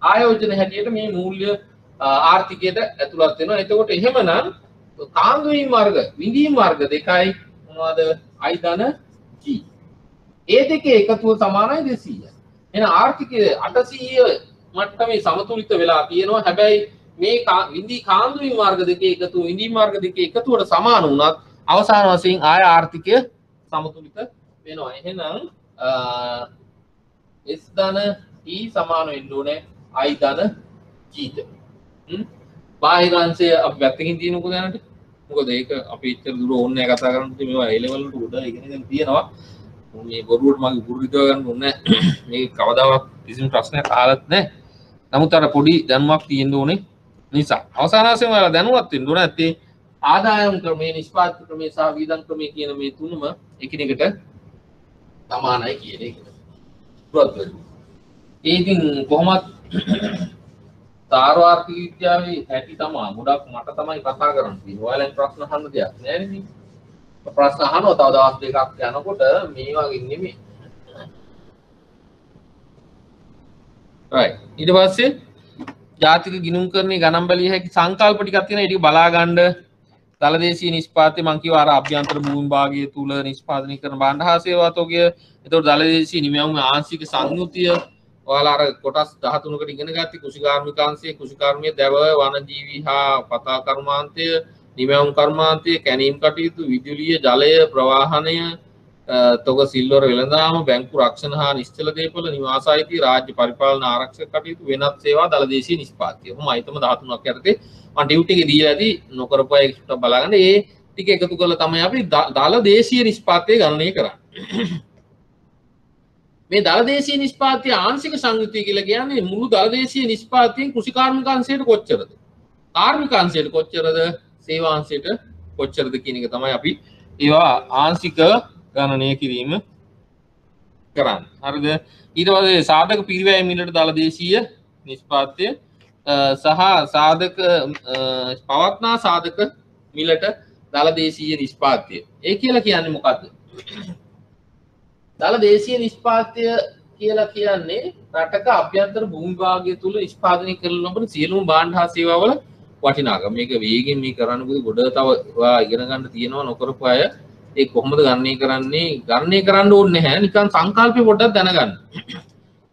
ආයෝජන හැටියට මේ මූල්‍ය ආර්ථිකයට ඇතුළත් වෙනවා. එතකොට එහෙමනම් කාන්දු වීම වර්ග විඳීම් වර්ග දෙකයි මොනවද? I ධන G. ඒ දෙකේ එකතුව සමානයි 200යි. එහෙනම් ආර්ථිකයේ 800 මට්ටමේ සමතුලිත වෙලා තියෙනවා. හැබැයි මේ කාන්දු වීම වර්ග දෙකේ එකතුව විඳීම් වර්ග දෙකේ එකතුවට සමාන වුණත් අවසාන වශයෙන් ආය ආර්ථිකය සමතුලිත වෙනවා. එහෙනම් S ධන E සමාන වෙන්න ඕනේ I ධන G ට. බාහිර අංශය අපි පැත්තකින් තියෙනකෝ දැනට. මොකද ඒක අපි ඉච්චර දුර ඕනේ නැහැ කතා කරන්න. මේවා A level වලට උඩ ඉගෙන ගන්න තියෙනවා. මේ බොරුවට මගේ ගුරු විදව ගන්න ඕනේ නැහැ. මේ කවදාවත් කිසිම ප්‍රශ්නයක් අහලත් නැහැ. නමුත් අර පොඩි දැනුමක් තියෙන්න ඕනේ නිසා. අවසාන වශයෙන් ඔයාලා දැනුවත් වෙන්න ඕනේ නැත්තේ ආදායම් ක්‍රමයේ නිෂ්පාදන ක්‍රමයේ සහ වියදම් ක්‍රමයේ කියන මේ තුනම එකිනෙකට සමානයි කියන එක. පුරත් වෙනවා. ඒ ඉතින් කොහොමත් තාරවාර්ථික විද්‍යාවේ හැටි තමයි ගොඩක් මට තමයි කතා කරන්න තියෙන්නේ. ඔයාලෙන් ප්‍රශ්න අහන්න දෙයක් නෑ නේ. ප්‍රශ්න අහනවා තව දවස් දෙකක් යනකොට මේ වගේ නෙමෙයි. right. ඊට පස්සේ ජාතික ගිණුම්කරණයේ ගණන් බැලිය හැකි සංකල්ප ටිකක් තියෙනවා. ඒක බලා ගන්න දලදේශීය නිෂ්පාදනය මං කිව්වා අර අභ්‍යන්තර භූමි භාගය තුල නිෂ්පාදනය කරන භාණ්ඩ හා සේවා තෝගය. ඒතකොට දලදේශීය නිමැවුම ආංශික සංයුතිය ඔයාලා අර කොටස් 13කට ඉගෙන ගත්තී. කුෂිකාර්මිකාංශය, කුෂිකාර්මිය, දැව, වනජීවී හා පතා කර්මාන්තය, නිමැවුම් කර්මාන්තය, කැණීම් කටයුතු, විදුලිය, ජලය, ප්‍රවාහනය, තොග සිල්වර වෙළඳාම, බැංකු රක්ෂණ හා නිශ්චල දේපල, නිවාස අයිතිය, රාජ්‍ය පරිපාලන ආරක්ෂක කටයුතු, වෙනත් සේවා, දලදේශීය නිෂ්පාදනය. කොහොම අයිතම 13ක් යටතේ මම ඩියුටි එක දීලා ඇති නොකරපු අය එක්ස්ට්‍රා බලාගන්න. ඒ ටික එකතු කරලා තමයි අපි දලදේශීය නිෂ්පාදනය ගණනය කරන්නේ. මේ දලදේශීය නිෂ්පාදනයේ ආංශික සංයුතිය කියලා කියන්නේ මුළු දලදේශීය නිෂ්පාදනයෙන් කෘෂිකාර්මිකාංශයට කොච්චරද? කාර්මිකාංශයට කොච්චරද? සේවාංශයට කොච්චරද කියන එක තමයි අපි ඒවා ආංශික ගණනය කිරීම කරන්නේ. හරිද? ඊට පස්සේ සාධක පිරිවැය මිලට දලදේශීය නිෂ්පාදනය සහ සාධක පවත්නා සාධක මිලට දලදේශීය නිෂ්පාදනය. ඒ කියලා කියන්නේ මොකද්ද? දලදේශීය නිෂ්පාදනය කියලා කියන්නේ රටක අභ්‍යන්තර භූමි භාගය තුල නිෂ්පාදනය කරන ලබන සියලුම භාණ්ඩ හා සේවාවල වටිනාකම. මේක වේගෙන් මේ කරන්න ගොඩ තව ඔයා ඉගෙන ගන්න තියෙනවා නොකරපු අය. ඒ කොහොමද ගණනය කරන්නේ? ගණනය කරන්න ඕනේ නැහැ. නිකන් සංකල්පේ පොඩ්ඩක් දැනගන්න.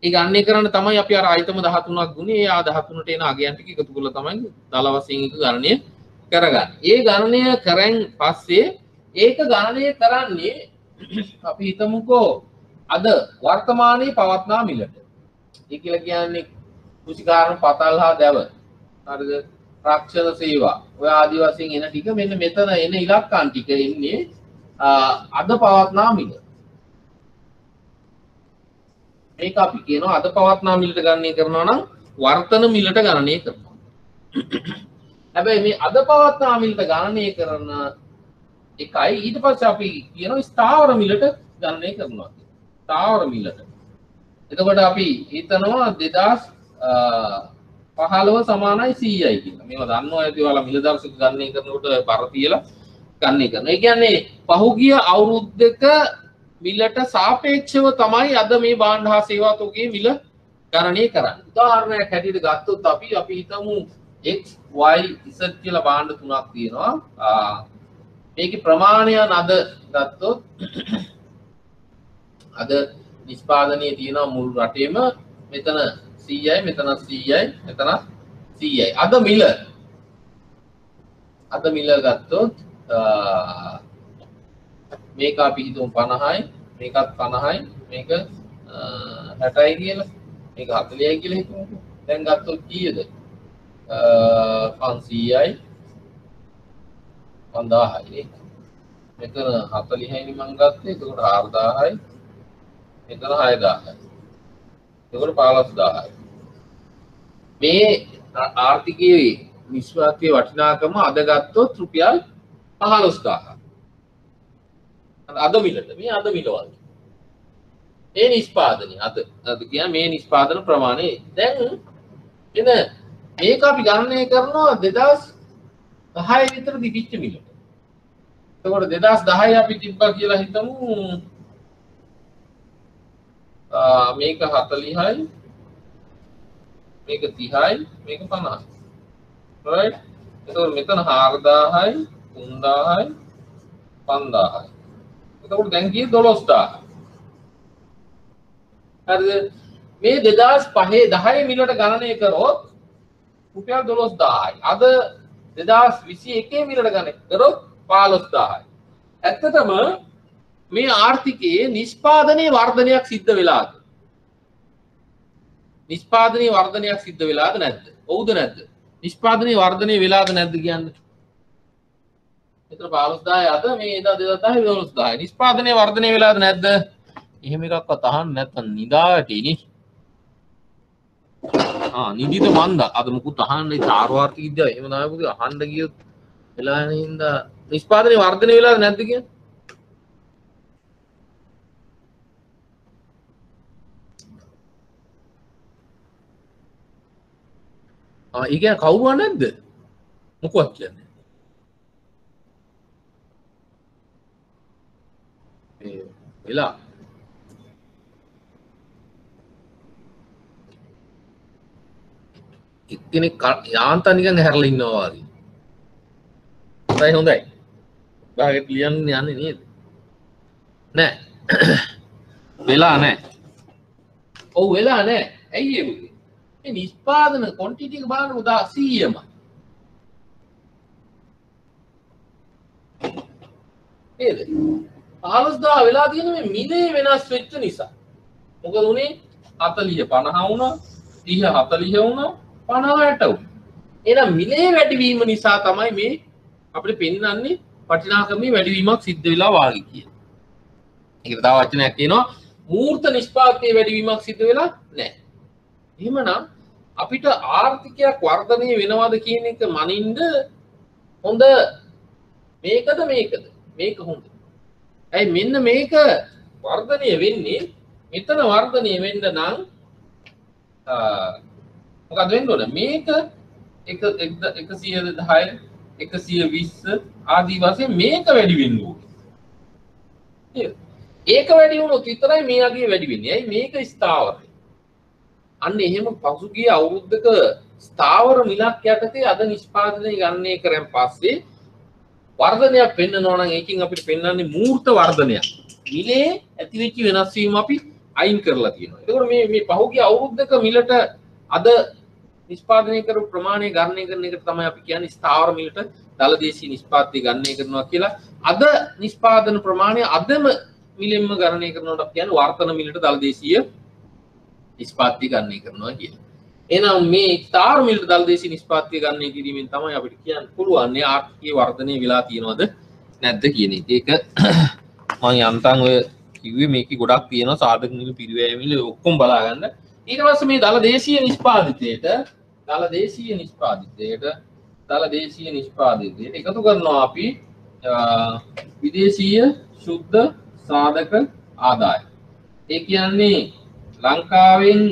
ඒ ගණනය කරන්න තමයි අපි අර ආයතම 13ක් ගුණේ ඒ 13ට එන අගයන් ටික එකතු කරලා තමයි දල වශයෙන් එක ගණනය කරගන්නේ. ඒ ගණනය කරන් පස්සේ ඒක ගණනය කරන්නේ අපි හිතමුකෝ අද වර්තමානයේ පවත්නා මිලට. ඒ කියලා කියන්නේ කුෂිකාර්ම පතල් හා දැව. හරිද? රක්ෂණ සේවා. ඔය ආදි වශයෙන් එන ටික මෙන්න මෙතන එන ඉලක්කම් ටික එන්නේ අද පවත්නා මිල. මේක අපි කියනවා අද පවත්නා මිලට ගණනය කරනවා නම් වර්තන මිලට ගණනය කරනවා. හැබැයි මේ අද පවත්නා මිලට ගණනය කරන එකයි ඊට පස්සේ අපි කියනවා ස්ථාවර මිලට ගණනය කරනවා. ස්ථාවර මිලට. එතකොට අපි හිතනවා 2015 සමානයි 100යි කියලා. මේවා දන්නවා ඇති ඔයාලා මිල දර්ශක ගණනය කරනකොට බර තියලා ගණනය කරනවා. ඒ කියන්නේ පහුගිය අවුරුද්දක මිලට සාපේක්ෂව තමයි අද මේ භාණ්ඩ හා සේවා තෝගයේ මිල ගණනය කරන්නේ. උදාහරණයක් හැටියට ගත්තොත් අපි හිතමු x y z කියලා භාණ්ඩ තුනක් තියෙනවා. මේකේ ප්‍රමාණයන් අද ගත්තොත් අද නිෂ්පාදනයේ තියෙනවා මුළු රටේම මෙතන 100යි මෙතන 100යි මෙතන 100යි. අද මිල ගත්තොත් මේක අපි හිතමු 50යි මේකත් 50යි මේක 60යි කියලා මේක 40යි කියලා හිතමුකෝ. දැන් ගත්තොත් කීයද? 500යි 5000යි. මෙතන 40යි මම ගත්තේ. එතකොට 4000යි. මෙතන 6000යි. එතකොට 15000යි. මේ ආර්ථිකයේ නිෂ්පාදනයේ වටිනාකම අද ගත්තොත් රුපියල් 15000. අද මිලට මේ අද මිල වගේ. ඒ නිෂ්පාදනය අද කියන්නේ මේ නිෂ්පාදන ප්‍රමාණය. දැන් එන මේක අපි ගණනය කරනවා 2010 විතර දිවිච්ච මිලට. එතකොට 2010 අපි තිබ්බා කියලා හිතමු මේක 40යි මේක 30යි මේක 50යි. right? එතකොට මෙතන 4000යි 3000යි 5000යි. එතකොට දැන් කියේ 12000. හරිද? මේ 2005 10 මිලට ගණනය කරොත් රුපියල් 12000යි. අද 2021 මිලට ගණනය කරොත් 15000යි. ඇත්තටම මේ ආර්ථිකයේ නිෂ්පාදනයේ වර්ධනයක් සිද්ධ වෙලාද? නිෂ්පාදනයේ වර්ධනයක් සිද්ධ වෙලාද නැද්ද? ඔව්ද නැද්ද? නිෂ්පාදනයේ වර්ධනය වෙලාද නැද්ද කියන්නේ? මෙතන 15000යි අද මේ 2010 12000යි. නිෂ්පාදනයේ වර්ධනය වෙලාද නැද්ද? එහෙම එකක්වත් අහන්න නැත්නම් නිදාටනේ. නිදිද මන්ද අද මුකුත් අහන්න ඒ චාර්වාර්ථික විද්‍යාව එහෙම තමයි පුතේ අහන්න ගියොත් වෙලා යන හින්දා නිෂ්පාදනයේ වර්ධනය වෙලාද නැද්ද කියන්නේ? ඒ කියන්නේ කවුරුවත් නැද්ද? මොකවත් කියන්නේ. මේ වෙලා එක්කෙනෙක් යාන්තම් නිකන් හැරලා ඉන්නවා වගේ. හොඳයි හොඳයි. බාගෙට ලියන්න යන්නේ නේද? නෑ. වෙලා නෑ. ඔව් වෙලා නෑ. ඇයි ඒ පුතේ? මේ නිෂ්පාදන ක්වොන්ටිටි එක බලන්න උදා 100ම. නේද? 15000 වෙලා තියෙන මේ මිලේ වෙනස් වෙච්ච නිසා. මොකද උනේ 40 50 වුණා, 30 40 වුණා. 50ට වුණා. එහෙනම් මිලේ වැඩිවීම නිසා තමයි මේ අපිට පෙන්වන්නේ වටිනාකමේ වැඩිවීමක් සිද්ධ වෙලා වාගේ කියන. ඒකට තව වචනයක් කියනවා මූර්ත නිෂ්පාදනයේ වැඩිවීමක් සිද්ධ වෙලා නැහැ. එහෙමනම් අපිට ආර්ථිකයක් වර්ධනය වෙනවද කියන එක මනින්න හොඳ මේකද මේකද? මේක හොඳ. ඇයි මෙන්න මේක වර්ධනය වෙන්නේ මෙතන වර්ධනය වෙන්න නම් මොකද වෙන්න ඕන මේක 110 120 ආදී වශයෙන් මේක වැඩි වෙන්න ඕනේ. ඒක වැඩි වුණොත් විතරයි මේ අගේ වැඩි වෙන්නේ. ඇයි මේක ස්ථාවරයි. අන්න එහෙම පසුගිය අවුරුද්දක ස්ථාවර මිලක් යටතේ අද නිෂ්පාදනය ගණනය කරන් පස්සේ වර්ධනයක් පෙන්වනවා නම් ඒකෙන් අපිට පෙන්වන්නේ මූර්ත වර්ධනයක්. මිලේ ඇතිවෙච්ච වෙනස් වීම අපි අයින් කරලා තියෙනවා. ඒකෝර මේ පහුගිය අවුරුද්දක මිලට අද නිෂ්පාදනය කරපු ප්‍රමාණය ගණනය කරන එක තමයි අපි කියන්නේ ස්ථාවර මිලට දල දේශීය නිෂ්පාදනය ගණනය කරනවා කියලා. අද නිෂ්පාදන ප්‍රමාණය අදම මිලෙන්ම ගණනය කරනකොට අපි කියන්නේ වර්තන මිලට දල දේශීය නිෂ්පාදනය ගණනය කරනවා කියලා. එහෙනම් මේ ස්ථාවර මිලට දල දේශීය නිෂ්පාදනය ගණනය කිරීමෙන් තමයි අපිට කියන්න පුළුවන් මේ ආර්ථිකයේ වර්ධනය වෙලා තියෙනවද නැද්ද කියන එක. ඒක මම යන්තම් ඔය කිව්වේ මේකේ ගොඩක් තියෙනවා සාධක මිල පිරිවැය මිල ඔක්කොම බලා ගන්න. ඊට පස්සේ මේ දල දේශීය නිෂ්පාදිතයට එකතු කරනවා අපි විදේශීය ශුද්ධ සාධක ආදාය. ඒ කියන්නේ ලංකාවෙන්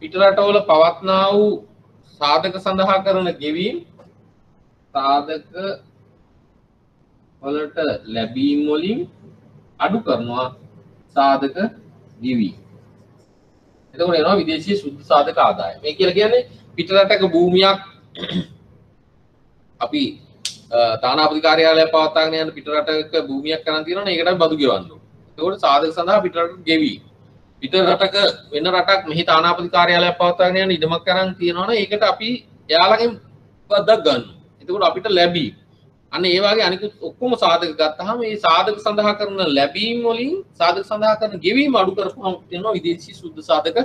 පිටරටවල පවත්නා වූ සාධක සඳහා කරන ගෙවීම් සාධක වලට ලැබීම් වලින් අඩු කරනවා සාධක ගෙවීම්. එතකොට එනවා විදේශීය ශුද්ධ සාධක ආදාය. මේ කියලා කියන්නේ පිටරටක භූමියක් අපි තානාපති කාර්යාලය පවත්වාගෙන යන පිටරටක භූමියක් කරන් තියෙනවනේ ඒකට බදු ගෙවන්න ඕනේ. එතකොට සාධක සඳහා පිටරටට ගෙවීම. පිටරටක වෙන රටක් මෙහි තානාපති කාර්යාලයක් පවත්වාගෙන යන ඉඩමක් කරන් තියෙනවනේ ඒකට අපි එයාලගෙන් බද්දක් ගන්නවා. එතකොට අපිට ලැබීම. අන්න ඒ වගේ අනිකුත් ඔක්කොම සාධක ගත්තාම මේ සාධක සඳහා කරන ලැබීම් වලින් සාධක සඳහා කරන ගෙවීම අඩු කරපුවම තියෙනවා විදේශීය ශුද්ධ සාධක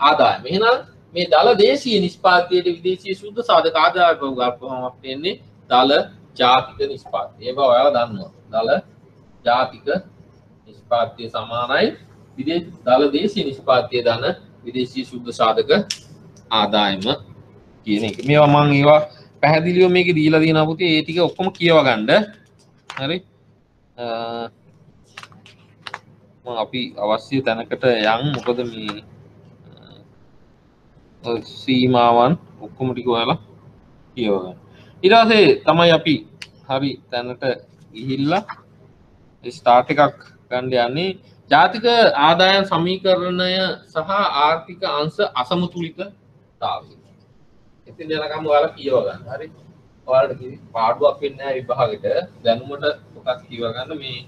ආදායම. එහෙනම් මේ දල දේශීය නිෂ්පාදනයේ විදේශීය ශුද්ධ සාධක ආදායම ගාපුවම අපිට එන්නේ දල ජාතික නිෂ්පාදනය. ඒක ඔයාලා දන්නවා. දල ජාතික නිෂ්පාදනය සමානයි දල දේශීය නිෂ්පාදනය දන විදේශීය ශුද්ධ සාධක ආදායම කියන එක. මේවා මම ඒවා පැහැදිලිව මේක දීලා තියෙනවා පුතේ. ඒ ටික ඔක්කොම කියව ගන්න. හරි අපි අවශ්‍ය තැනකට යන් මොකද මේ සීමාවන් ඔක්කොම ටික ඔයාලා කියවගන්න. ඊට පස්සේ තමයි අපි හරි තැනට ගිහිල්ලා ස්ටාර්ට් එකක් ගන්න යන්නේ. ජාතික ආදායම් සමීකරණය සහ ආර්ථික අංශ අසමතුලිතතාවය. ඉතින් යනකම් ඔයාලා කියව ගන්න. හරි. ඔයාලට කිසි පාඩුවක් වෙන්නේ නැහැ විභාගෙට. දැනුමට මොකක් කියව ගන්න මේ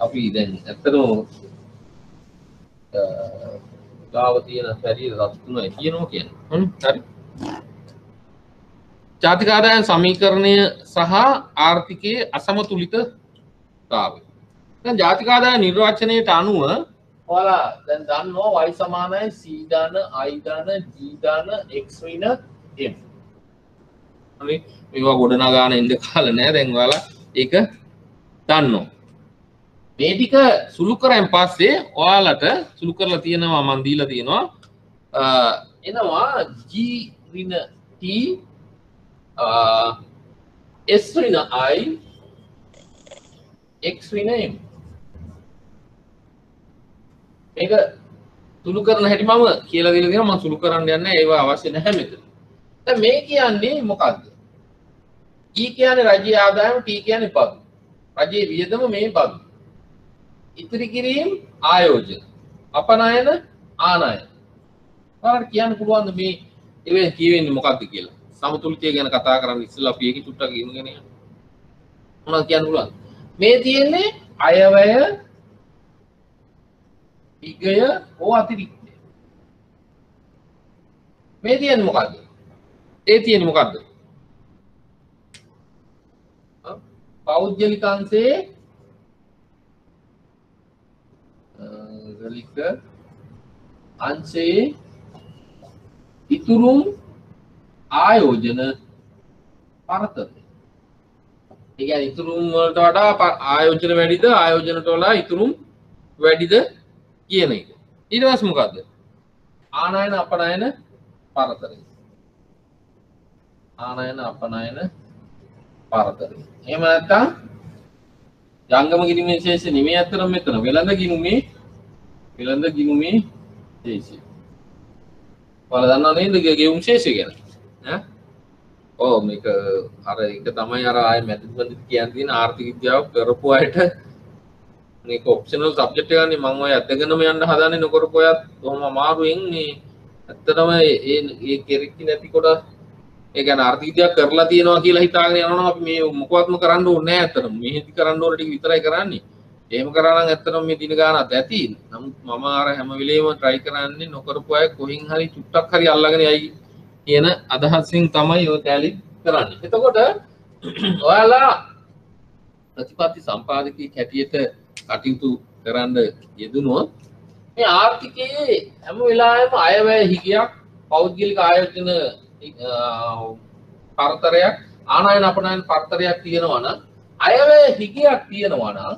අපි දැන් ඇත්තටම ගාව තියෙන ශරීර රත් තුනයි කියනවා කියන්නේ. හරි. ජාතික ආදායම් සමීකරණය සහ ආර්ථිකයේ අසමතුලිතතාවය. දැන් ජාතික ආදායම් නිර්වචනයට අනුව ඔයාලා දැන් දන්නවා y සමානයි c දාන i දාන g දාන x ඍණ m. හරි මේවා ගොඩනගාන ඉන්න කාලේ නෑ දැන් ඔයාලා ඒක දන්නවා. මේ ටික සුළු කරන් පස්සේ ඔයාලට සුළු කරලා තියෙනවා මම දීලා තියෙනවා එනවා g ඍණ t s ඍණ i x ඍණ m. මේක සුළු කරන හැටි මම කියලා දීලා තියෙනවා. මම සුළු කරන්න යන්නේ ඒවා අවශ්‍ය නැහැ මෙතන. දැන් මේ කියන්නේ මොකද්ද? E කියන්නේ රජයේ ආදායම, T කියන්නේ බදු. රජයේ වියදම මේ බදු. ඉතිරි කිරීම ආයෝජන, අපනයන ආනයන. ඔයාලට කියන්න පුළුවන් මේ ඉවෙන් කියවෙන්නේ මොකක්ද කියලා. සමතුලිතය ගැන කතා කරන්න ඉස්සෙල්ලා අපි ඒක චුට්ටක් ඉගෙන යන්න. මොනවද කියන්න පුළුවන්? මේ තියෙන්නේ අයවැය ඉගය හෝ අතිරික්තය. මේ තියෙන්නේ මොකද්ද? ඒ තියෙන්නේ මොකද්ද? පෞද්ගලික අංශයේ ගලික අංශයේ ඉතුරුම් ආයෝජන පරතරය. ඒ කියන්නේ ඉතුරුම් වලට වඩා ආයෝජන වැඩිද ආයෝජනට වඩා ඉතුරුම් වැඩිද කියන එක. ඊට පස්සේ මොකද්ද? ආනයන අපනයන පරතරය. ආනයන අපනයන පරතරය. එහෙම නැත්නම් ජංගම ගිණුමේ ශේෂ නිමේ අතරම මෙතන වෙළඳ ගිණුමේ ශේෂය. ඔයාලා දන්නව නේද ගෙවුම් ශේෂය ගැන? ඈ? ඔව් මේක අර එක තමයි අර ආයේ මැදි කියන්න තියෙන ආර්ථික විද්‍යාව කරපු අයට මේක ඔප්ෂනල් සබ්ජෙක්ට් එකක් නේ. මම ඔය අදගෙනම යන්න හදන්නේ නොකරපු අයත් කොහොම අමාරුවෙන් මේ ඇත්තටම ඒ කෙරෙක්ටි නැති කොට ඒ කියන්නේ ආර්ථික විද්‍යාව කරලා තියෙනවා කියලා හිතාගෙන යනවා අපි මේ මොකවත්ම කරන්න ඕනේ නැහැ ඇත්තටම. මෙහෙදි කරන්න ඕන ටික විතරයි කරන්නේ. එහෙම කරා නම් ඇත්තටම මේ දින ගානක් ඇති. නමුත් මම අර හැම වෙලේම try කරන්නේ නොකරපු අය කොහින් හරි චුට්ටක් හරි අල්ලගෙන යයි කියන අදහසින් තමයි ඔය ටැලි කරන්නේ. එතකොට ඔයාලා ප්‍රතිපත්ති සම්පාදකයෙක් හැටියට කටයුතු කරන්න යෙදුනොත් මේ ආර්ථිකයේ හැම වෙලාවෙම අයවැය හිගයක් පෞද්ගලික ආයෝජන පරතරයක් ආනයන අපනයන පරතරයක් තියෙනවා නම් අයවැය හිගයක් තියෙනවා නම්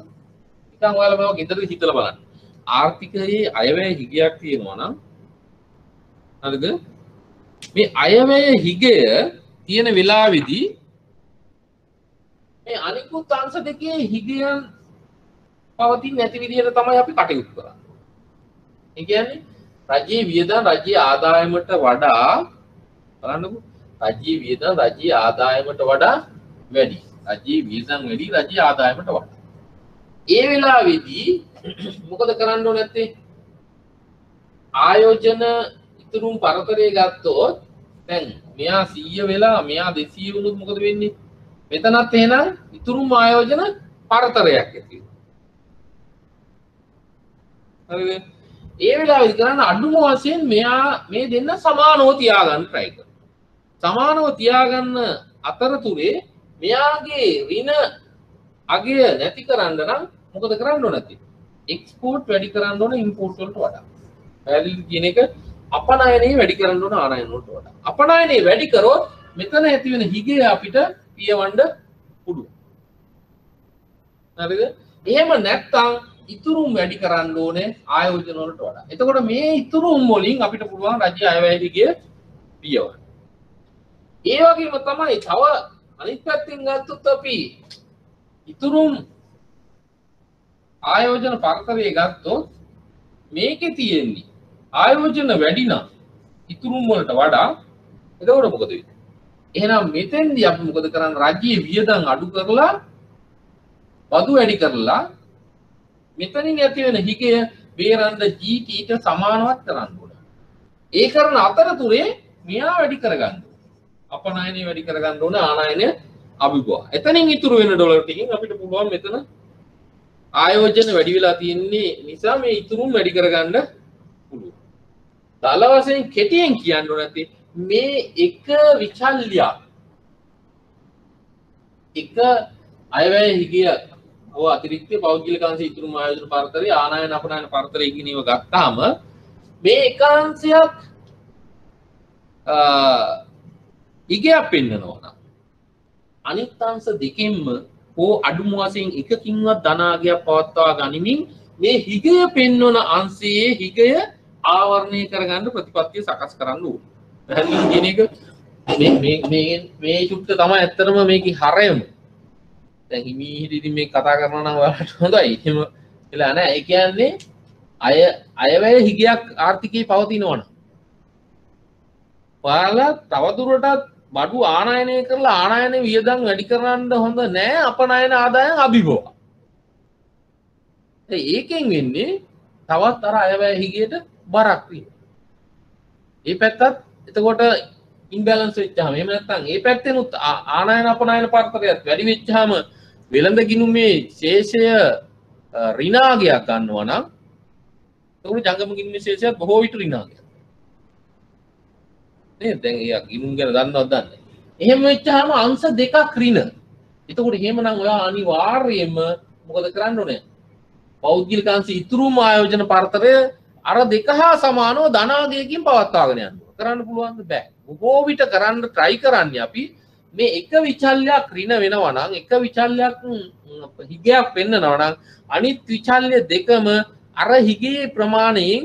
නිකන් ඔයාලා මේක ගෙදරදී හිතලා බලන්න. ආර්ථිකයේ අයවැය හිගයක් තියෙනවා නම් හරිද? මේ අයවැය හිගය තියෙන වෙලාවේදී මේ අනිකුත් අංශ දෙකේ හිගයන් පවතින නැති විදිහට තමයි අපි කටයුතු කරන්නේ. ඒ කියන්නේ රජයේ වියදම් රජයේ ආදායමට වඩා බලන්නකෝ රජයේ වියදම් රජයේ ආදායමට වඩා වැඩි. රජයේ වියදම් වැඩි රජයේ ආදායමට වඩා. ඒ වෙලාවේදී මොකද කරන්න ඕනේ නැත්තේ? ආයෝජන ඉතුරුම් පරතරය ගත්තොත් දැන් මෙයා 100 වෙලා මෙයා 200 වුණොත් මොකද වෙන්නේ? මෙතනත් එහෙනම් ඉතුරුම් ආයෝජන පරතරයක් ඇති වෙනවා. හරිද? ඒ වෙලාවෙදි කරන්න අඩුම වශයෙන් මෙයා මේ දෙන්න සමානව තියාගන්න try කරනවා. සමානව තියාගන්න අතරතුරේ මෙයාගේ ඍණ අගය නැති කරන්න නම් මොකද කරන්න ඕන නැති? එක්ස්පෝර්ට් වැඩි කරන්න ඕන ඉම්පෝර්ට් වලට වඩා. පැහැදිලිද කියන එක? අපනයනේ වැඩි කරන්න ඕන ආනයන වලට වඩා. අපනයනේ වැඩි කරොත් මෙතන ඇති වෙන හිගය අපිට පියවන්න පුළුවන්. හරිද? එහෙම නැත්නම් ඉතුරුම් වැඩි කරන්න ඕනේ ආයෝජන වලට වඩා. එතකොට මේ ඉතුරුම් වලින් අපිට පුළුවන් රජයේ අයවැය හිගය පියවන්න. ඒ වගේම තමයි තව අනිත් පැත්තෙන් ගත්තොත් අපි ඉතුරුම් ආයෝජන පරතරය ගත්තොත් මේකේ තියෙන්නේ ආයෝජන වැඩි නම් ඉතුරුම් වලට වඩා එතකොට මොකද වෙන්නේ? එහෙනම් මෙතෙන්දී අපි මොකද කරන්නේ? රජයේ වියදම් අඩු කරලා බදු වැඩි කරලා මෙතනින් ඇති වෙන හිගය බේරන්න GT ට සමානවත් කරන්න ඕන. ඒ කරන අතරතුරේ මෙයා වැඩි කරගන්න ඕන. අපනයනය වැඩි කරගන්න ඕන ආනයනය අභිභවා. එතනින් ඉතුරු වෙන ඩොලර් ටිකෙන් අපිට පුළුවන් මෙතන ආයෝජන වැඩි වෙලා තියෙන්නේ නිසා මේ ඉතුරුම් වැඩි කරගන්න පුළුවන්. දල වශයෙන් කෙටියෙන් කියන්න ඕන නැති මේ එක විචල්්‍යයක් එක අයවැය හිගිය ඔය අතිරික්ත පෞද්ගලික අංශ ඉතුරුම් ආයෝජන පරතරය ආනයන අපනයන පරතරය ඉගෙනීම ගත්තාම මේ එකාංශයක් ඉගයක් පෙන්නනවා නම් අනිත් අංශ දෙකෙන්ම හෝ අඩුම වශයෙන් එකකින්වත් ධනාගයක් පවත්වා ගනිමින් මේ හිගය පෙන්වන අංශයේ හිගය ආවරණය කරගන්න ප්‍රතිපත්තිය සකස් කරන්න ඕනේ. පැහැදිලිද කියන එක මේ චුට්ට තමයි ඇත්තටම මේකේ හරයම. දැන් හිමීහිටි මේ කතා කරනවා නම් ඔයාලට හොඳයි. එහෙම කියලා නෑ. ඒ කියන්නේ අයවැය හිගයක් ආර්ථිකයේ පවතිනවනම් ඔයාලා තවදුරටත් බඩු ආනයනය කරලා ආනයන වියදම් වැඩි කරන්න හොඳ නෑ අපනයන ආදායම් අභිභවා. ඒකෙන් වෙන්නේ තවත් අර අයවැය හිගයට බරක් වෙනවා. ඒ පැත්තත් එතකොට ඉම්බැලන්ස් වෙච්චාම එහෙම නැත්නම් ඒ පැත්තෙනුත් ආනයන අපනයන පරතරයත් වැඩි වෙච්චාම වෙළඳ ගිණුමේ ශේෂය ඍණාගයක් ගන්නවා නම් එතකොට ජංගම ගිණුමේ ශේෂයත් බොහෝ විට ඍණාගයක්. නේද? දැන් එයා ගිණුම් ගැන දන්නවද දන්නේ. එහෙම වෙච්චාම අංශ දෙකක් ඍණ. එතකොට එහෙමනම් ඔයා අනිවාර්යයෙන්ම මොකද කරන්න ඕනේ? පෞද්ගලික අංශ ඉතුරුම ආයෝජන පරතරය අර දෙක හා සමානව ධනාගයකින් පවත්වාගෙන යන්න කරන්න පුළුවන්ද? බෑ. බොහෝ විට කරන්න try කරන්නේ අපි මේ එක විචල්‍යයක් ඍණ වෙනවා නම් එක විචල්‍යයක් හිගයක් වෙන්නනවා නම් අනිත් විචල්‍ය දෙකම අර හිගේ ප්‍රමාණයෙන්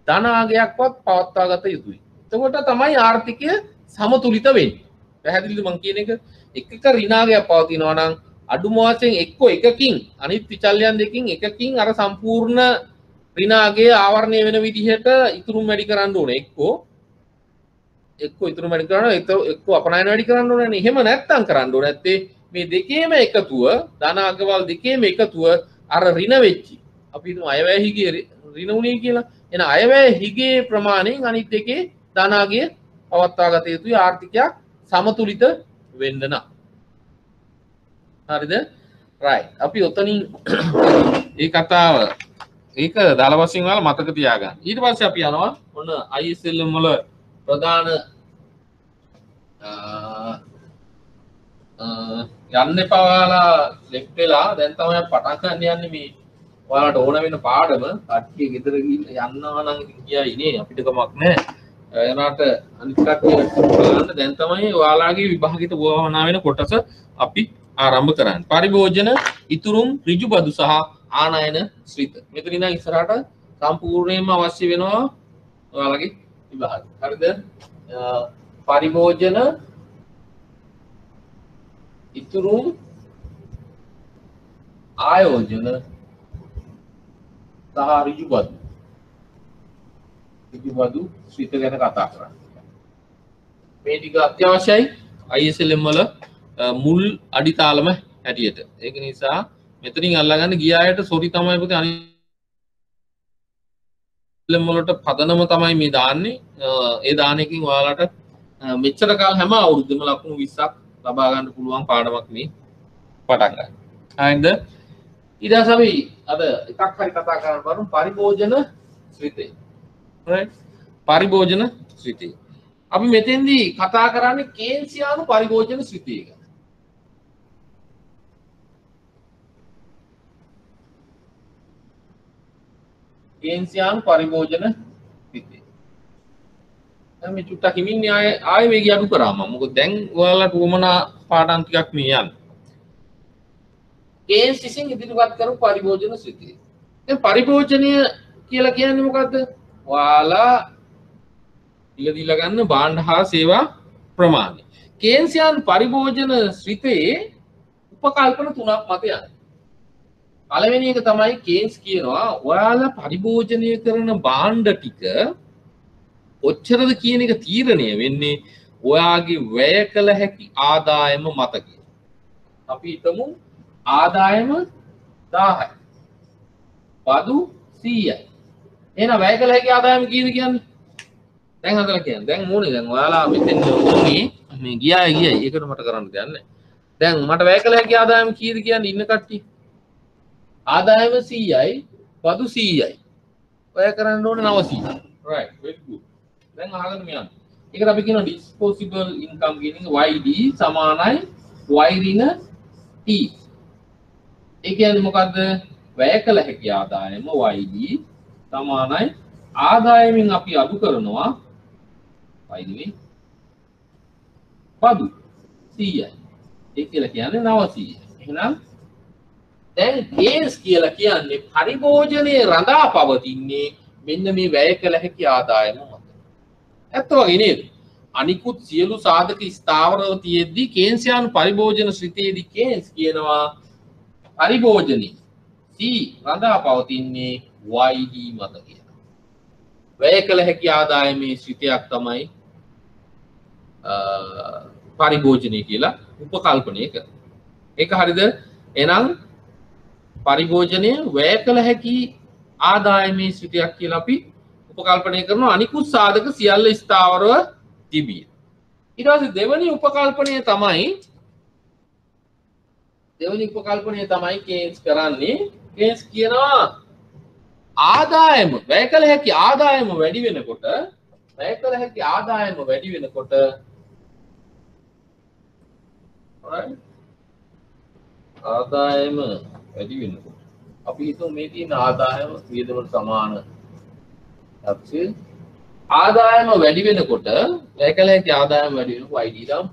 ධනාගයක්වත් පවත්වා ගත යුතුයි. එතකොට තමයි ආර්ථිකය සමතුලිත වෙන්නේ. පැහැදිලිද මම කියන එක? එකක ඍණාගයක් පවතිනවා නම් අඩුම වශයෙන් එකකින් අනිත් විචල්‍යයන් දෙකකින් එකකින් අර සම්පූර්ණ ඍණාගයේ ආවරණය වෙන විදිහට ඉතුරුම් වැඩි කරන්න ඕනේ. එක්ක ඉතුරුම් වැඩි කරනවා එක්ක අපනයන වැඩි කරන්න ඕනේ. එහෙම නැත්තම් කරන්න ඕනේ නැත්තේ මේ දෙකේම එකතුව ධනාගවල් දෙකේම එකතුව අර ඍණ වෙච්චි. අපි හිතමු අයවැය හිගේ ඍණ උනේ කියලා. එන අයවැය හිගේ ප්‍රමාණයෙන් අනිත් දෙකේ ධනාගය පවත්වා ගත යුතුයි ආර්ථිකයක් සමතුලිත වෙන්න නම්. හරිද? රයිට්. අපි ඔතනින් මේ කතාව ඒක දාල වශයෙන් වල මතක තියාගන්න. ඊට පස්සේ අපි යනවා ඔන්න ISLM වල ප්‍රධාන යන්න එපා ඔයාලා ලෙෆ්ට් වෙලා දැන් තමයි පටන් ගන්න යන්නේ මේ ඔයාලට ඕන වෙන පාඩම කට්ටිය ගෙදර ගිහින් යන්නවා නම් ඉතින් කියයි නේ අපිට කමක් නැහැ එයාලට අනිත් කට්ටිය බලන්න දැන් තමයි ඔයාලාගේ විභාගයට වුවමනා වෙන කොටස අපි ආරම්භ කරන්නේ පරිභෝජන ඉතුරුම් ඍජු බදු සහ ආනයන ශ්‍රිත මෙතන ඉඳන් ඉස්සරහට සම්පූර්ණයෙන්ම අවශ්‍ය වෙනවා ඔයාලගේ විභාග හරිද පරිභෝජන ඉතුරුම් ආයෝජන සහ ඍජු බදු ශ්‍රිත ගැන කතා කරන්නේ මේ ටික අත්‍යවශ්‍යයි ISLM වල මුල් අඩිතාලම හැටියට ඒක නිසා මෙතනින් අල්ලගන්න ගිය අයට සොරි තමයි පුතේ අනිත් වලට පදනම තමයි මේ දාන්නේ ඒ දාන එකකින් ඔයාලට මෙච්චර කාල හැම අවුරුද්දම ලකුණු 20ක් ලබා ගන්න පුළුවන් පාඩමක් මේ පටන් ගන්න. හරිද? ඊට පස්සේ අපි අද එකක් හරි කතා කරන්න බලමු පරිභෝජන ශ්‍රිතේ. right? පරිභෝජන ශ්‍රිතේ. අපි මෙතෙන්දී කතා කරන්නේ කේන්සියානු පරිභෝජන ශ්‍රිතේ ගැන. කේන්සියානු පරිභෝජන ශ්‍රිතේ. දැන් මේ චුට්ටක් හිමින් ආයෙ වේගය අඩු කරාම මොකද දැන් ඔයාලට උවමනා පාඩම් ටිකක් මේ යන්න. කේන්ස් විසින් ඉදිරිපත් කරපු පරිභෝජන ශ්‍රිතේ. දැන් පරිභෝජනය කියලා කියන්නේ මොකද්ද? ඔයාලා දීලා ගන්න භාණ්ඩ හා සේවා ප්‍රමාණය. කේන්සියානු පරිභෝජන ශ්‍රිතේ උපකල්පන තුනක් මත යන්නේ. පළවෙනි එක තමයි කේන්ස් කියනවා ඔයාලා පරිභෝජනය කරන භාණ්ඩ ටික ඔච්චරද කියන එක තීරණය වෙන්නේ ඔයාගේ වැය කළ හැකි ආදායම මත කියලා. අපි හිතමු ආදායම 1000යි. බදු 100යි. එහෙනම් වැය කළ හැකි ආදායම කීයද කියන්නේ? දැන් හදලා කියන්න. දැන් මොනේ දැන් ඔයාලා මෙතෙන් උනේ මේ ගියයි ඒකට මට කරන්න දෙයක් නැහැ. දැන් මට වැය කළ හැකි ආදායම කීයද කියන්නේ ඉන්න කට්ටිය? ආදායම 100යි බදු 100යි. ඔය කරන්න ඕනේ 900. right very good. දැන් අහගෙන මෙයන්. ඒකට අපි කියනවා disposable income කියන එක YD සමානයි Y ඍණ T. ඒ කියන්නේ මොකද්ද? වැය කළ හැකි ආදායම YD සමානයි ආදායමෙන් අපි අඩු කරනවා Y නෙවෙයි බදු 100යි. ඒ කියලා කියන්නේ 900. එහෙනම් දැන් කේස් කියලා කියන්නේ පරිභෝජනයේ රඳා පවතින්නේ මෙන්න මේ වැය කළ හැකි ආදායම මත. ඇත්ත වගේ නේද? අනිකුත් සියලු සාධක ස්ථාවරව තියෙද්දි කේන්සියානු පරිභෝජන ශ්‍රිතයේදී කේන්ස් කියනවා පරිභෝජනයේ C රඳා පවතින්නේ YD මත කියලා. වැය කළ හැකි ආදායමේ ශ්‍රිතයක් තමයි පරිභෝජනය කියලා උපකල්පනය කරනවා. ඒක හරිද? එහෙනම් පරිභෝජනය වැය කළ හැකි ආදායමේ ශ්‍රිතයක් කියලා අපි උපකල්පනය කරනවා අනිකුත් සාධක සියල්ල ස්ථාවරව තිබී. ඊට පස්සේ දෙවෙනි උපකල්පනය තමයි කේන්ස් කරන්නේ. කේන්ස් කියනවා ආදායම වැය කළ හැකි ආදායම වැඩි වෙනකොට ආදායම වැඩි වෙනකොට අපි හිතමු මේ තියෙන ආදායම වියදමට සමාන ලක්ෂය ආදායම වැඩි වෙනකොට වැය කළ හැකි ආදායම වැඩි වෙනකොට YD දාමු.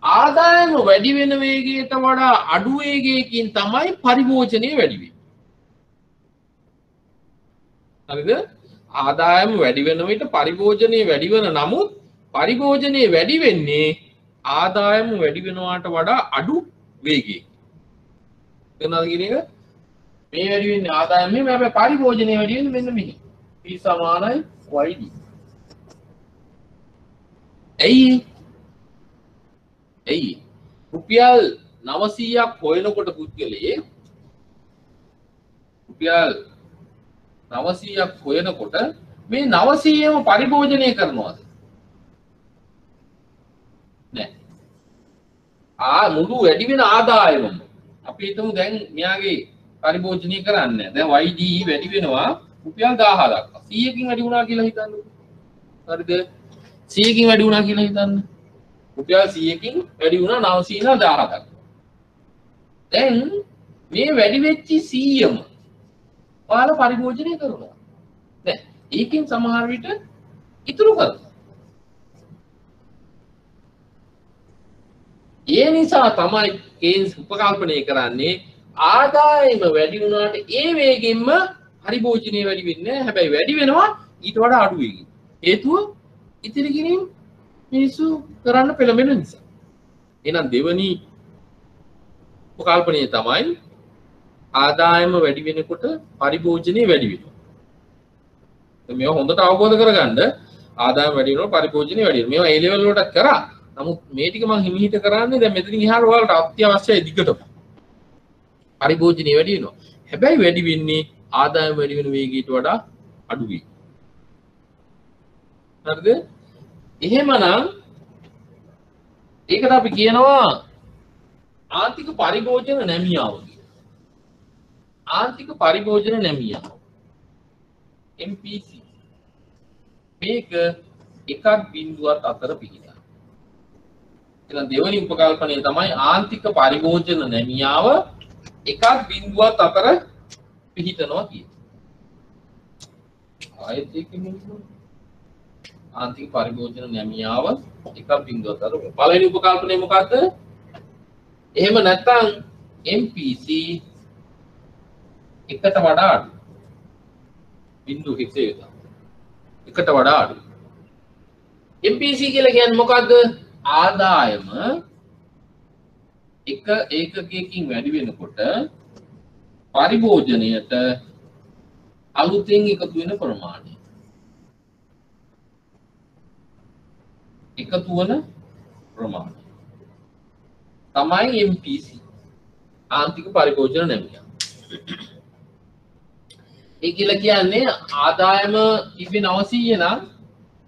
ආදායම වැඩි වෙන වේගයට වඩා අඩු වේගයකින් තමයි පරිභෝජනය වැඩි වෙන්නේ. හරිද? ආදායම වැඩි වෙන විට පරිභෝජනය වැඩි වෙන නමුත් පරිභෝජනය වැඩි වෙන්නේ ආදායම වැඩි වෙනවාට වඩා අඩු වේගයකින්. තේරුණාද කියන එක? මේ වැඩි වෙන්නේ ආදායම මේ හැබැයි පරිභෝජනය වැඩි වෙන්නේ මෙන්න මෙහි. P සමානයි YD. ඇයි රුපියල් 900ක් හොයනකොට පුද්ගලයේ රුපියල් 900ක් හොයනකොට මේ 900ම පරිභෝජනය කරනවද? නෑ. මුළු වැඩි වෙන ආදායමම අපි හිතමු දැන් මෙයාගේ පරිභෝජනය කරන්නේ. දැන් YD වැඩි වෙනවා රුපියල් 1000 දක්වා. 100කින් වැඩි වුණා කියලා හිතන්න. හරිද? 100කින් වැඩි වුණා කියලා හිතන්න. රුපියල් 100කින් වැඩි වුණා 900 ඉඳලා 1000 දක්වා. දැන් මේ වැඩි වෙච්ච 100ම ඔයාලා පරිභෝජනය කරනවා. දැන් ඒකෙන් සමහර විට ඉතුරු කරනවා. ඒ නිසා තමයි කේන්ස් උපකල්පනය කරන්නේ ආදායම වැඩි වුණාට ඒ වේගෙන්ම පරිභෝජනය වැඩි වෙන්නේ නැහැ. හැබැයි වැඩි වෙනවා ඊට වඩා අඩු වේගකින්. හේතුව ඉතිරි කිරීම මිනිස්සු කරන්න පෙළඹෙන නිසා. එහෙනම් දෙවනි උපකල්පනය තමයි ආදායම වැඩි වෙනකොට පරිභෝජනය වැඩි වෙනවා. මේවා හොඳට අවබෝධ කරගන්න ආදායම වැඩි වෙනකොට පරිභෝජනය වැඩි වෙනවා. මේවා A level වලට කරා. නමුත් මේ ටික මම හිමීට කරන්නේ දැන් මෙතනින් එහාට ඔයාලට අත්‍යවශ්‍යයි දිගටම. පරිභෝජනය වැඩි වෙනවා. හැබැයි වැඩි වෙන්නේ ආදායම වැඩි වෙන වේගයට වඩා අඩු වෙයි. හරිද? එහෙමනම් ඒකට අපි කියනවා ආන්තික පරිභෝජන නැමියාව කියලා. ආන්තික පරිභෝජන නැමියාව. MPC. මේක 1.4 පිහිටා. එහෙනම් දෙවෙනි උපකල්පනය තමයි ආන්තික පරිභෝජන නැමියාව 1.4 පිහිටනවා කියන්නේ. ආයෙත් ඒකෙම ආන්තික පරිභෝජන නැමියාව 1.4. පළවෙනි උපකල්පනය මොකද්ද? එහෙම නැත්නම් MPC එකට වඩා අඩු. බිංදු 1ට වඩා අඩු. MPC කියලා කියන්නේ මොකද්ද? ආදායම එක ඒකකයකින් වැඩි වෙනකොට පරිභෝජනයට අලුතෙන් එකතු වෙන ප්‍රමාණය එකතු වන ප්‍රමාණය තමයි MPC ආන්තික පරිභෝජන නැමිය. ඒ කියලා කියන්නේ ආදායම ඉතින් 900 නම්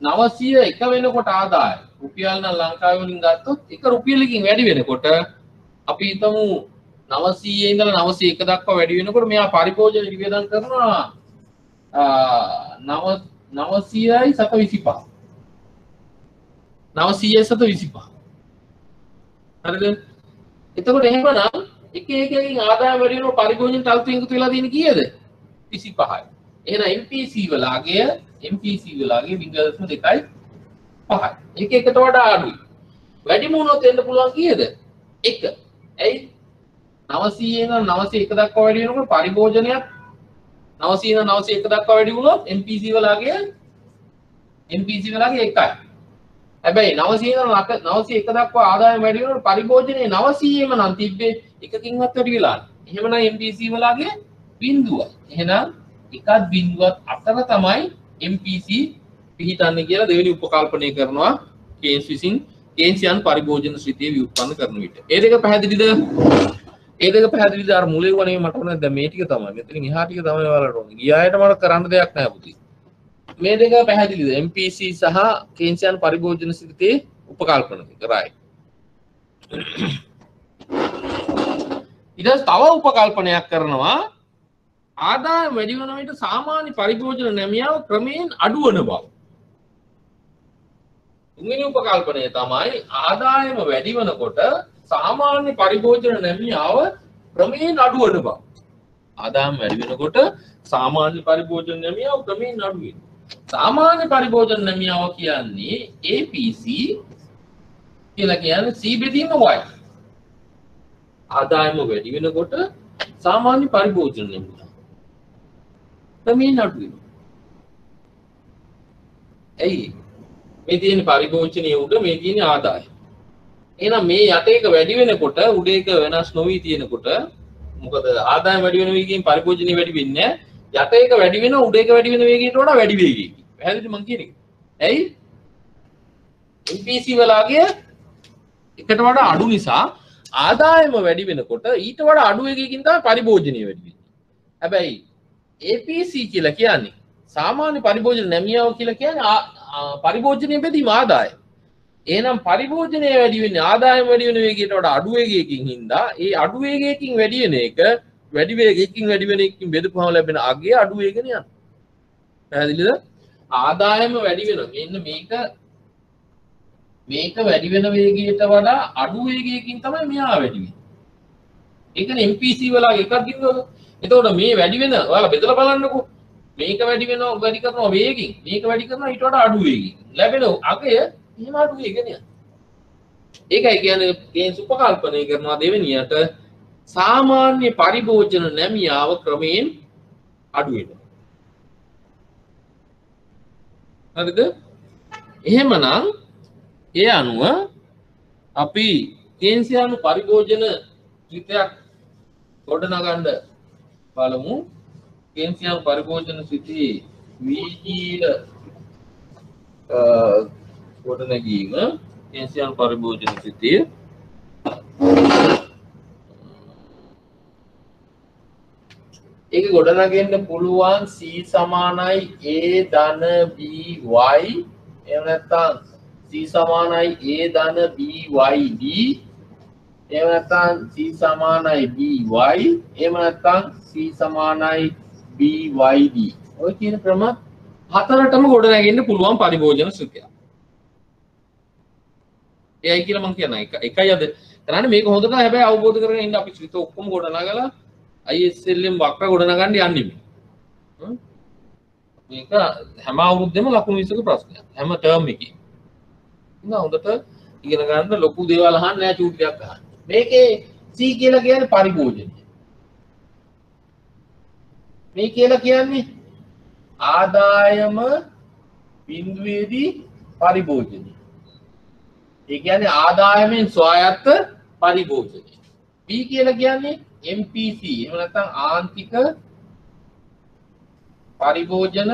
900 එක වෙනකොට ආදායම රුපියල් නම් ලංකාවේ වලින් ගත්තොත් එක රුපියලකින් වැඩි වෙනකොට අපි හිතමු 900 ඉඳලා 901 දක්වා වැඩි වෙනකොට මෙයා පරිභෝජන නිවේදන් කරනවා 900යි 725 900 හරිද? එතකොට එහෙමනම් එක එකකින් ආදායම වැඩි වෙනකොට පරිභෝජනයට අලුතෙන් එකතු වෙලා තියෙන්නේ කීයද? 25යි. එහෙනම් MPC වලගේ 0.2යි. එක එකට වඩා අඩුයි. වැඩිම වුණොත් එන්න පුළුවන් කීයද? 1. ඇයි? 900 ඉඳන් 901 දක්වා වැඩි වෙනකොට පරිභෝජනයත් 900 ඉඳන් 901 දක්වා වැඩි වුණොත් MPC වලගේ 1යි. හැබැයි 900 ඉඳන් 901 දක්වා ආදායම වැඩි වෙනකොට පරිභෝජනයේ 900ෙම නම් තිබ්බේ එකකින්වත් වැඩි වෙලා නැහැ. එහෙමනම් MPC වලගේ 0යි. එහෙනම් එකත් බිඳුවත් අතර තමයි MPC පිහිටන්නේ කියලා දෙවෙනි උපකල්පනය කරනවා කේන්ස් විසින් කේන්සියන් පරිභෝජන ශ්‍රිතිය ව්‍යුත්පන්න කරන විට. ඒ දෙක පැහැදිලිද? අර මුලේ වනේ මට ඕනේ දැන් මේ ටික තමයි. මෙතනින් එහා ටික තමයි ඔයාලට ඕනේ. ගියායට මට කරන්න දෙයක් නැහැ පුතේ. මේ දෙක පැහැදිලිද? MPC සහ කේන්සියන් පරිභෝජන ශ්‍රිතියේ උපකල්පන දෙක. right. ඊට තව උපකල්පනයක් කරනවා ආදායම වැඩි වෙන විට සාමාන්‍ය පරිභෝජන නැමියාව ක්‍රමයෙන් අඩු වන බව. තුන්වෙනි උපකල්පනය තමයි ආදායම වැඩි වෙනකොට සාමාන්‍ය පරිභෝජන නැමියාව ක්‍රමයෙන් අඩු වන බව. ආදායම වැඩි වෙනකොට සාමාන්‍ය පරිභෝජන නැමියාව ක්‍රමයෙන් අඩු වෙනවා. සාමාන්‍ය පරිභෝජන නැමියාව කියන්නේ APC කියලා කියන්නේ C බෙදීම Y. ආදායම වැඩි වෙනකොට සාමාන්‍ය පරිභෝජන නැමියාව ක්‍රමයෙන් අඩු වෙනවා. ඇයි? මේ තියෙන පරිභෝජනයේ උඩ මේ තියෙන ආදායම. එහෙනම් මේ යට එක වැඩි වෙනකොට උඩ එක වෙනස් නොවි තියෙනකොට මොකද ආදායම වැඩි වෙන වේගයෙන් පරිභෝජනය වැඩි වෙන්නේ නැහැ. යට එක වැඩි වෙන උඩ එක වැඩි වෙන වේගයට වඩා වැඩි වේගයකින්. පැහැදිලිද මං කියන එක? ඇයි? MPC වලගේ එකට වඩා අඩු නිසා ආදායම වැඩි වෙනකොට ඊට වඩා අඩු වේගයකින් තමයි පරිභෝජනය වැඩි වෙන්නේ. හැබැයි APC කියලා කියන්නේ සාමාන්‍ය පරිභෝජන නැමියාව කියලා කියන්නේ පරිභෝජනයේ බෙදීම ආදායම. එහෙනම් පරිභෝජනය වැඩි වෙන්නේ ආදායම වැඩි වෙන වේගයට වඩා අඩු වේගයකින් හින්දා ඒ අඩු වේගයකින් වැඩි වෙන එක වැඩි වේගයකින් වැඩි වෙන එකකින් බෙදපුවම ලැබෙන අගය අඩු වේගන යනවා. පැහැදිලිද? ආදායම වැඩි වෙනවා. මෙන්න මේක වැඩි වෙන වේගයට වඩා අඩු වේගයකින් තමයි මෙහා වැඩි වෙන්නේ. ඒ කියන්නේ MPC වලගේ එකක් දිනවද? එතකොට මේ වැඩි වෙන ඔයාලා බෙදලා බලන්නකෝ. මේක වැඩි වෙනවා වැඩි කරනවා වේගකින්. මේක වැඩි කරනවා ඊට වඩා අඩු වේගකින්. ලැබෙන අගය එහෙම අඩු වේගන යනවා. ඒකයි කියන්නේ කේන්ස් උපකල්පනය කරනවා දෙවෙනියට සාමාන්‍ය පරිභෝජන නැමියාව ක්‍රමයෙන් අඩු වෙනවා. හරිද? එහෙමනම් ඒ අනුව අපි කේන්සියානු පරිභෝජන ශ්‍රිතයක් ගොඩනගන්න බලමු. කේන්සියානු පරිභෝජන ශ්‍රිතයේ වීජීය ගොඩනැගීම කේන්සියානු පරිභෝජන ශ්‍රිතය ඒක ගොඩනගෙන්න පුළුවන් C සමානයි A ධන B y එහෙම නැත්නම් C සමානයි A ධන B y D එහෙම නැත්නම් C සමානයි B y එහෙම නැත්නම් C සමානයි B y D ඔය කියන ක්‍රම හතරටම ගොඩනගෙන්න පුළුවන් පරිභෝජන ශ්‍රිතයක්. ඒයි කියලා මම කියනවා එකයි අද කරන්නේ මේක හොඳට හැබැයි අවබෝධ කරගෙන ඉන්න අපි ශ්‍රිත ඔක්කොම ගොඩනගලා ISLM වක්‍ර ගොඩනගන්න යන්නේ මේක හැම අවුරුද්දෙම ලකුණු 20ක ප්‍රශ්නයක් හැම ටර්ම් එකකින් ඉතින් හොඳට ඉගෙන ගන්න ලොකු දේවල් අහන්න නෑ චූටි දෙයක් අහන්න මේකේ C කියලා කියන්නේ පරිභෝජනය මේ කියලා කියන්නේ ආදායම බිඳුවේදී පරිභෝජනය ඒ කියන්නේ ආදායමෙන් ස්වායත්ත පරිභෝජනය B කියලා කියන්නේ MPC එහෙම නැත්නම් ආන්තික පරිභෝජන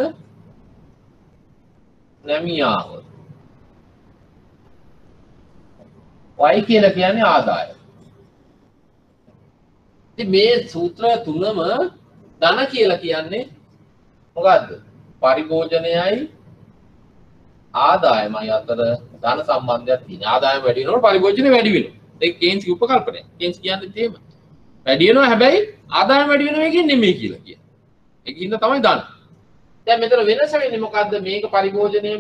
නැමියාව. Y කියලා කියන්නේ ආදාය. ඉතින් මේ සූත්‍ර තුනම ධන කියලා කියන්නේ මොකද්ද? පරිභෝජනයයි ආදායමයි අතර ධන සම්බන්ධයක් තියෙනවා. ආදායම වැඩි වෙනකොට පරිභෝජනය වැඩි වෙනවා. ඒක කේන්ස් උපකල්පනය. කේන්ස් කියන්නේ තේම. වැඩි වෙනවා හැබැයි ආදායම වැඩි වෙනවා කියන්නේ නෙමෙයි කියලා කියන්නේ. ඒකින්ද තමයි ධන. දැන් මෙතන වෙනස වෙන්නේ මොකද්ද? මේක පරිභෝජනයමයි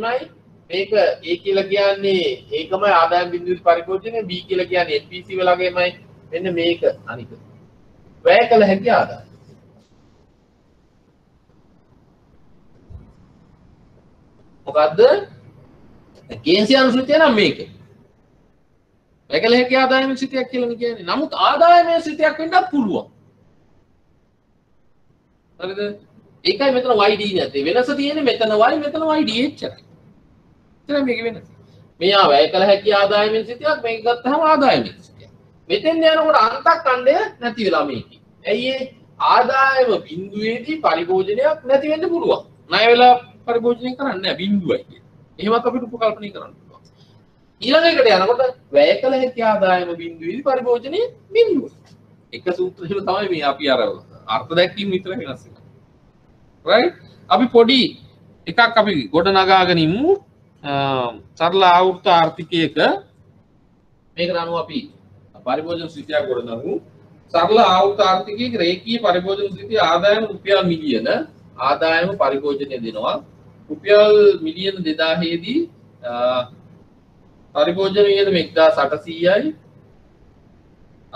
මේක A කියලා කියන්නේ ඒකමයි ආදායම බිඳුවේ පරිභෝජනය B කියලා කියන්නේ NPC වලගේමයි මෙන්න මේක අනික. වැය කළ හැකි ආදායම. මොකද්ද? කේන්සි අනුසෘතිය නම් මේක. වැය කළ හැකි ආදායම සිතයක් කියලා කියන්නේ. නමුත් ආදායමේ සිතයක් වෙන්නත් පුළුවන්. හරිද? ඒකයි මෙතන YD නැත්තේ. වෙනස තියෙන්නේ මෙතන Y මෙතන YD එච්චරයි. එතන මේක වෙනස. මෙයා වැය කළ හැකි ආදායමෙන් සිතයක් මේක ගත්තාම ආදායමෙන් සිතයක්. මෙතෙන් යනකොට අන්තක්ඛණ්ඩය නැති වෙලා මේකේ. ඇයි ඒ ආදායම බිඳුවේදී පරිභෝජනයක් නැති වෙන්න පුළුවන්. ණය වෙලා පරිභෝජනය කරන්නේ නැහැ බිඳුවයි කියන්නේ. එහෙමත් අපිට උපකල්පනය කරන්න පුළුවන්. ඊළඟ එකට යනකොට වැය කළ හැකි ආදායම බිඳුවේදී පරිභෝජනය බිඳුව. එක සූත්‍රයක තමයි මේ අපි අර අර්ථ දැක්වීම විතර වෙනස් වෙනවා. right අපි පොඩි එකක් අපි ගොඩ නගාගෙන ඉමු සරල ආවෘත ආර්ථිකයක මේකට අනුව අපි පරිභෝජන ස්ථිතියක් ගොඩ නගමු සරල ආවෘත ආර්ථිකයක රේඛීය පරිභෝජන ස්ථිතිය ආදායම රුපියල් මිලියන ආදායම පරිභෝජනය දෙනවා රුපියල් මිලියන 2000 දී පරිභෝජන වියදම 1800යි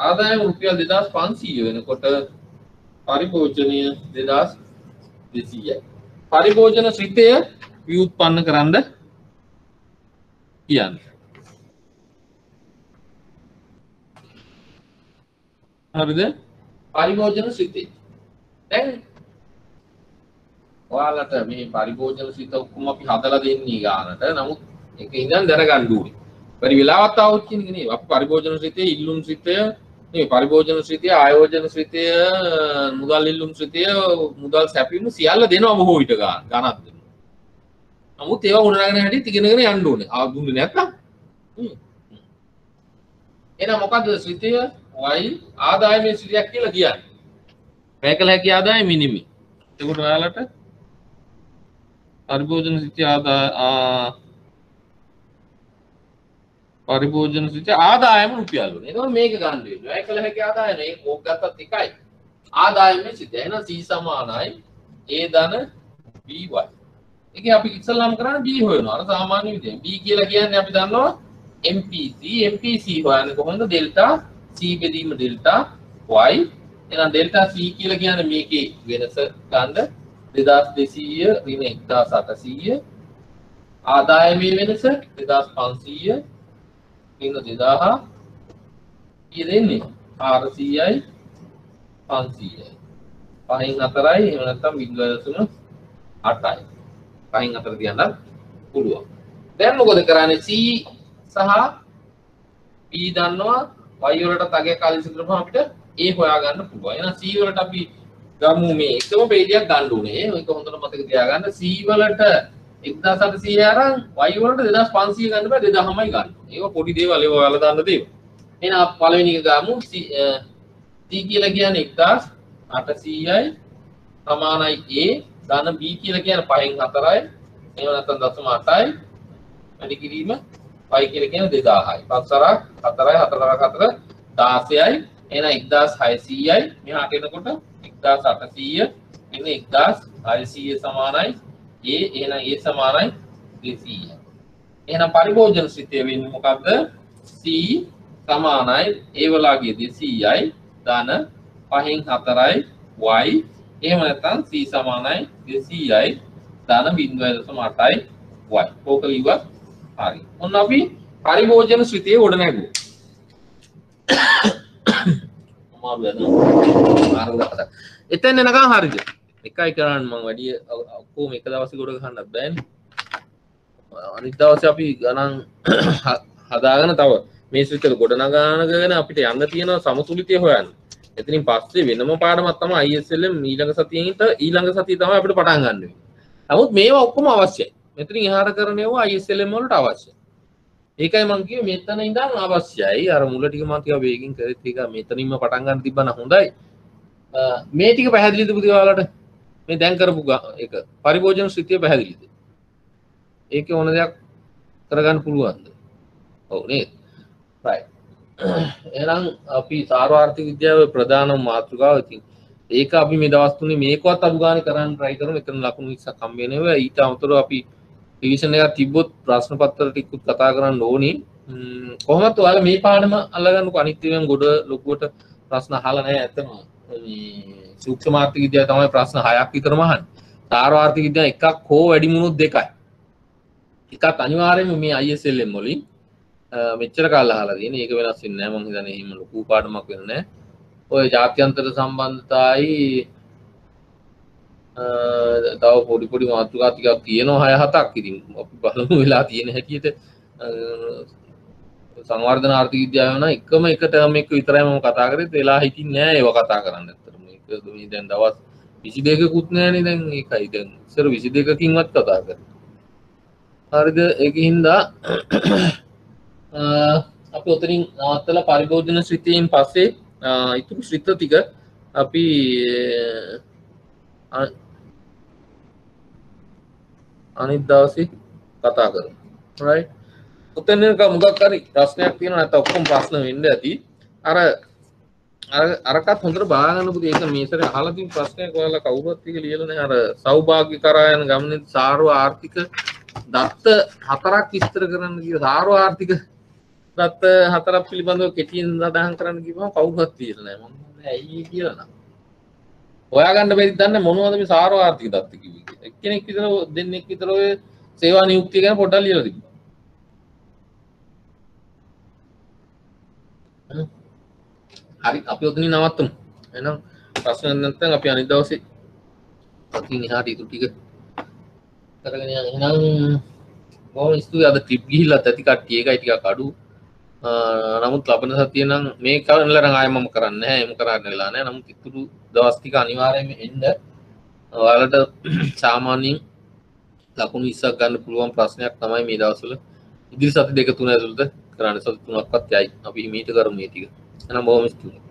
ආදායම රුපියල් 2500 වෙනකොට පරිභෝජනය 2200යි පරිභෝජන ශ්‍රිතය ව්‍යුත්පන්න කරන්න කියන්නේ හරිද පරිභෝජන ශ්‍රිතය දැන් ඔයාලට මේ පරිභෝජන ශ්‍රිත ඔක්කොම අපි හදලා දෙන්නේ ගානට නමුත් ඒක ඉඳන් දැනගන්න ඕනේ පරි වෙලාවත් આવුත් කියන එක නේ අපි පරිභෝජන ශ්‍රිතය ඉල්ලුම් ශ්‍රිතය මේ පරිභෝජන ශ්‍රිතය ආයෝජන ශ්‍රිතය මුදල් ඉල්ලුම් ශ්‍රිතය මුදල් සැපයීම සියල්ල දෙනවා බොහෝ විට ගණනක් දෙනවා නමුත් ඒවා උනනගෙන හැටි ඉගෙනගෙන යන්න ඕනේ දුන්නේ නැත්නම් එහෙනම් මොකද්ද ශ්‍රිතය වයි ආදායමේ ශ්‍රිතයක් කියලා කියන්නේ වැයකල හැකි ආදායම මිනිමි එතකොට ඔයාලට පරිභෝජන ශ්‍රිතය පරිභෝජන ශ්‍රිතය ආදායම රුපියල් වල. එතකොට මේක ගන්න වෙනවා. වැය කළ හැකි ආදායම ඒක ඕක ගත්තත් එකයි. ආදායමේ ශ්‍රිතය. එහෙනම් C සමානයි A ධන BY. ඒකේ අපි ඉස්සල්ලාම කරන්නේ B හොයනවා. අර සාමාන්‍ය විදියෙන්. B කියලා කියන්නේ අපි දන්නවා MPC. MPC හොයන්නේ කොහොමද? ඩෙල්ටා C බෙදීම ඩෙල්ටා Y. එහෙනම් ඩෙල්ටා C කියලා කියන්නේ මේකේ වෙනස ගන්න 2200 ඍණ 1800 ආදායමේ වෙනස 2500 ඍණ 2000 කී දෙන්නේ 400යි 500යි 5න් 4යි එහෙම නැත්නම් 0.8යි 5න් 4 තියන්න පුළුවන් දැන් මොකද කරන්නේ C සහ B දන්නවා y වලට තගේ කලින් කරපුවම අපිට A හොයාගන්න පුළුවන් එහෙනම් C වලට අපි ගමු මේ එකම පේජයක් ගන්න ඕනේ මේක හොඳට මතක තියාගන්න C වලට 1800 අරන් y වලට 2500 ගන්න බෑ 2000මයි ගන්න. ඒක පොඩි දේවල් ඒවා ඔයාලා දාන්න දේවල්. එහෙනම් පළවෙනි එක ගමු C කියලා කියන්නේ 1800යි සමානයි A ධන B කියලා කියන්නේ 5න් 4යි එහෙම නැත්නම් 0.8යි වැඩි කිරීම y කියලා කියන්නේ 2000යි. 5 4යි 4 16යි එහෙනම් 1600යි මෙහාට එනකොට 1800 එන්නේ 1600 සමානයි A එහෙනම් A සමානයි 200යි. එහෙනම් පරිභෝජන ශ්‍රිතය වෙන්නේ මොකද්ද? C සමානයි A වලගේ 200යි ධන 5න් 4යි y එහෙම නැත්නම් C සමානයි 200යි ධන 0.8යි y. ඕක ලිව්වා හරි. ඔන්න අපි පරිභෝජන ශ්‍රිතය ගොඩ නැගුවා. එතෙන් එනකන් හරිද? එකයි කරන්න මම වැඩි ඔක්කොම එක දවසේ ගොඩ ගහන්නත් බෑනේ. අනිත් දවසේ අපි ගණන් හදාගෙන තව මේස් විතර ගොඩනගාගෙන අපිට යන්න තියෙන සමතුලිතය හොයන්න. එතනින් පස්සේ වෙනම පාඩමක් තමයි ISLM ඊළඟ සතියේ තමයි අපිට පටන් ගන්න වෙන්නේ. නමුත් මේවා ඔක්කොම අවශ්‍යයි. මෙතනින් එහාට කරන ඒවා ISLM වලට අවශ්‍යයි. ඒකයි මම කිව්වේ මෙතන ඉඳන් අවශ්‍යයි. අර මුල ටික මම ටික වේගින් කරෙත් එක මෙතනින්ම පටන් ගන්න තිබ්බනම් හොඳයි. මේ ටික පැහැදිලිද පුතේ ඔයාලට? මේ දැන් කරපු එක පරිභෝජන ශ්‍රිතිය පැහැදිලිද? ඒකේ ඕන දෙයක් කරගන්න පුළුවන්ද? ඔව් නේද? right. එහෙනම් අපි සාර්වාර්ථික විද්‍යාවේ ප්‍රධාන මාතෘකාව ඉතින් ඒක අපි මේ දවස් තුනේ මේකවත් අඩු ගන්න කරන්න try කරමු. එතන ලකුණු 20ක් හම්බ වෙනවා. ඊට අමතරව අපි රිවිෂන් එකක් තිබ්බොත් ප්‍රශ්න පත්‍ර ටිකකුත් කතා කරන්න ඕනි. කොහොමද ඔයාලා මේ පාඩම අල්ලගන්නකො අනිත් ඒවාන් ගොඩ ලොකුවට ප්‍රශ්න අහලා නැහැ ඇත්තම. මේ සූක්ෂම ආර්ථික විද්‍යාව තමයි ප්‍රශ්න 6ක් විතරම අහන්නේ. සාර්වාර්ථික විද්‍යාව එකක් හෝ වැඩි මුණුත් දෙකයි. එකක් අනිවාර්යයෙන්ම මේ ISLM වලින් මෙච්චර කාල අහලා තියෙන. ඒක වෙනස් වෙන්නේ නැහැ. මම හිතන්නේ එහෙම ලොකු පාඩමක් වෙන්නේ නැහැ. ඔය ජාත්‍යන්තර සම්බන්ධතාවයි තව පොඩි මාතෘකා ටිකක් තියෙනවා 6-7ක්. ඉතින් අපි බලමු වෙලා තියෙන හැටියට සංවර්ධන ආර්ථික විද්‍යාව වෙන එකම එක ටර්ම් එක විතරයි මම කතා කරේ. වෙලා හිටින්නේ නැහැ ඒව කතා කරන්න. ඇත්තටම මේක මේ දැන් දවස් 22කුත් නැහැනේ දැන් ඒකයි දැන් ඉස්සර 22කින්වත් කතා කරේ. හරිද? ඒකින්ද අපි උතරින් නවත්තලා පරිභෝජන ශ්‍රිතියෙන් පස්සේ ඉතුරු ශ්‍රිත ටික අපි අනිත් දවසේ කතා කරමු. right? උතන මොකක් හරි ප්‍රශ්නයක් තියෙනවා නැත්නම් ඔක්කොම ප්‍රශ්න වෙන්න ඇති. අරකට හොඳට බාගන්න පුතේ. ඒක මේසරේ අහලා තියෙන ප්‍රශ්නයක් ඔයාලා කවුරුත් එක ලියලා නැහැ. අර සෞභාග්‍ය කරා යන ගමනේ සාර්ව ආර්ථික දත්ත හතරක් විස්තර කරන්න කියලා සාර්ව ආර්ථික දත්ත හතරක් පිළිබඳව කෙටියෙන් සඳහන් කරන්න කිව්වම කවුරුත් ලියලා නැහැ. මම ඇයි කියලා නම් හොයාගන්න බැරිද දන්නේ මොනවද මේ සාර්ව ආර්ථික දත්ත කිව්වේ කියලා. එක්කෙනෙක් විතර දෙන්නෙක් විතර ඔය සේවා නියුක්තිය ගැන පොඩ්ඩක් ලියලා තිබුණා. හරි අපි ඔතනින් නවත්තමු. එහෙනම් ප්‍රශ්න නැත්නම් අපි අනිත් දවසේ අකින් එහාට ඉතුරු ටික කරගෙන යන්න. එහෙනම් බොහොම ස්තුතියි. අද ට්‍රිප් ගිහිල්ලා ඇති කට්ටිය ඒකයි ටිකක් අඩු. නමුත් ලබන සතියේ නම් මේ කලන්ලර ආයෙ මම කරන්නේ නැහැ. එමු කරන්න වෙලා නැහැ. නමුත් ඉතුරු දවස් ටික අනිවාර්යයෙන්ම එන්න. ඔයාලට සාමාන්‍යයෙන් ලකුණු 20ක් ගන්න පුළුවන් ප්‍රශ්නයක් තමයි මේ දවස්වල ඉදිරි සති 2-3 ඇතුළත කරන්න. සති 3ක්වත් යයි. අපි මීට කරමු මේ ටික. එහෙනම් බොහොම ස්තුතියි.